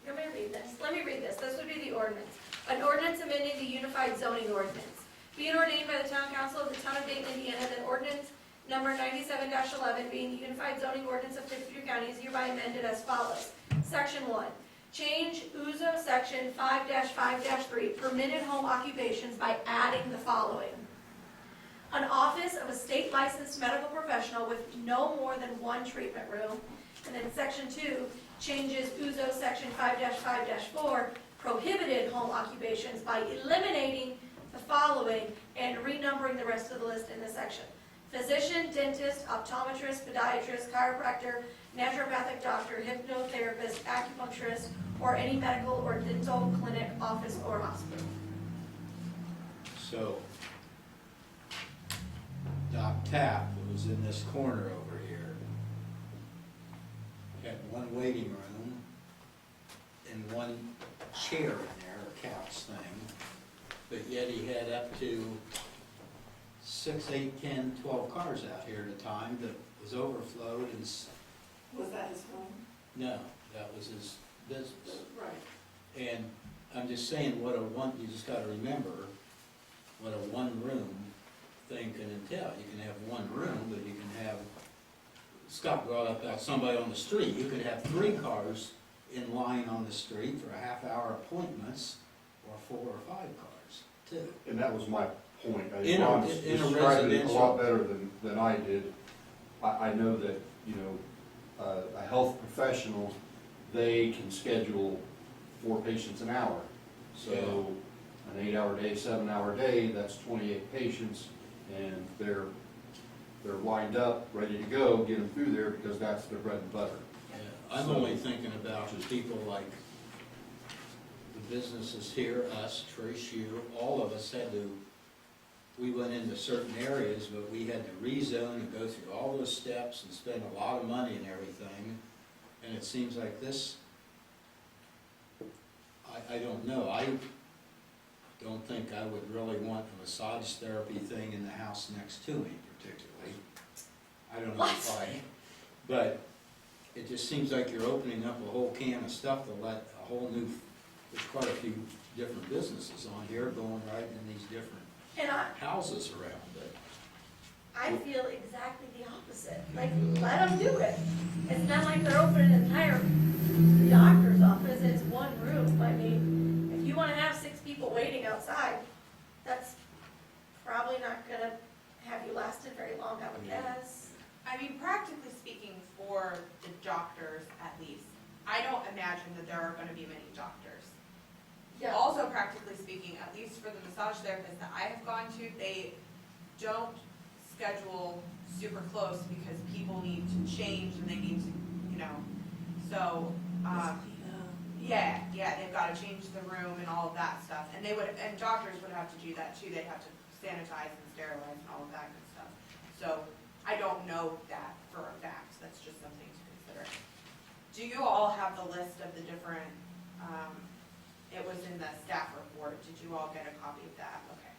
Let me read this. Let me read this. This would be the ordinance. An ordinance amending the unified zoning ordinance. Being ordained by the Town Council of the Town of Dayton, Indiana, that ordinance number 97-11, being the unified zoning ordinance of 52 counties, hereby amended as follows. Section 1. change Uzo section 5-5-3 permitted home occupations by adding the following. An office of a state licensed medical professional with no more than one treatment room. And then section 2 changes Uzo section 5-5-4 prohibited home occupations by eliminating the following and renumbering the rest of the list in this section. Physician, dentist, optometrist, podiatrist, chiropractor, naturopathic doctor, hypnotherapist, acupuncturist, or any medical or dental clinic, office, or hospital. So, Doc Tapp, who was in this corner over here, had one waiting room and one chair in there, a couch thing, but yet he had up to 6, 8, 10, 12 cars out here at a time that was overflowed and, Was that his home? no, that was his business. Right. And I'm just saying, you just gotta remember what a one-room thing can entail. You can have one room, but you can have, Scott brought up that somebody on the street, you could have 3 cars in line on the street for a half-hour appointments, or 4 or 5 cars, too. And that was my point. I In a- Ron in a described it a residential- lot better than I did. I know that, you know, a health professional, they can schedule 4 patients an hour. So an 8-hour day, 7-hour day, that's 28 patients, and they're lined up, ready to go, get them through there because that's their bread and butter. Yeah, I'm only thinking about just people like the businesses here, us, Trish, you, all of us had to, we went into certain areas, but we had to rezone and go through all those steps and spend a lot of money and everything. And it seems like this, I don't know, I don't think I would really want a massage therapy thing in the house next to me particularly. I don't know if I, but it just seems like you're opening up a whole can of stuff to let a whole new, there's quite a few different businesses on here going right in these different And houses around it. I feel exactly the opposite. Like, let them do it. It's not like they're opening an entire doctor's office and it's one room. I mean, if you wanna have 6 people waiting outside, that's probably not gonna have you lasted very long, I would guess. I mean, practically speaking, for the doctors at least, I don't imagine that there are gonna be many doctors. Also, practically speaking, at least for the massage therapists that I have gone to, they don't schedule super close because people need to change and they need to, you know, so, yeah, they've gotta change the room and all of that stuff. And and doctors would have to do that too, they'd have to sanitize and sterilize and all of that good stuff. So, I don't know that for a fact, that's just something to consider. Do you all have the list of the different, it was in the staff report, did you all get a copy of that? Okay.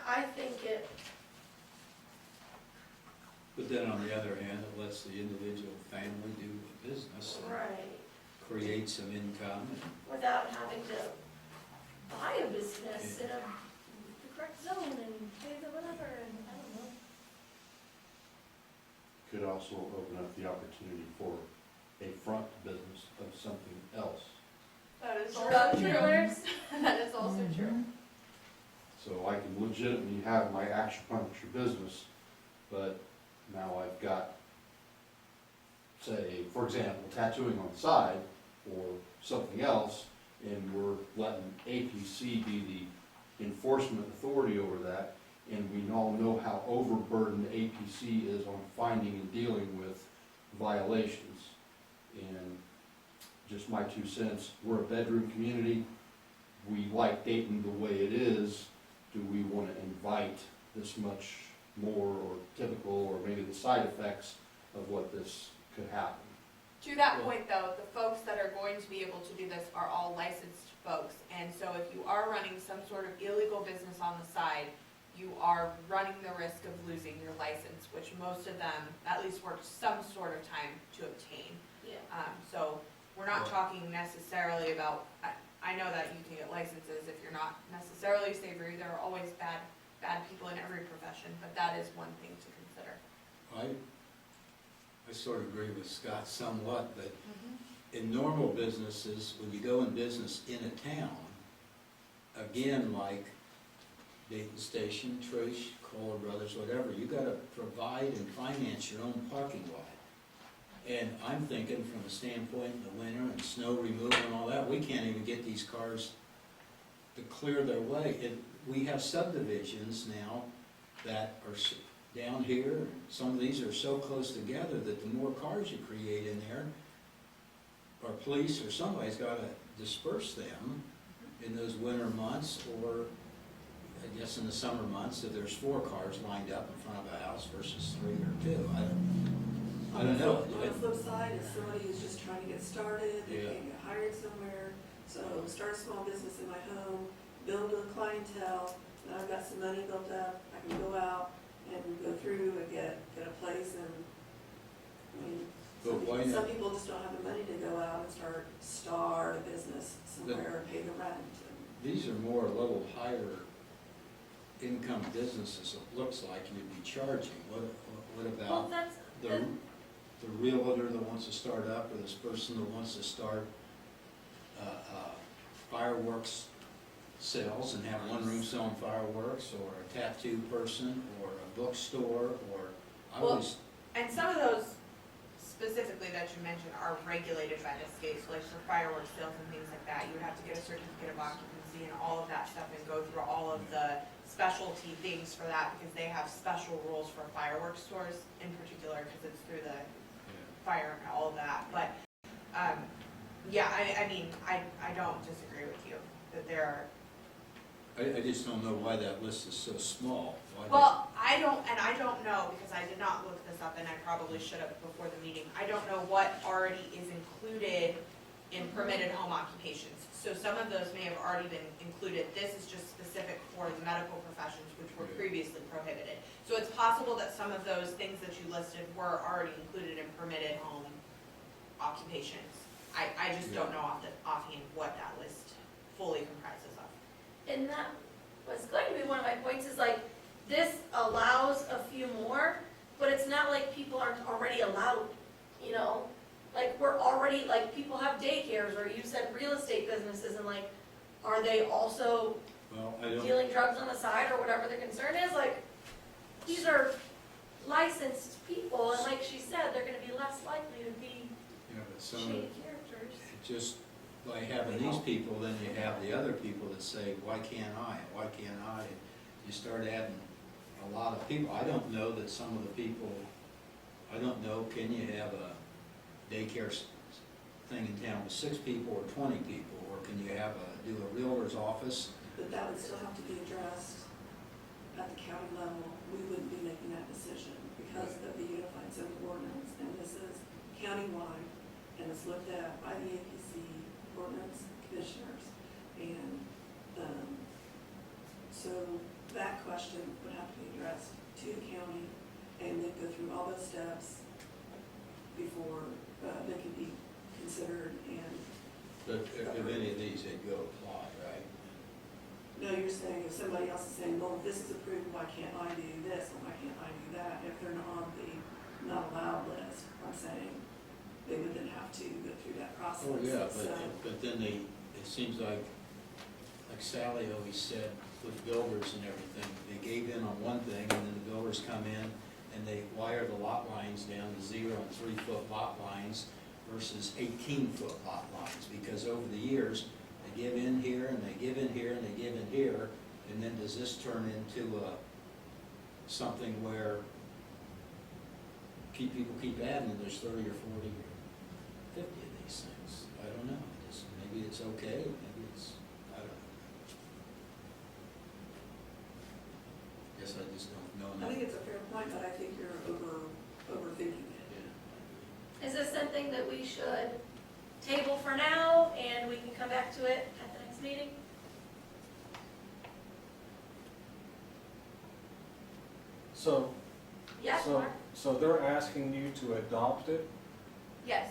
I think it, But then on the other hand, it lets the individual family do a business and right, create some income. without having to buy a business in the correct zone and pay the whatever, and I don't know. Could also open up the opportunity for a front business of something else. That is Drug dealers? That is also true. So I can legitimately have my acupuncture business, but now I've got, say, for example, tattooing on the side or something else, and we're letting APC be the enforcement authority over that, and we all know how overburdened APC is on finding and dealing with violations. And just my 2 cents, we're a bedroom community, we like Dayton the way it is. Do we want to invite this much more or typical, or maybe the side effects of what this could happen? To that point though, the folks that are going to be able to do this are all licensed folks. And so if you are running some sort of illegal business on the side, you are running the risk of losing your license, which most of them at least work some sort of time to obtain. Yeah. So we're not talking necessarily about, I know that you can get licenses if you're not necessarily savory. There are always bad people in every profession, but that is one thing to consider. I I sort of agree with Scott somewhat, but in normal businesses, when you go in business in a town, again, like Dayton Station, Trish, Kohler Brothers, whatever, you gotta provide and finance your own parking lot. And I'm thinking from a standpoint in the winter and snow removal and all that, we can't even get these cars to clear their way. We have subdivisions now that are down here, some of these are so close together that the more cars you create in there, or police or somebody's gotta disperse them in those winter months, or I guess in the summer months, if there's 4 cars lined up in front of a house versus 3 or 2, I don't know. On the flip side, if somebody who's just trying to get started, they Yeah. can't get hired somewhere, so start a small business in my home, build a clientele, now I've got some money built up, I can go out and go through and get a place, and, I mean, But why some not? people just don't have the money to go out and start a business somewhere and pay the rent. These are more, a little higher income businesses, it looks like you'd be charging. What Well, about that's, the realtor that wants to start up, or this person that wants to start fireworks sales and have one room selling fireworks, or a tattoo person, or a bookstore, or, I Well, always, And some of those specifically that you mentioned are regulated by the state, so like for fireworks sales and things like that, you would have to get a certificate of occupancy and all of that stuff and go through all of the specialty things for that, because they have special rules for fireworks stores in particular, because it's through the fire and all of that, but, yeah, I mean, I don't disagree with you, that there are. I just don't know why that list is so small. Why Well, I don't know, because I did not look this up, and I probably should have before the meeting. I don't know what already is included in permitted home occupations. So some of those may have already been included. This is just specific for the medical professions, which were previously prohibited. So it's possible that some of those things that you listed were already included in permitted home occupations. I just don't know offhand what that list fully comprises of. and that was going to be one of my points, is like, this allows a few more, but it's not like people aren't already allowed, you know? Like, we're already, like, people have daycares, or you said real estate businesses, and like, are they also Well, I don't, dealing drugs on the side, or whatever the concern is? Like, these are licensed people, and like she said, they're gonna be less likely to be but some of shady it, characters. just by having these people, then you have the other people that say, why can't I, why can't I? And you start adding a lot of people. I don't know that some of the people, I don't know, can you have a daycare thing in town with 6 people or 20 people? Or can you have do a realtor's office? But that would still have to be addressed at the county level. We wouldn't be making that decision because of the Unified Zoning Ordinance, and this is countywide, and it's looked at by the APC ordinance commissioners. And, so that question would have to be addressed to the county, and then go through all those steps before, they can be considered. And But if any of these, they'd go apply, right? no, you're saying if somebody else is saying, well, if this is approved, why can't I do this, and why can't I do that? If they're not on the not allowed list, I'm saying they would then have to go through that process. Oh, yeah, So, but then it seems like Sally always said with builders and everything, they gave in on one thing, and then the builders come in and they wire the lot lines down to 0 and 3-foot lot lines versus 18-foot lot lines, because over the years, they give in here, and they give in here, and they give in here, and then does this turn into something where people keep adding, and there's 30 or 40 or 50 of these things? I don't know, maybe it's okay, maybe it's, I don't know. Guess I just don't know I enough. think it's a fair point, but I think you're overthinking it. Yeah. Is this something that we should table for now, and we can come back to it at the next meeting? So, Yes, so, Mark? so they're asking you to adopt it? Yes.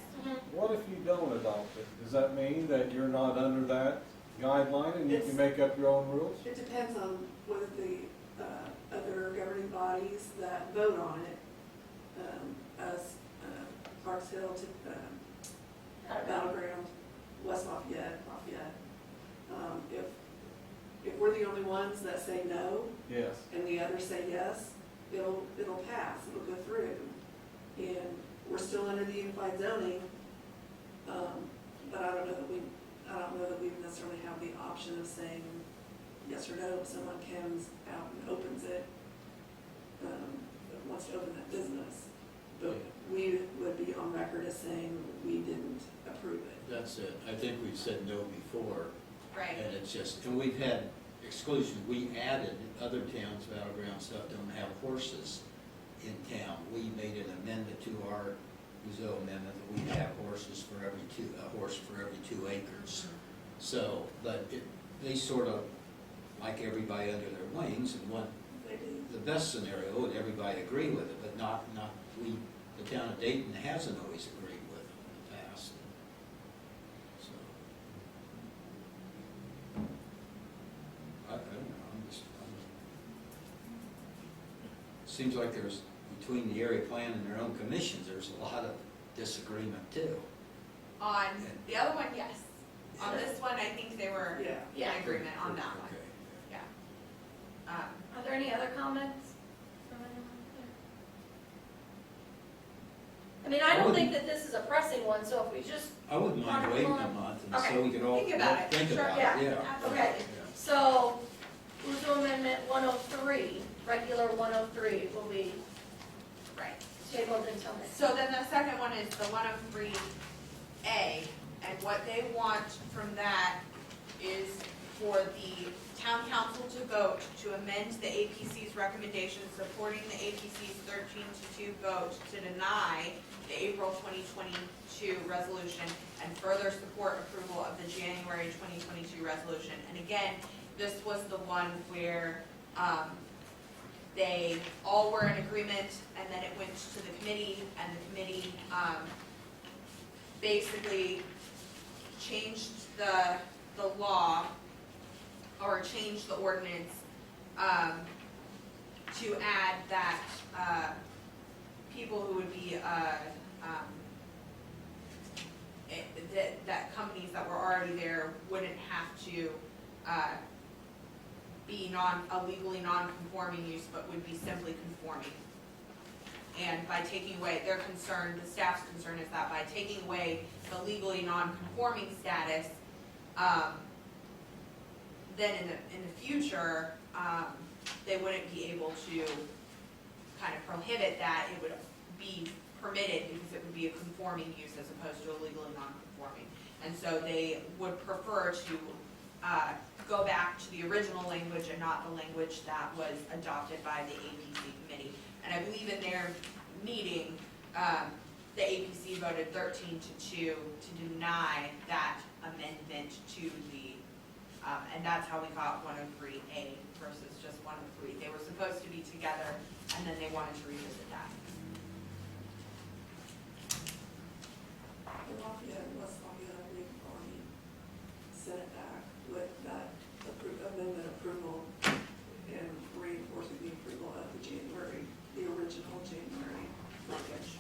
What if you don't adopt it? Does that mean that you're not under that guideline and you can make up your own rules? It depends on whether the other governing bodies that vote on it, us Parks Hill to, Battleground, West Lafayette. If we're the only ones that say no, Yes. and the others say yes, it'll pass, it'll go through. And we're still under the unified zoning, but I don't know that we necessarily have the option of saying yes or no if someone comes out and opens it, wants to open that business. But we would be on record as saying we didn't approve it. That's it. I think we've said no before, Right. and it's just, and we've had exclusion. We added, other towns, Battleground stuff, don't have horses in town. We made an amendment to our Uzo amendment that we have horses for a horse for every 2 acres. So, but they sort of like everybody under their wings, and want They do. the best scenario would everybody agree with it, but not we. The town of Dayton hasn't always agreed with it in the past. So, I don't know. Seems like there's between the area plan and their own commissions, there's a lot of disagreement too. On the other one, yes. On this one, I think they were Yeah. in agreement on that one. Okay. Are there any other comments from anyone there? I mean, I don't think that this is a pressing one, so if we just, I wouldn't mind waiting a month and Okay. so we can all Think about it. think Sure. about Yeah. it, yeah. okay, so, Uzo Amendment 103, regular 103 will be Right. tabled until next. So then the second one is the 103A, and what they want from that is for the town council to vote to amend the APC's recommendation supporting the APC's 13-2 vote to deny the April 2022 resolution and further support approval of the January 2022 resolution. And again, this was the one where they all were in agreement, and then it went to the committee, and the committee basically changed the law, or changed the ordinance to add that people who would be that companies that were already there wouldn't have to be a legally non-conforming use, but would be simply conforming. And by taking away, their concern, the staff's concern is that by taking away the legally non-conforming status, then in the future, they wouldn't be able to kind of prohibit that. It would be permitted because it would be a conforming use as opposed to a legally non-conforming. And so they would prefer to go back to the original language and not the language that was adopted by the APC committee. And I believe in their meeting, the APC voted 13-2 to deny that amendment to the, and that's how we got 103A versus just 103. They were supposed to be together, and then they wanted to revisit that. Lafayette and West Lafayette, we've already sent it back with that amendment approval and reinforcing the approval of the original January language.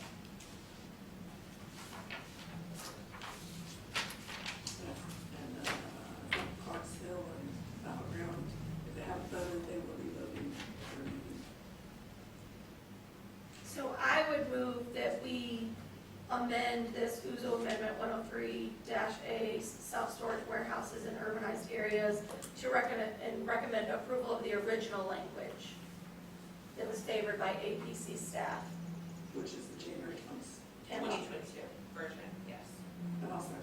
And Parks Hill and Battleground, if they haven't voted, they will be voting for me. So I would move that we amend this Uzo Amendment 103-A, self-storage warehouses in urbanized areas, to recommend approval of the original language that was favored by APC staff. Which is the January 2022 version, yes. and I'll second.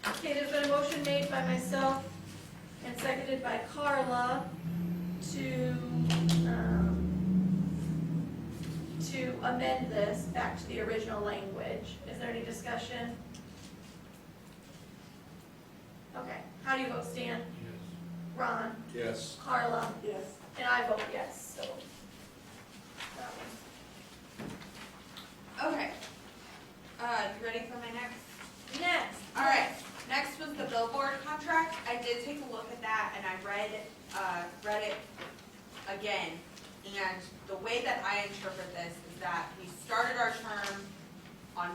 Okay, there's been a motion made by myself and seconded by Carla to amend this back to the original language. Is there any discussion? Okay, how do you vote, Stan? Ron? Yes. Carla? Yes. And I vote yes, so. Okay. You ready for my next? Next. All right, next was the billboard contract. I did take a look at that, and I read it again. And the way that I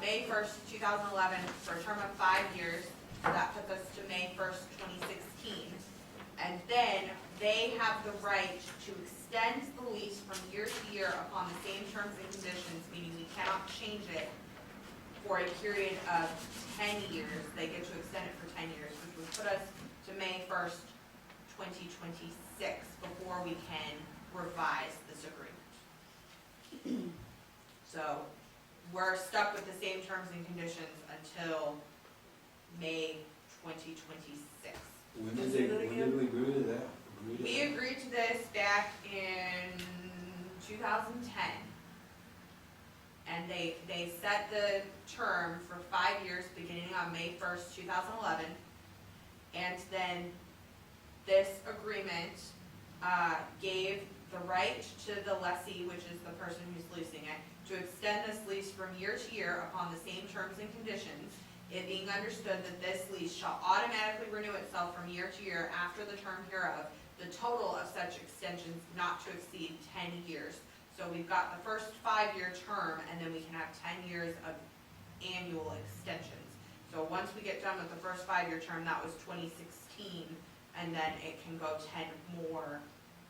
May 1st, 2011, for a term of 5 years. So that puts us to May 1st, 2016. And then they have the right to extend the lease from year to year upon the same terms and conditions, meaning we cannot change it for a period of 10 years. They get to extend it for 10 years, which would put us to May 1st, 2026, before we can revise this agreement. So we're stuck with the same terms and conditions until May 2026. When did we agree to that? We agreed to this back in 2010. And they set the term for 5 years, beginning on May 1st, 2011. And then this agreement gave the right to the lessee, which is the person who's leasing it, to extend this lease from year to year upon the same terms and conditions, it being understood that this lease shall automatically renew itself from year to year after the term hereof, the total of such extensions not to exceed 10 years. So we've got the first 5-year term, and then we can have 10 years of annual extensions. So once we get done with the first 5-year term, that was 2016, and then it can go 10 more.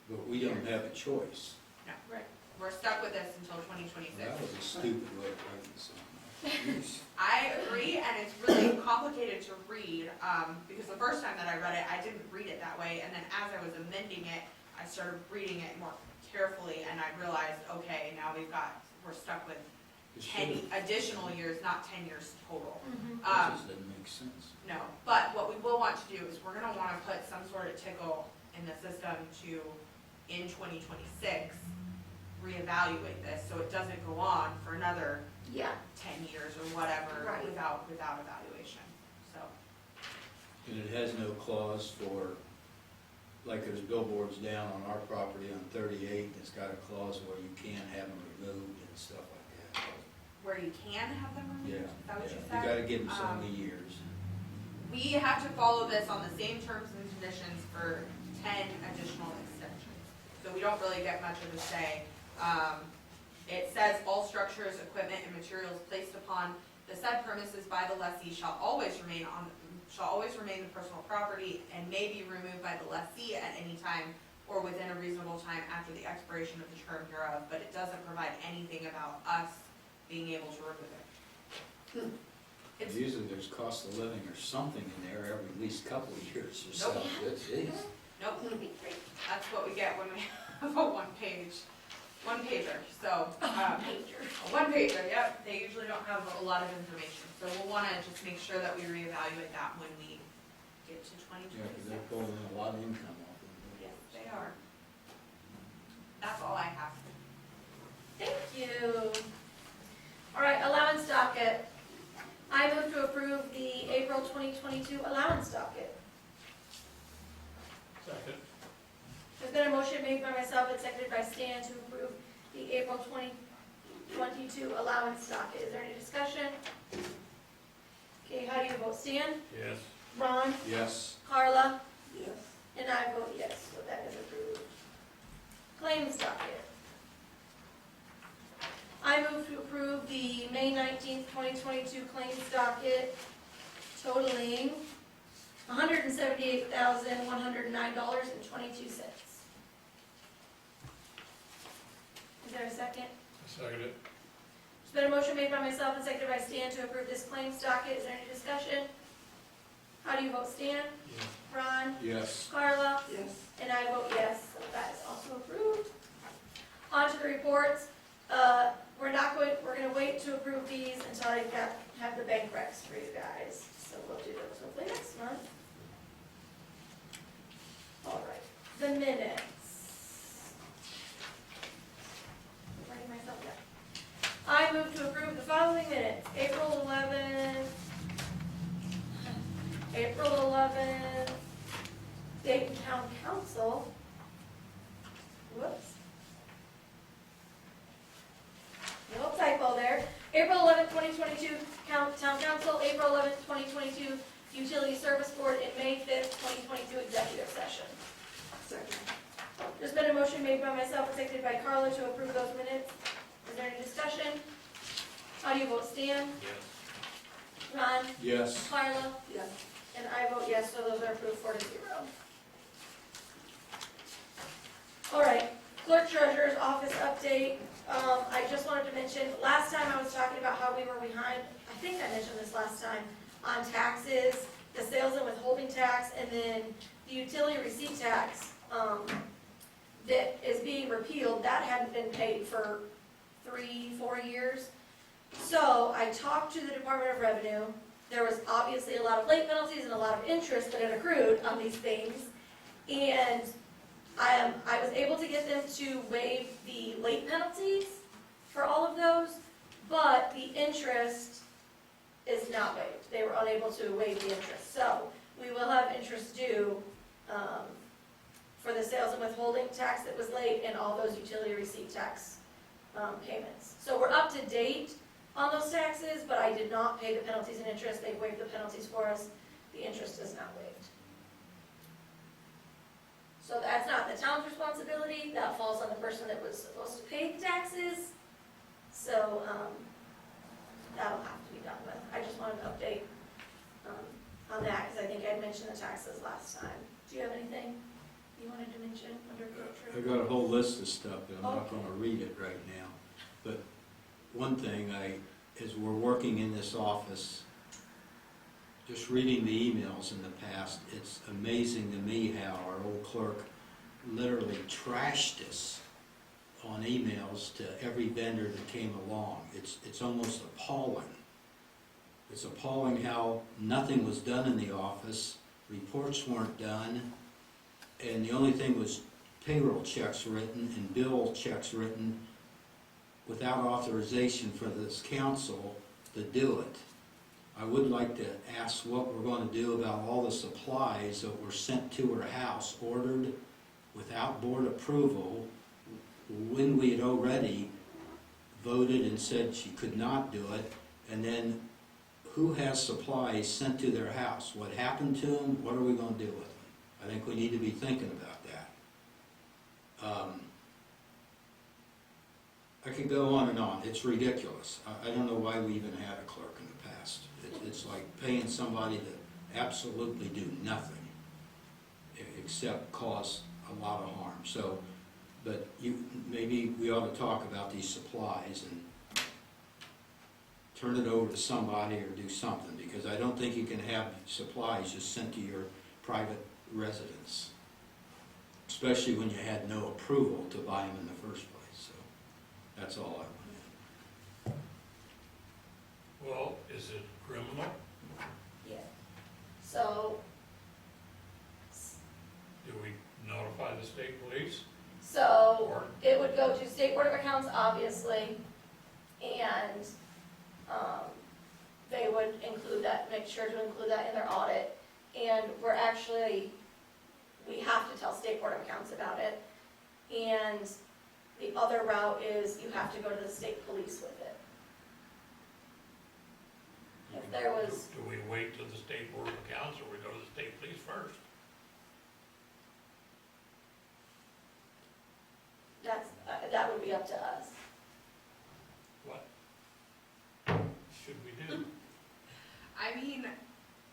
But we don't have a choice. No, Right. we're stuck with this until 2026. That was a stupid way of writing something. Jeez. I agree, and it's really complicated to read, because the first time that I read it, I didn't read it that way, and then as I was amending it, I started reading it more carefully, and I realized, okay, now we're stuck with It 10 should've- additional years, not 10 years total. Mhm. That just doesn't make sense. No, but what we will want to do is we're gonna wanna put some sort of tickle in the system to, in 2026, reevaluate this, so it doesn't go on for another Yeah, 10 years or whatever Right. without evaluation, so. And it has no clause for, like there's billboards down on our property on 38, it's got a clause where you can't have them removed and stuff like that. Where you can have them removed, Yeah, is that what you yeah, said? you gotta give them so many years. We have to follow this on the same terms and conditions for 10 additional extensions. So we don't really get much of a say. It says all structures, equipment, and materials placed upon the said premises by the lessee shall always remain the personal property and may be removed by the lessee at any time or within a reasonable time after the expiration of the term hereof, but it doesn't provide anything about us being able to remove it. It's Usually there's cost of living or something in there every at least couple of years or so. Nope. Jeez. Nope, that's what we get when we have a one-pager, so, major. a one-pager, yep, they usually don't have a lot of information, so we'll wanna just make sure that we reevaluate that when we get to Yeah, 'cause 2026. they're pulling in a lot of income off of it. Yes, they are. That's all I have. Thank you. All right, allowance docket. I move to approve the April 2022 allowance docket. Second. There's been a motion made by myself and seconded by Stan to approve the April 2022 allowance docket. Is there any discussion? Okay, how do you vote? Stan? Yes. Ron? Yes. Carla? Yes. And I vote yes, so that is approved. Claims docket. I move to approve the May 19th, 2022 claims docket totaling $178,109.22. Is there a second? Second it. There's been a motion made by myself and seconded by Stan to approve this claims docket. Is there any discussion? How do you vote, Stan? Yes. Ron? Yes. Carla? Yes. And I vote yes, so that is also approved. On to the reports. We're gonna wait to approve these until I have the bank recs for you guys. So we'll do those hopefully next month. All right, the minutes. Writing myself down. I move to approve the following minutes. April 11th, Dayton Town Council. Whoops. No typo there. April 11th, 2022, Town Council, April 11th, 2022, Utility Service Board, and May 5th, 2022, executive session. Second. There's been a motion made by myself and seconded by Carla to approve those minutes. Is there any discussion? How do you vote, Stan? Yes. Ron? Yes. Carla? Yes. And I vote yes, so those are approved 4-0. All right, clerk treasurer's office update. I just wanted to mention, last time I was talking about how we were behind, I think I mentioned this last time, on taxes, the sales and withholding tax, and then the utility receipt tax, that is being repealed, that hadn't been paid for 3-4 years. So I talked to the Department of Revenue. There was obviously a lot of late penalties and a lot of interest that had accrued on these things. And I was able to get them to waive the late penalties for all of those, but the interest is not waived. They were unable to waive the interest. So we will have interest due for the sales and withholding tax that was late and all those utility receipt tax payments. So we're up to date on those taxes, but I did not pay the penalties and interest. They waived the penalties for us. The interest is not waived. So that's not the town's responsibility. That falls on the person that was supposed to pay the taxes. So that'll have to be done with. I just wanted to update on that because I think I mentioned the taxes last time. Do you have anything you wanted to mention under clerk I treasurer? got a whole list of stuff, but I'm not Okay. gonna read it right now. But one thing as we're working in this office, just reading the emails in the past, it's amazing to me how our old clerk literally trashed us on emails to every vendor that came along. It's almost appalling. It's appalling how nothing was done in the office, reports weren't done, and the only thing was payroll checks written and bill checks written without authorization for this council to do it. I would like to ask what we're going to do about all the supplies that were sent to her house, ordered without board approval, when we had already voted and said she could not do it, and then who has supplies sent to their house? What happened to them? What are we going to do with them? I think we need to be thinking about that. I could go on and on. It's ridiculous. I don't know why we even had a clerk in the past. It's like paying somebody to absolutely do nothing except cause a lot of harm. So, but maybe we ought to talk about these supplies and turn it over to somebody or do something, because I don't think you can have supplies just sent to your private residence, especially when you had no approval to buy them in the first place. So that's all I want. Well, is it criminal? Yeah. So, Do we notify the state police? so Or, it would go to State Board of Accounts, obviously, and they would include that, make sure to include that in their audit. And we have to tell State Board of Accounts about it. And the other route is you have to go to the state police with it. If there was, do we wait till the state board of accounts, or we go to the state police first? that would be up to us. What should we do? I mean,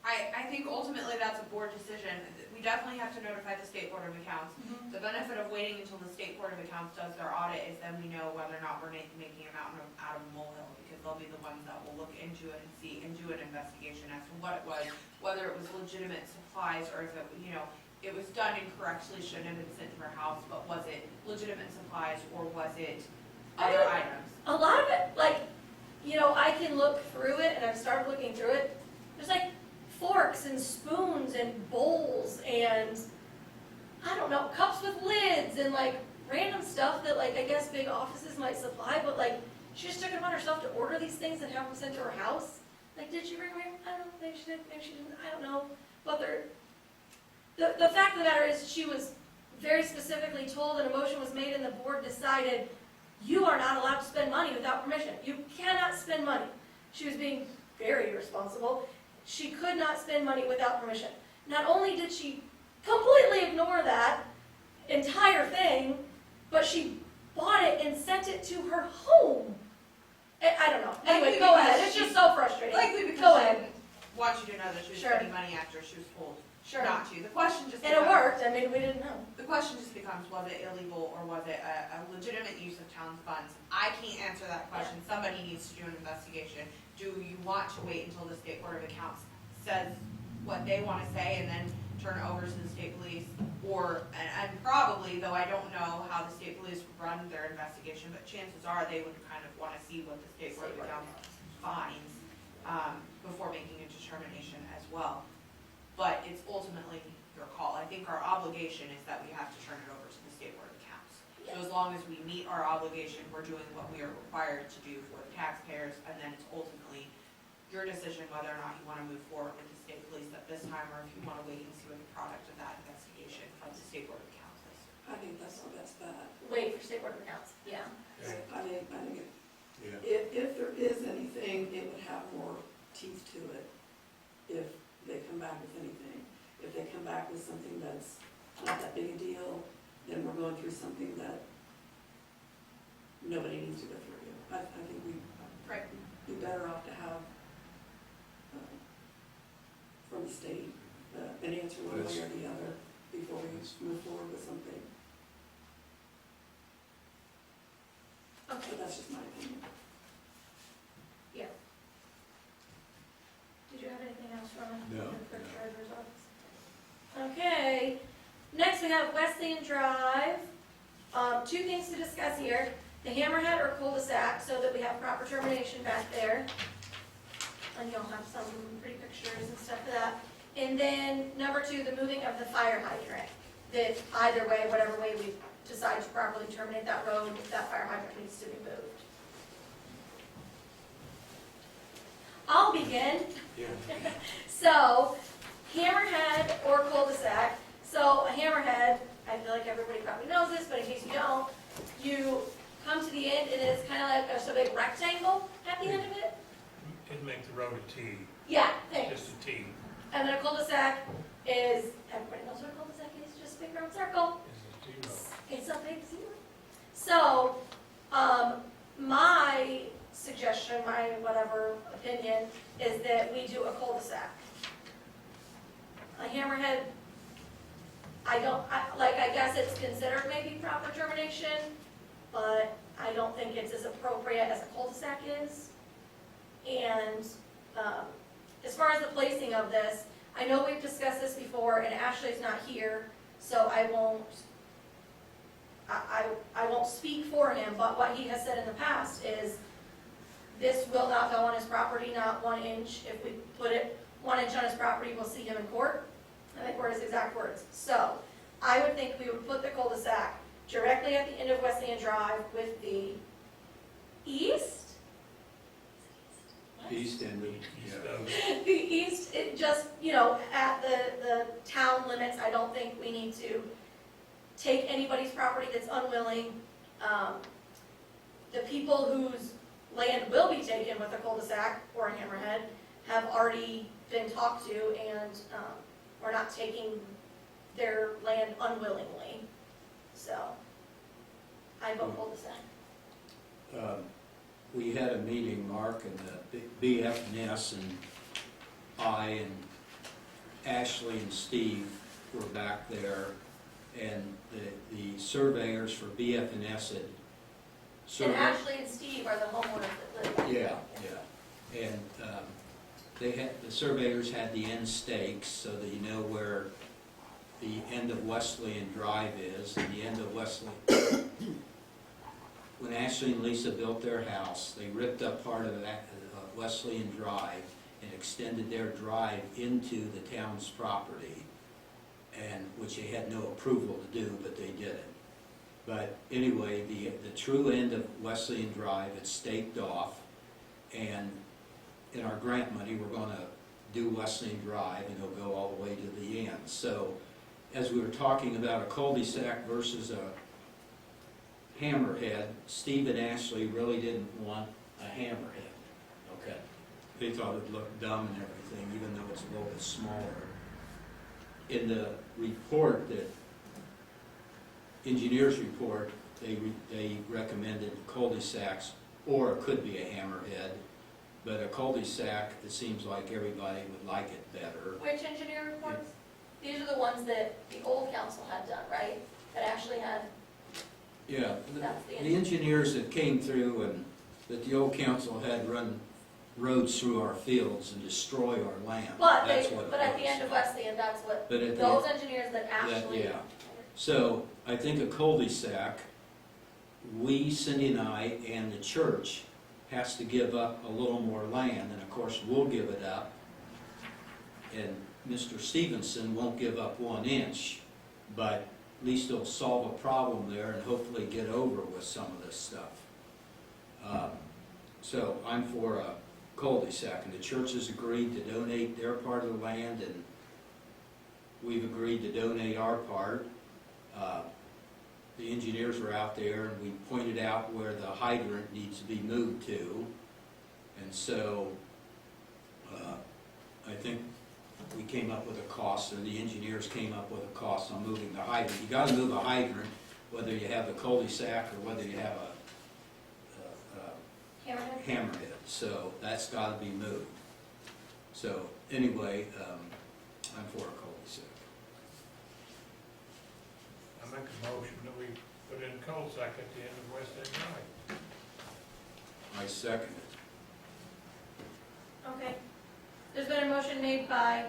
I think ultimately that's a board decision. We definitely have to notify the State Board of Accounts. The benefit of waiting until the State Board of Accounts does their audit is then we know whether or not we're making a mountain out of a molehill, because they'll be the ones that will look into it and see and do an investigation as to what it was, whether it was legitimate supplies or if it, it was done incorrectly, shouldn't have been sent to her house, but was it legitimate supplies or was it other items? A lot of it, I can look through it, and I've started looking through it. There's forks and spoons and bowls and, I don't know, cups with lids and random stuff that I guess big offices might supply, but she just took it upon herself to order these things and have them sent to her house. Did she bring them here? I don't know, maybe she did, maybe she didn't, I don't know. But the fact of the matter is she was very specifically told and a motion was made and the board decided you are not allowed to spend money without permission. You cannot spend money. She was being very irresponsible. She could not spend money without permission. Not only did she completely ignore that entire thing, but she bought it and sent it to her home. I don't know. Anyway, go ahead. It's just so frustrating. Likely because Go she ahead. didn't want you to know that she was Sure. spending money after she was told Sure. not to. The question just And it becomes, worked. I mean, we didn't know. the question just becomes, was it illegal or was it a legitimate use of town funds? I can't answer that question. Somebody needs to do an investigation. Do you want to wait until the State Board of Accounts says what they want to say and then turn it over to the state police? Or, and probably, though I don't know how the state police run their investigation, but chances are they would kind of want to see what the State Board of Accounts finds before making a determination as well. But it's ultimately your call. I think our obligation is that we have to turn it over to the State Board of Accounts. So as long as we meet our obligation, we're doing what we are required to do for the taxpayers, and then it's ultimately your decision whether or not you want to move forward with the state police at this time, or if you want to wait and see what the product of that investigation from the State Board of Accounts is. I think that's our best bet. Wait for State Board of Accounts. Yeah. I think Yeah. if there is anything, it would have more teeth to it if they come back with anything. If they come back with something that's not that big a deal, then we're going through something that nobody needs to go through. I think we'd be better off to have from the state an answer one way or the other before we move forward with something. Okay. But that's just my opinion. Yeah. Did you have anything else from No, the clerk no. treasurer's office? Okay. Next we have Wesleyan Drive. Two things to discuss here. The hammerhead or cul-de-sac, so that we have proper termination back there. And you'll have some pretty pictures and stuff for that. And then number two, the moving of the fire hydrant. That either way, whatever way we decide to properly terminate that road, that fire hydrant needs to be moved. I'll begin. Yeah. So, hammerhead or cul-de-sac. So a hammerhead, I feel like everybody probably knows this, but in case you don't, you come to the end and it's kind of like a big rectangle at the end of it. It'd make the road a T, Yeah, thanks. just a T, And then a cul-de-sac is, everybody knows what a cul-de-sac is, just a big round circle. is a T road. It's a big zero. So, my suggestion, my whatever opinion, is that we do a cul-de-sac. A hammerhead, I guess it's considered maybe proper termination, but I don't think it's as appropriate as a cul-de-sac is. And, as far as the placing of this, I know we've discussed this before, and Ashley's not here, so I won't speak for him, but what he has said in the past is this will not go on his property, not 1 inch. If we put it 1 inch on his property, we'll see him in court. I think were his exact words. So I would think we would put the cul-de-sac directly at the end of Wesleyan Drive with the east? East and the, East yeah. of- The east, it just, at the town limits. I don't think we need to take anybody's property that's unwilling. The people whose land will be taken with a cul-de-sac or a hammerhead have already been talked to, and we're not taking their land unwillingly. So, I vote cul-de-sac. We had a meeting, Mark, and the BFNS and I and Ashley and Steve were back there, and the surveyors for BFNS had And surveyed. Ashley and Steve are the homeowners that live. Yeah, yeah. And the surveyors had the end stakes so that you know where the end of Wesleyan Drive is, and the end of Wesleyan. When Ashley and Lisa built their house, they ripped up part of that, Wesleyan Drive and extended their drive into the town's property, and which they had no approval to do, but they did it. But anyway, the true end of Wesleyan Drive, it's staked off, and in our grant money, we're gonna do Wesleyan Drive, and it'll go all the way to the end. So, as we were talking about a cul-de-sac versus a hammerhead, Steve and Ashley really didn't want a hammerhead, okay? They thought it looked dumb and everything, even though it's a little bit smaller. In the report that, engineer's report, they recommended cul-de-sacs or it could be a hammerhead. But a cul-de-sac, it seems like everybody would like it better. Which engineer reports? These are the ones that the old council had done, right? That actually had, Yeah, that's the the engineers that came through and that the old council had run roads through our fields and destroy our land. But That's they, what it but at the was. end of Wesleyan, that's what, But at the those engineers that actually. yeah. So I think a cul-de-sac, we, Cindy and I, and the church has to give up a little more land, and of course, we'll give it up. And Mr. Stevenson won't give up 1 inch, but at least he'll solve a problem there and hopefully get over with some of this stuff. So I'm for a cul-de-sac, and the church has agreed to donate their part of the land, and we've agreed to donate our part. The engineers were out there, and we pointed out where the hydrant needs to be moved to. And so, I think we came up with a cost, or the engineers came up with a cost on moving the hydrant. You gotta move a hydrant, whether you have a cul-de-sac or whether you have a Hammerhead? hammerhead, so that's gotta be moved. So, anyway, I'm for a cul-de-sac. I make a motion that we put in cul-de-sac at the end of West End Drive. I second it. Okay. There's been a motion made by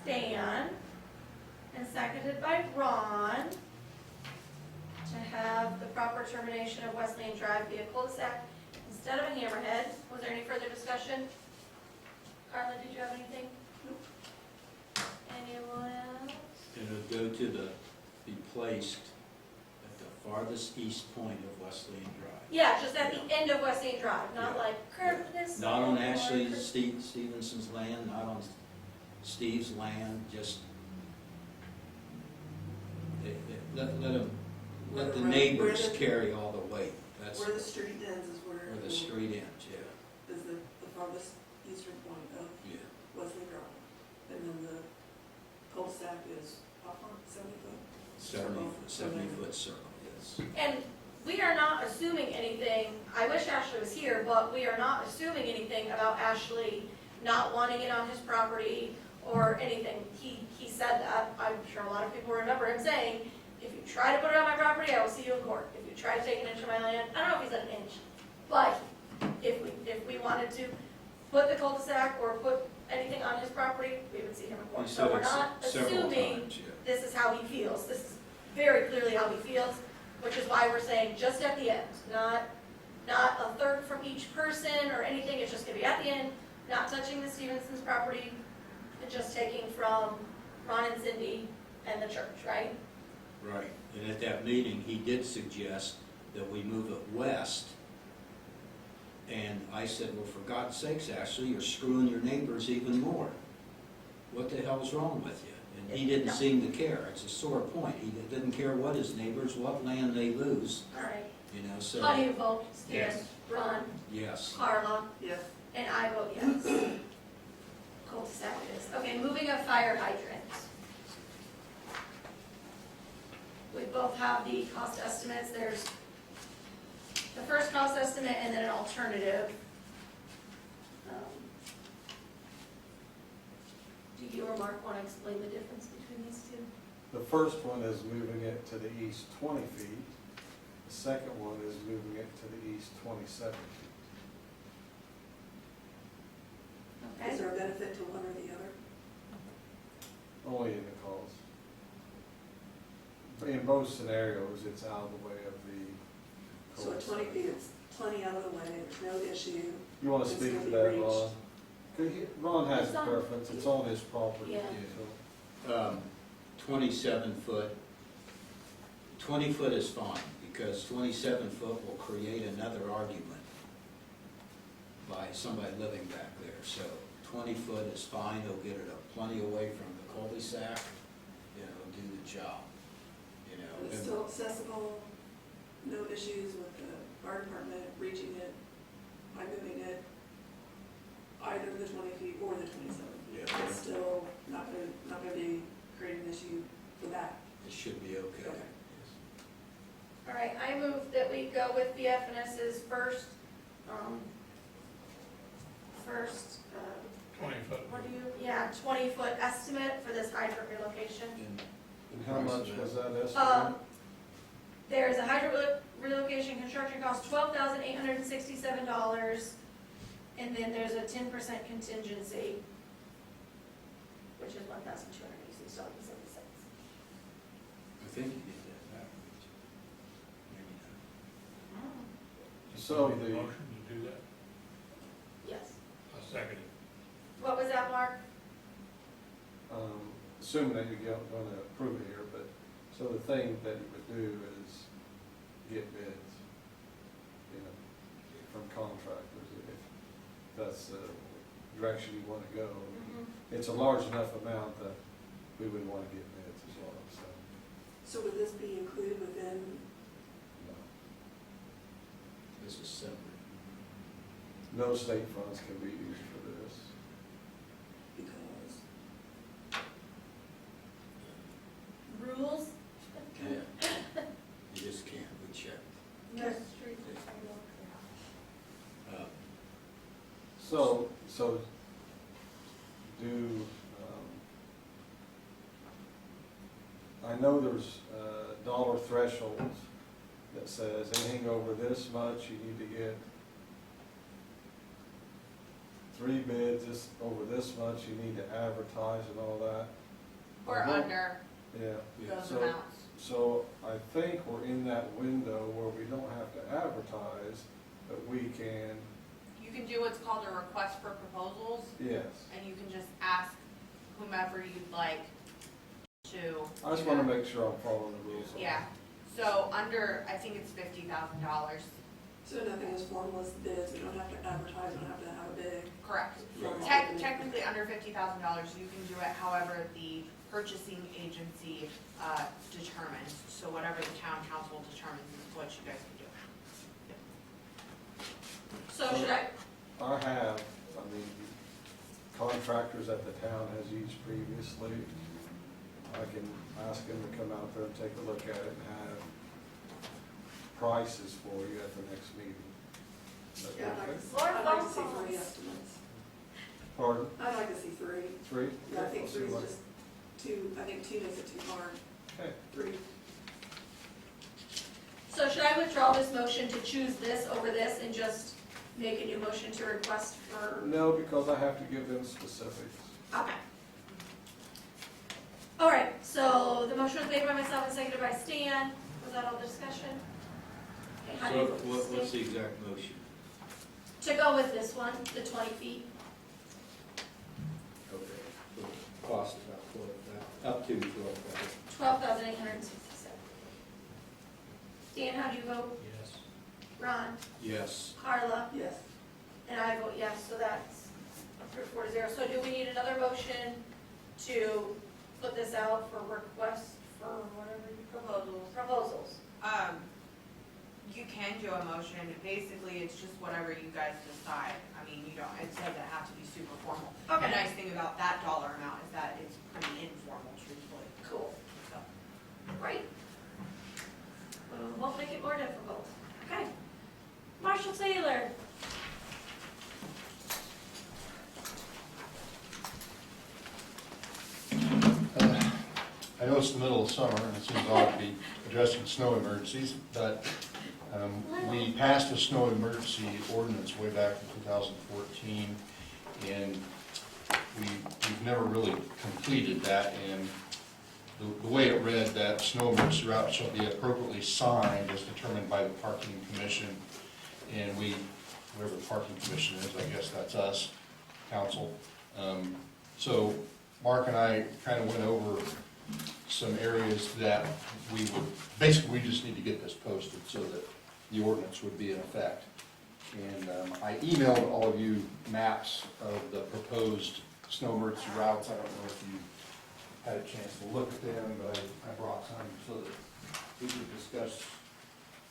Stan and seconded by Ron to have the proper termination of Wesleyan Drive be a cul-de-sac instead of a hammerhead. Was there any further discussion? Carla, did you have anything? Anyone else? And it would go to be placed at the farthest east point of Wesleyan Drive. Yeah, just at the end of Wesleyan Drive, not like curve this. Not on way or Ashley curve- Stevenson's land, not on Steve's land, just let the neighbors carry all the weight. That's Where the street ends is where. where the street ends, yeah, Is the farthest eastern point of yeah. Wesley Drive. And then the cul-de-sac is how far, 70 foot? 70-foot circle, yes. And we are not assuming anything, I wish Ashley was here, but we are not assuming anything about Ashley not wanting it on his property or anything. He said that, I'm sure a lot of people remember him saying, if you try to put it on my property, I will see you in court. If you try to take an inch of my land, I don't know if he said an inch, but if we wanted to put the cul-de-sac or put anything on his property, we would see him in He court. said So we're it not several assuming times, yeah. this is how he feels. This is very clearly how he feels, which is why we're saying just at the end, not a third from each person or anything. It's just gonna be at the end, not touching the Stevenson's property, and just taking from Ron and Cindy and the church, right? Right, and at that meeting, he did suggest that we move it west. And I said, well, for God's sakes, Ashley, you're screwing your neighbors even more. What the hell's wrong with you? And he didn't No. seem to care. It's a sore point. He didn't care what his neighbors, what land they lose, All right. you know, so, How do you vote? Stan, Yes. Ron, yes. Carla, Yes. and I vote yes. Cul-de-sac it is. Okay, moving of fire hydrants. We both have the cost estimates. There's the first cost estimate and then an alternative. Do you or Mark want to explain the difference between these two? The first one is moving it to the east 20 feet. The second one is moving it to the east 27 feet. Okay. Is there a benefit to one or the other? Only in the cost. In both scenarios, it's out of the way of the So at 20 feet, it's plenty out of the way, there's no issue. You want to It's speak gonna to be that, reached. Ron? 'Cause Ron has It's a on- preference, it's on his property. Yeah. so- 27 foot, 20 foot is fine, because 27 foot will create another argument by somebody living back there. So 20 foot is fine, they'll get it up plenty away from the cul-de-sac, you know, do the job, you know. And it's still accessible, no issues with the fire department reaching it, by moving it, either the 20 feet or the 27 feet. Yeah. It's still not gonna be creating an issue for that. It should be okay. Okay. All right, I move that we go with BF&S's first first, 20-foot. what do you, yeah, 20-foot estimate for this hydrant relocation. And how much was that estimate? There's a hydrant relocation construction cost $12,867, and then there's a 10% contingency, which is $1,286.70. I think you did that backwards. Maybe not. So Need a the, motion to do that? Yes. I second it. What was that, Mark? assuming that you're gonna approve it here, but, so the thing that you would do is get bids, you know, from contractors, if that's the direction you wanna go. It's a large enough amount that we would wanna get bids as well, so. So would this be included within, No. This is separate. No state funds can be used for this. because, Rules? Yeah. You just can't, we checked. Yes. So do, I know there's dollar thresholds that says anything over this much, you need to get 3 bids, this, over this much, you need to advertise and all that. Or under Yeah. those So- amounts. So I think we're in that window where we don't have to advertise, but we can, You can do what's called a request for proposals, yes. and you can just ask whomever you'd like to. I just wanna make sure I'm following the rules. Yeah, so under, I think it's $50,000. so nothing is formless bids, we don't have to advertise, we don't have to have a bid. Correct. Right. Technically, under $50,000, you can do it however the purchasing agency determines. So whatever the town council determines is what you guys can do. So should I, I have, I mean, contractors that the town has used previously. I can ask them to come out there and take a look at it and have prices for you at the next meeting. Is that Yeah, okay? I'd like to see 3 estimates. Pardon? I'd like to see 3. 3? Yeah, I think Let's see 3 is what- just too, I think 2 makes it too hard. Okay. 3. so should I withdraw this motion to choose this over this and just make a new motion to request for? No, because I have to give them specifics. Okay. All right, so the motion was made by myself and seconded by Stan. Was that all the discussion? Okay, how do So you vote, what's Stan? the exact motion? To go with this one, the 20 feet. Okay. So cost about 12,000, up to 12,000. 12,867. Dan, how do you vote? Yes. Ron? Yes. Carla? Yes. And I vote yes, so that's approved 4-0. So do we need another motion to put this out for requests for whatever you proposals? You can do a motion, basically, it's just whatever you guys decide. I mean, you don't, it doesn't have to be super formal. The Okay, nice thing about that dollar amount is that it's pretty informal, truthfully, cool, so. great. Won't make it more difficult. Okay. Marshall Taylor. I know it's the middle of summer, and it seems odd to be addressing snow emergencies, but we passed a snow emergency ordinance way back in 2014, and we've never really completed that, and the way it read, that snow emergency route shall be appropriately signed as determined by the parking commission, and whoever the parking commission is, I guess that's us, council. So Mark and I kind of went over some areas that we would, basically, we just need to get this posted so that the ordinance would be in effect. And I emailed all of you maps of the proposed snow emergency routes. I don't know if you had a chance to look at them, but I brought some so that we could discuss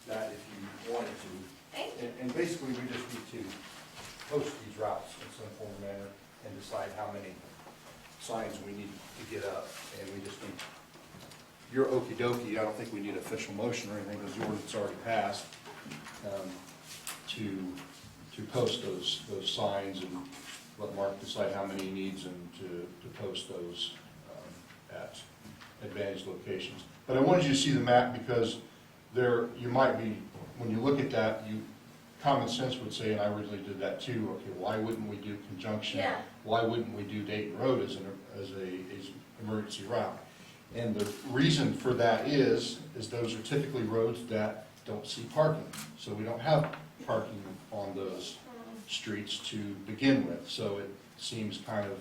that if you wanted to. Thank you. And basically, we just need to post these routes in some form or manner and decide how many signs we need to get up, and we just need, you're okey-dokey, I don't think we need official motion or anything, because the ordinance already passed, to post those signs and let Mark decide how many he needs and to post those at advantage locations. But I wanted you to see the map because there, you might be, when you look at that, common sense would say, and I originally did that too, okay, why wouldn't we do Conjunction? Yeah. Why wouldn't we do Dayton Road as an emergency route? And the reason for that is those are typically roads that don't see parking. So we don't have parking on those streets to begin with. So it seems kind of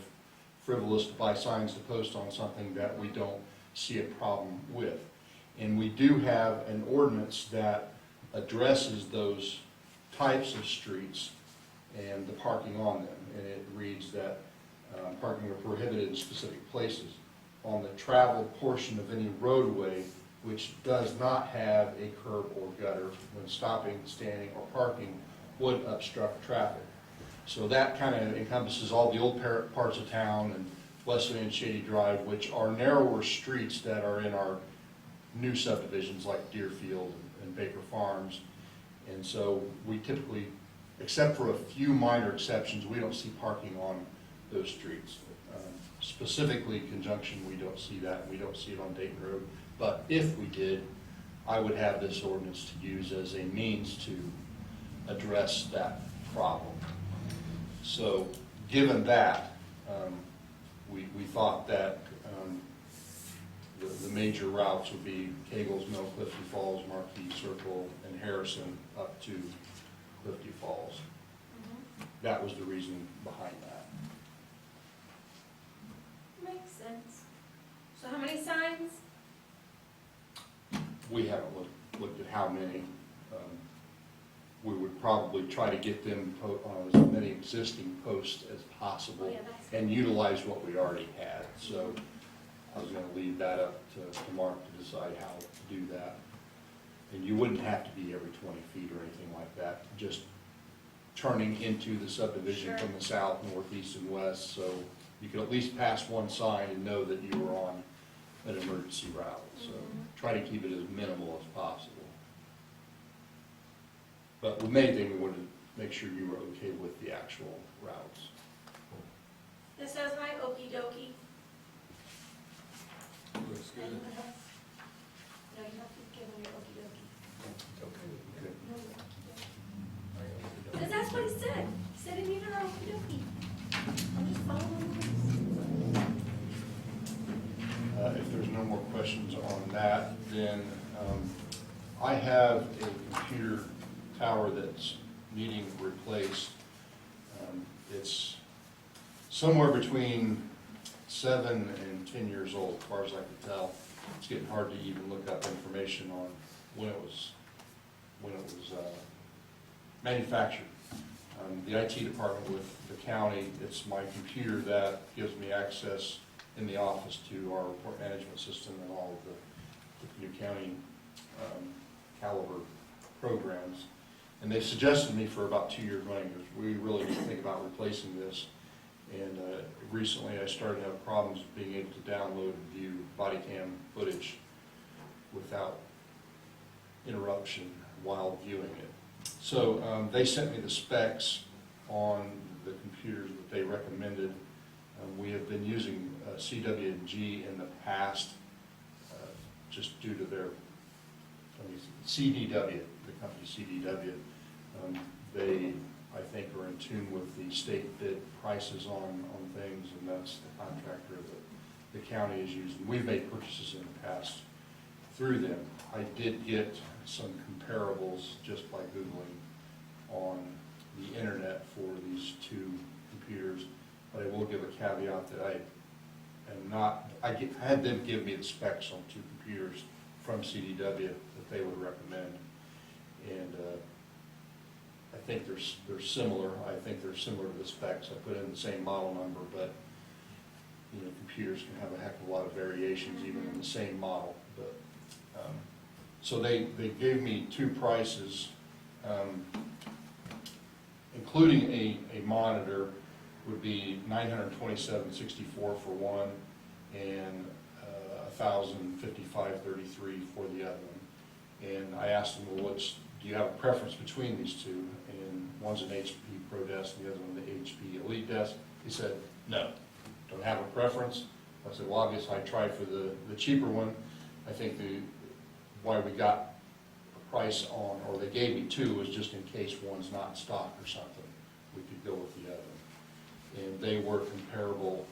frivolous to buy signs to post on something that we don't see a problem with. And we do have an ordinance that addresses those types of streets and the parking on them. And it reads that parking are prohibited in specific places. On the traveled portion of any roadway which does not have a curb or gutter, when stopping, standing, or parking would obstruct traffic. So that kind of encompasses all the old parts of town and Wesley and Shady Drive, which are narrower streets that are in our new subdivisions like Deerfield and Baker Farms. And so we typically, except for a few minor exceptions, we don't see parking on those streets. Specifically Conjunction, we don't see that. We don't see it on Dayton Road. But if we did, I would have this ordinance to use as a means to address that problem. So given that, we thought that the major routes would be Cagles, Mill, Clifty Falls, Marquis Circle, and Harrison up to Clifty Falls. That was the reason behind that. Makes sense. So how many signs? We haven't looked at how many. We would probably try to get them on as many existing posts as possible Oh, yeah, that's and utilize what we already had. So I was going to leave that up to Mark to decide how to do that. And you wouldn't have to be every 20 feet or anything like that, just turning into the subdivision Sure. from the south, northeast, and west, so you could at least pass one sign and know that you were on an emergency route. So try to keep it as minimal as possible. But the main thing, we wanted to make sure you were okay with the actual routes. This says my okey dokey. Looks good. No, you have to give him your okey dokey. Okay. Because that's what he said. He said it needed our okey dokey. I'm just following the rules. If there's no more questions on that, then I have a computer tower that's needing replaced. It's somewhere between 7 and 10 years old, as far as I can tell. It's getting hard to even look up information on when it was manufactured. The IT department with the county, it's my computer that gives me access in the office to our report management system and all of the new county caliber programs. And they suggested to me for about 2 years running, we really need to think about replacing this. And recently I started to have problems being able to download and view body cam footage without interruption while viewing it. So they sent me the specs on the computers that they recommended. We have been using CW&G in the past, just due to their CDW, the company CDW. They, I think, are in tune with the state bid prices on things, and that's the contractor that the county is using. We've made purchases in the past through them. I did get some comparables just by Googling on the internet for these two computers, but I will give a caveat that I am not, I had them give me the specs on two computers from CDW that they would recommend, and I think they're similar. I think they're similar to the specs. I put in the same model number, but you know, computers can have a heck of a lot of variations even in the same model. But so they gave me two prices, including a monitor would be $927.64 for one, and $1,055.33 for the other one. And I asked them, well, what's do you have a preference between these two? And one's an HP Pro desk, and the other one the HP Elite desk. He said, no, don't have a preference. I said, well, obviously I tried for the cheaper one. I think why we got a price on, or they gave me two, was just in case one's not in stock or something, we could go with the other. And they were comparable.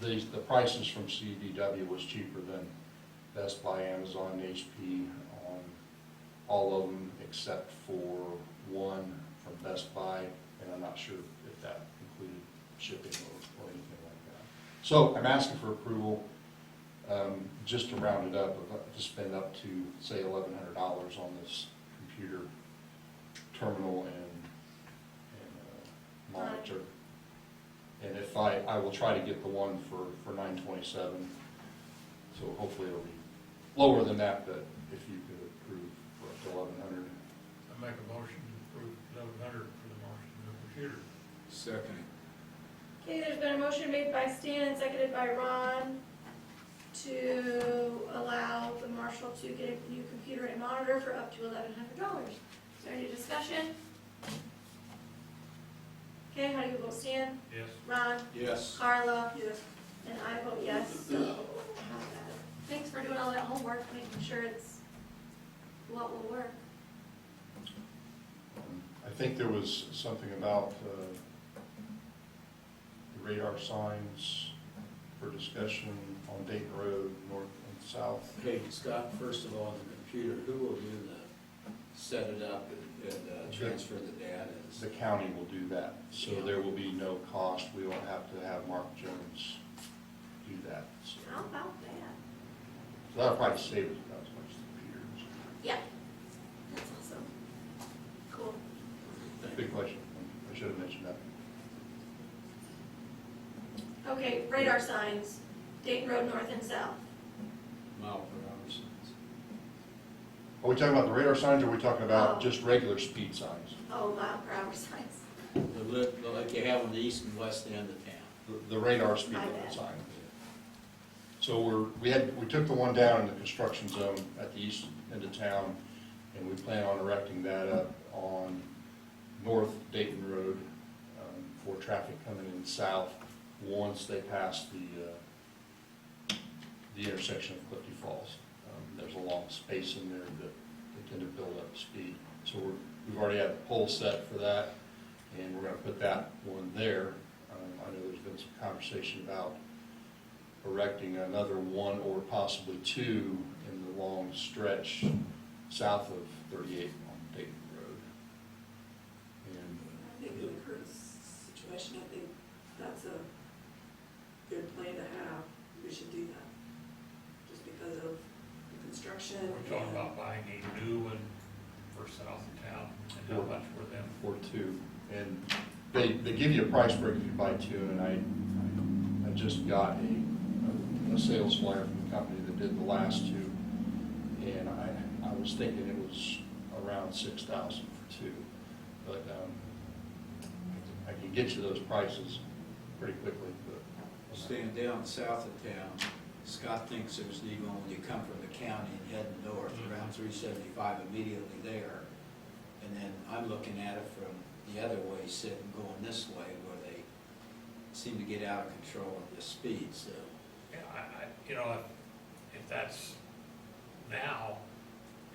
The prices from CDW was cheaper than Best Buy, Amazon, HP on all of them except for one from Best Buy, and I'm not sure if that included shipping or anything like that. So I'm asking for approval, just to round it up, to spend up to, say, $1,100 on this computer terminal and monitor. And if I will try to get the one for $927, so hopefully it'll be lower than that, but if you could approve for up to $1,100. I make a motion to approve 1,100 for the marshal computer. Second. Okay, there's been a motion made by Stan and seconded by Ron to allow the marshal to get a new computer and monitor for up to $1,100. Is there any discussion? Okay, how do you vote, Stan? Yes. Ron? Yes. Carla? Yes. And I vote yes, so we'll have that. Thanks for doing all that homework, making sure it's what will work. I think there was something about the radar signs for discussion on Dayton Road, north and south. Okay, Scott, first of all, the computer, who will do set it up and transfer the data? The county will do that, so there will be no cost. We won't have to have Mark Jones do that. So How about that? that'll probably save us about as much as the computers. Yeah, that's awesome. Cool. Big question. I should have mentioned that. Okay, radar signs, Dayton Road north and south. Mile per hour signs. Are we talking about the radar signs, or are we talking about Oh. just regular speed signs? Oh, mile per hour signs. Like you have on the east and west end of town. The radar speed My limit bad. sign. So we took the one down in the construction zone at the east end of town, and we plan on erecting that up on North Dayton Road for traffic coming in south once they pass the intersection of Clifty Falls. There's a long space in there that they tend to build up speed. So we've already had the pole set for that, and we're gonna put that one there. I know there's been some conversation about erecting another one or possibly two in the long stretch south of 38 on Dayton Road. And I think in the current situation, I think that's a good plan to have. We should do that. Just because of the construction. We're talking about buying a new one for south of town, and how much for them? or two. And they give you a price break if you buy two, and I just got a sales flyer from the company that did the last two, and I was thinking it was around $6,000 for two, but I can get you those prices pretty quickly, but. Staying down south of town, Scott thinks there's even when you come from the county and heading north, around 375 immediately there. And then I'm looking at it from the other way, sitting going this way, where they seem to get out of control of the speed, so. Yeah, you know, if that's now,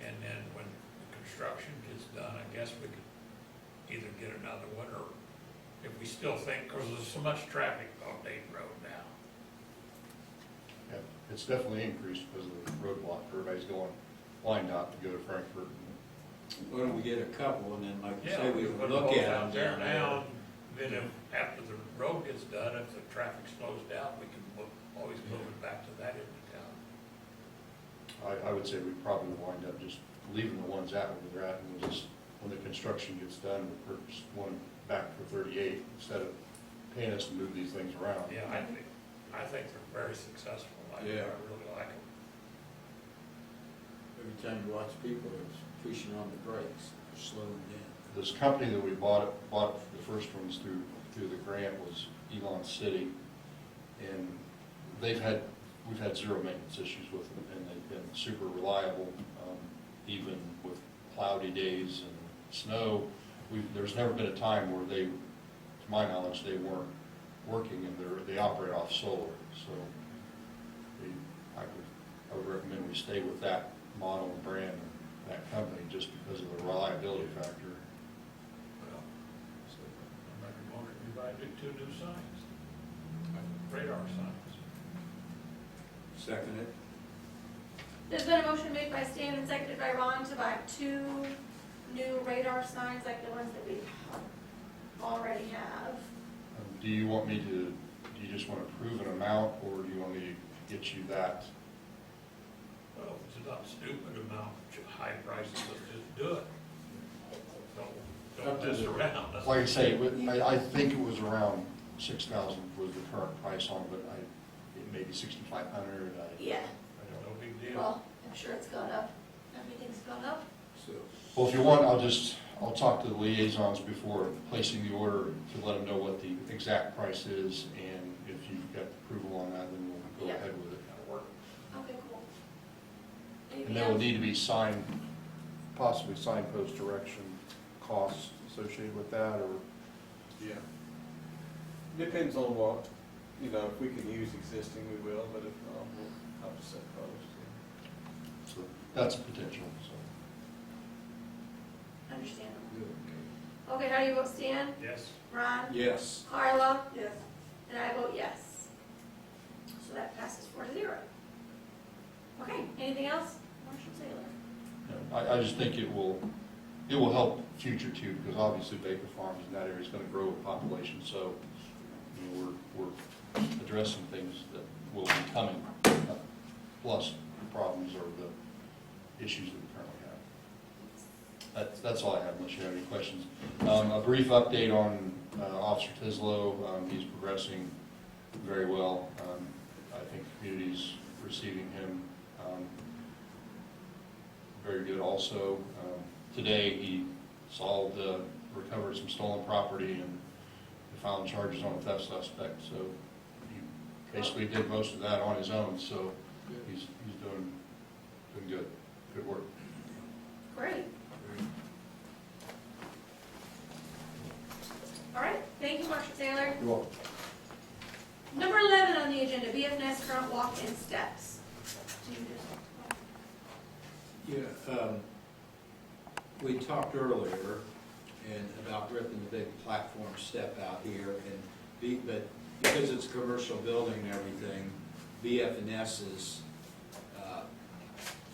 and then when the construction gets done, I guess we could either get another one, or if we still think, because there's so much traffic on Dayton Road now. Yeah, it's definitely increased because of the roadblock. Everybody's going lined out to go to Frankfurt. Why don't we get a couple, and then like you Yeah, say, we we can put look both at them out there down now, there. then if, after the road gets done, if the traffic slows down, we can always move it back to that end of town. I would say we probably will wind up just leaving the ones out where they're at, and we'll just, when the construction gets done, we'll purchase one back for 38 instead of paying us to move these things around. Yeah, I think they're very successful. I Yeah. really like them. Every time you watch people, it's pushing on the brakes, slowing down. This company that we bought the first ones through the grant was Elon City, and we've had zero maintenance issues with them, and they've been super reliable, even with cloudy days and snow, there's never been a time where they, to my knowledge, they weren't working and they operate off solar. So I would recommend we stay with that model and brand and that company just because of the reliability factor. Well, so I'm recommending we buy 2 new signs, radar signs. Second it? There's been a motion made by Stan and seconded by Ron to buy 2 new radar signs like the ones that we already have. Do you want me to, do you just want to prove an amount, or do you want me to get you that? Well, if it's not stupid amount, high prices, let's just do it. Don't mess around. That's Like I say, I think it was around 6,000 was the current price on it, but it may be 6,500. Yeah, no big deal. well, I'm sure it's gone up. Everything's gone up. So, Well, if you want, I'll talk to the liaisons before placing the order to let them know what the exact price is, and if you've got approval on that, then we'll go Yeah. ahead with it. That'll work. Okay, cool. And Anything there will else? need to be possibly signpost direction costs associated with that, or? Yeah. Depends on what, if we can use existing, we will, but if not, we'll have to set posts. So that's a potential, so. Understandable. good. Okay, how do you vote, Stan? Yes. Ron? Yes. Carla? Yes. And I vote yes. So that passes 4-0. Okay, anything else? Marshall Taylor? I just think it will help future too, because obviously Baker Farms in that area is gonna grow with population, so, we're addressing things that will be coming, plus the problems or the issues that we currently have. That's all I have, unless you have any questions. A brief update on Officer Tislow. He's progressing very well. I think the community's receiving him very good also. Today, he recovered some stolen property and filed charges on a theft suspect. So he basically did most of that on his own, so he's doing good. Good work. Great. All right, thank you, Marshall Taylor. You're welcome. Number 11 on the agenda, BFNS front walk-in steps. Do you just- Yeah, we talked earlier about ripping the big platform step out here, but because it's a commercial building and everything, BFNS is,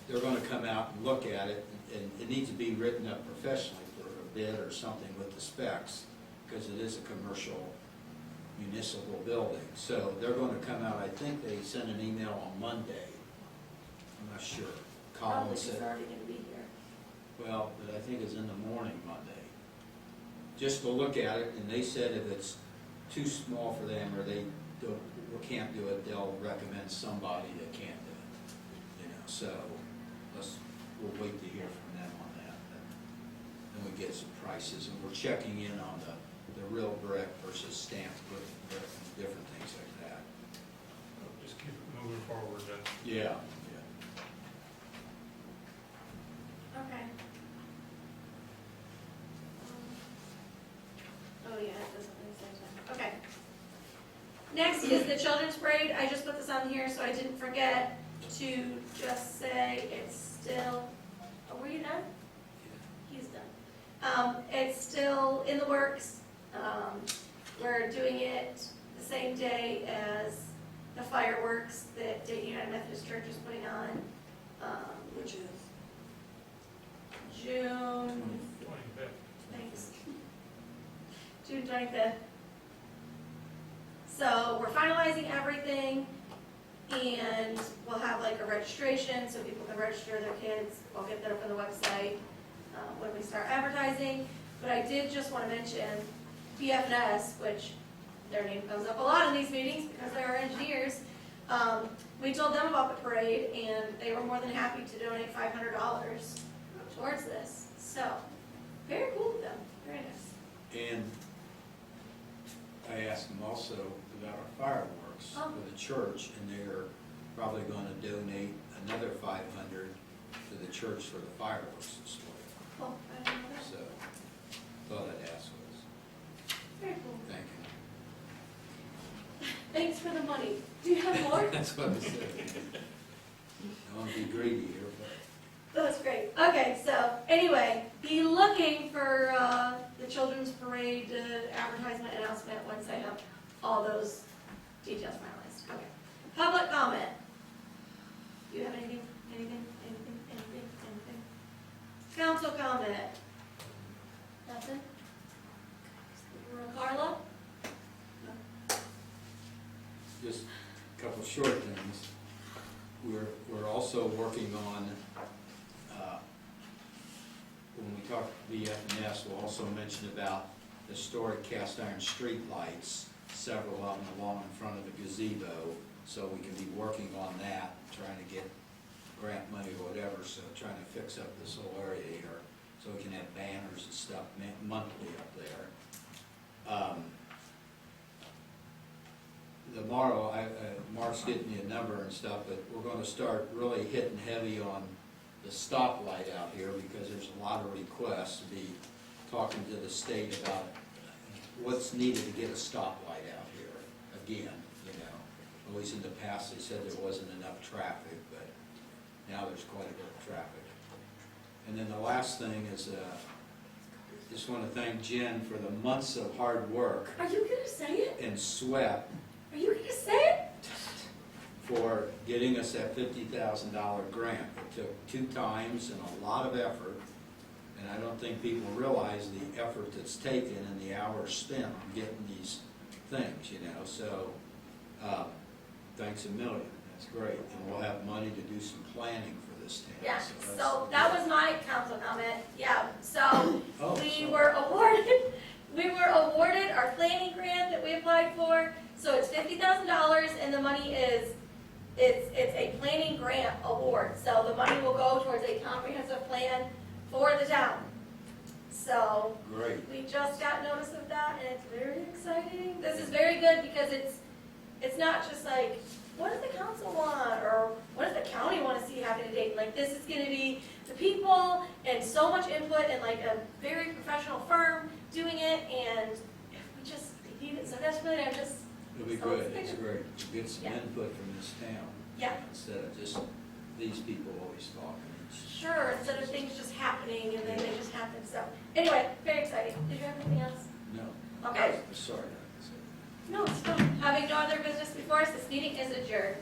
they're gonna come out and look at it, and it needs to be written up professionally for a bid or something with the specs, because it is a commercial municipal building. So they're gonna come out, I think they sent an email on Monday, I'm not sure. Colin Probably she's said, already gonna be here. well, but I think it's in the morning Monday. Just to look at it, and they said if it's too small for them or they can't do it, they'll recommend somebody that can do it. So we'll wait to hear from them on that. Then we get some prices, and we're checking in on the real brick versus stamped brick, and different things like that. Just keep it moving forward then. Yeah. Okay. Oh, yeah, it doesn't really say that. Okay. Next is the children's parade. I just put this on here so I didn't forget to just say it's still, oh, were you done? He's done. It's still in the works. We're doing it the same day as the fireworks that Dayton United Methodist Church is putting on. Which is? June, 25th. thanks. June 25th. So we're finalizing everything, and we'll have like a registration so people can register their kids. We'll get that up on the website when we start advertising. But I did just want to mention BFNS, which their name comes up a lot in these meetings because they're our engineers. We told them about the parade, and they were more than happy to donate $500 towards this. So, very cool of them, very nice. And I asked them also about our fireworks Oh. for the church, and they're probably gonna donate another $500 to the church for the fireworks display. Oh, I didn't know that. So, thought I'd ask those. Very cool. Thank you. Thanks for the money. Do you have more? That's what I said. I want to be greedy here, but That's great. Okay, so anyway, be looking for the children's parade advertisement announcement once I have all those details finalized. Okay. Public comment. Do you have anything? Anything? Council comment. Nothing? Carla? just a couple short things. We're also working on, when we talk BF&S, we'll also mention about historic cast iron street lights, several of them along in front of the gazebo, so we can be working on that, trying to get grant money or whatever, so trying to fix up this whole area here, so we can have banners and stuff monthly up there. Tomorrow, Mark's getting me a number and stuff, but we're gonna start really hitting heavy on the stoplight out here, because there's a lot of requests to be talking to the state about what's needed to get a stoplight out here, again, you know. Always in the past, they said there wasn't enough traffic, but now there's quite a bit of traffic. And then the last thing is, just wanna thank Jen for the months of hard work Are you gonna say it? and sweat Are you gonna say it? for getting us that $50,000 grant. It took 2 times and a lot of effort, and I don't think people realize the effort that's taken and the hours spent on getting these things, you know, so, thanks a million, that's great, and we'll have money to do some planning for this town. Yeah, that's- so that was my council comment, yeah, so Oh, we so- were awarded our planning grant that we applied for, so it's $50,000 and the money is, it's a planning grant award, so the money will go towards a comprehensive plan for the town. So, Great, we just got notice of that and it's very exciting. This is very good because it's not just like, what does the council want, or what does the county want to see happen in Dayton? Like, this is gonna be the people and so much input and like a very professional firm doing it, and we just need it so desperately. I'm just, it'll be So good, it's it's great, to get some Yeah. input from this town. Yeah. Instead of just these people always talking. sure, instead of things just happening and then they just happen. So, anyway, very exciting. Did you have anything else? No. Okay. I'm sorry, I said. No, it's fine. Having no other business before us, this meeting is adjourned.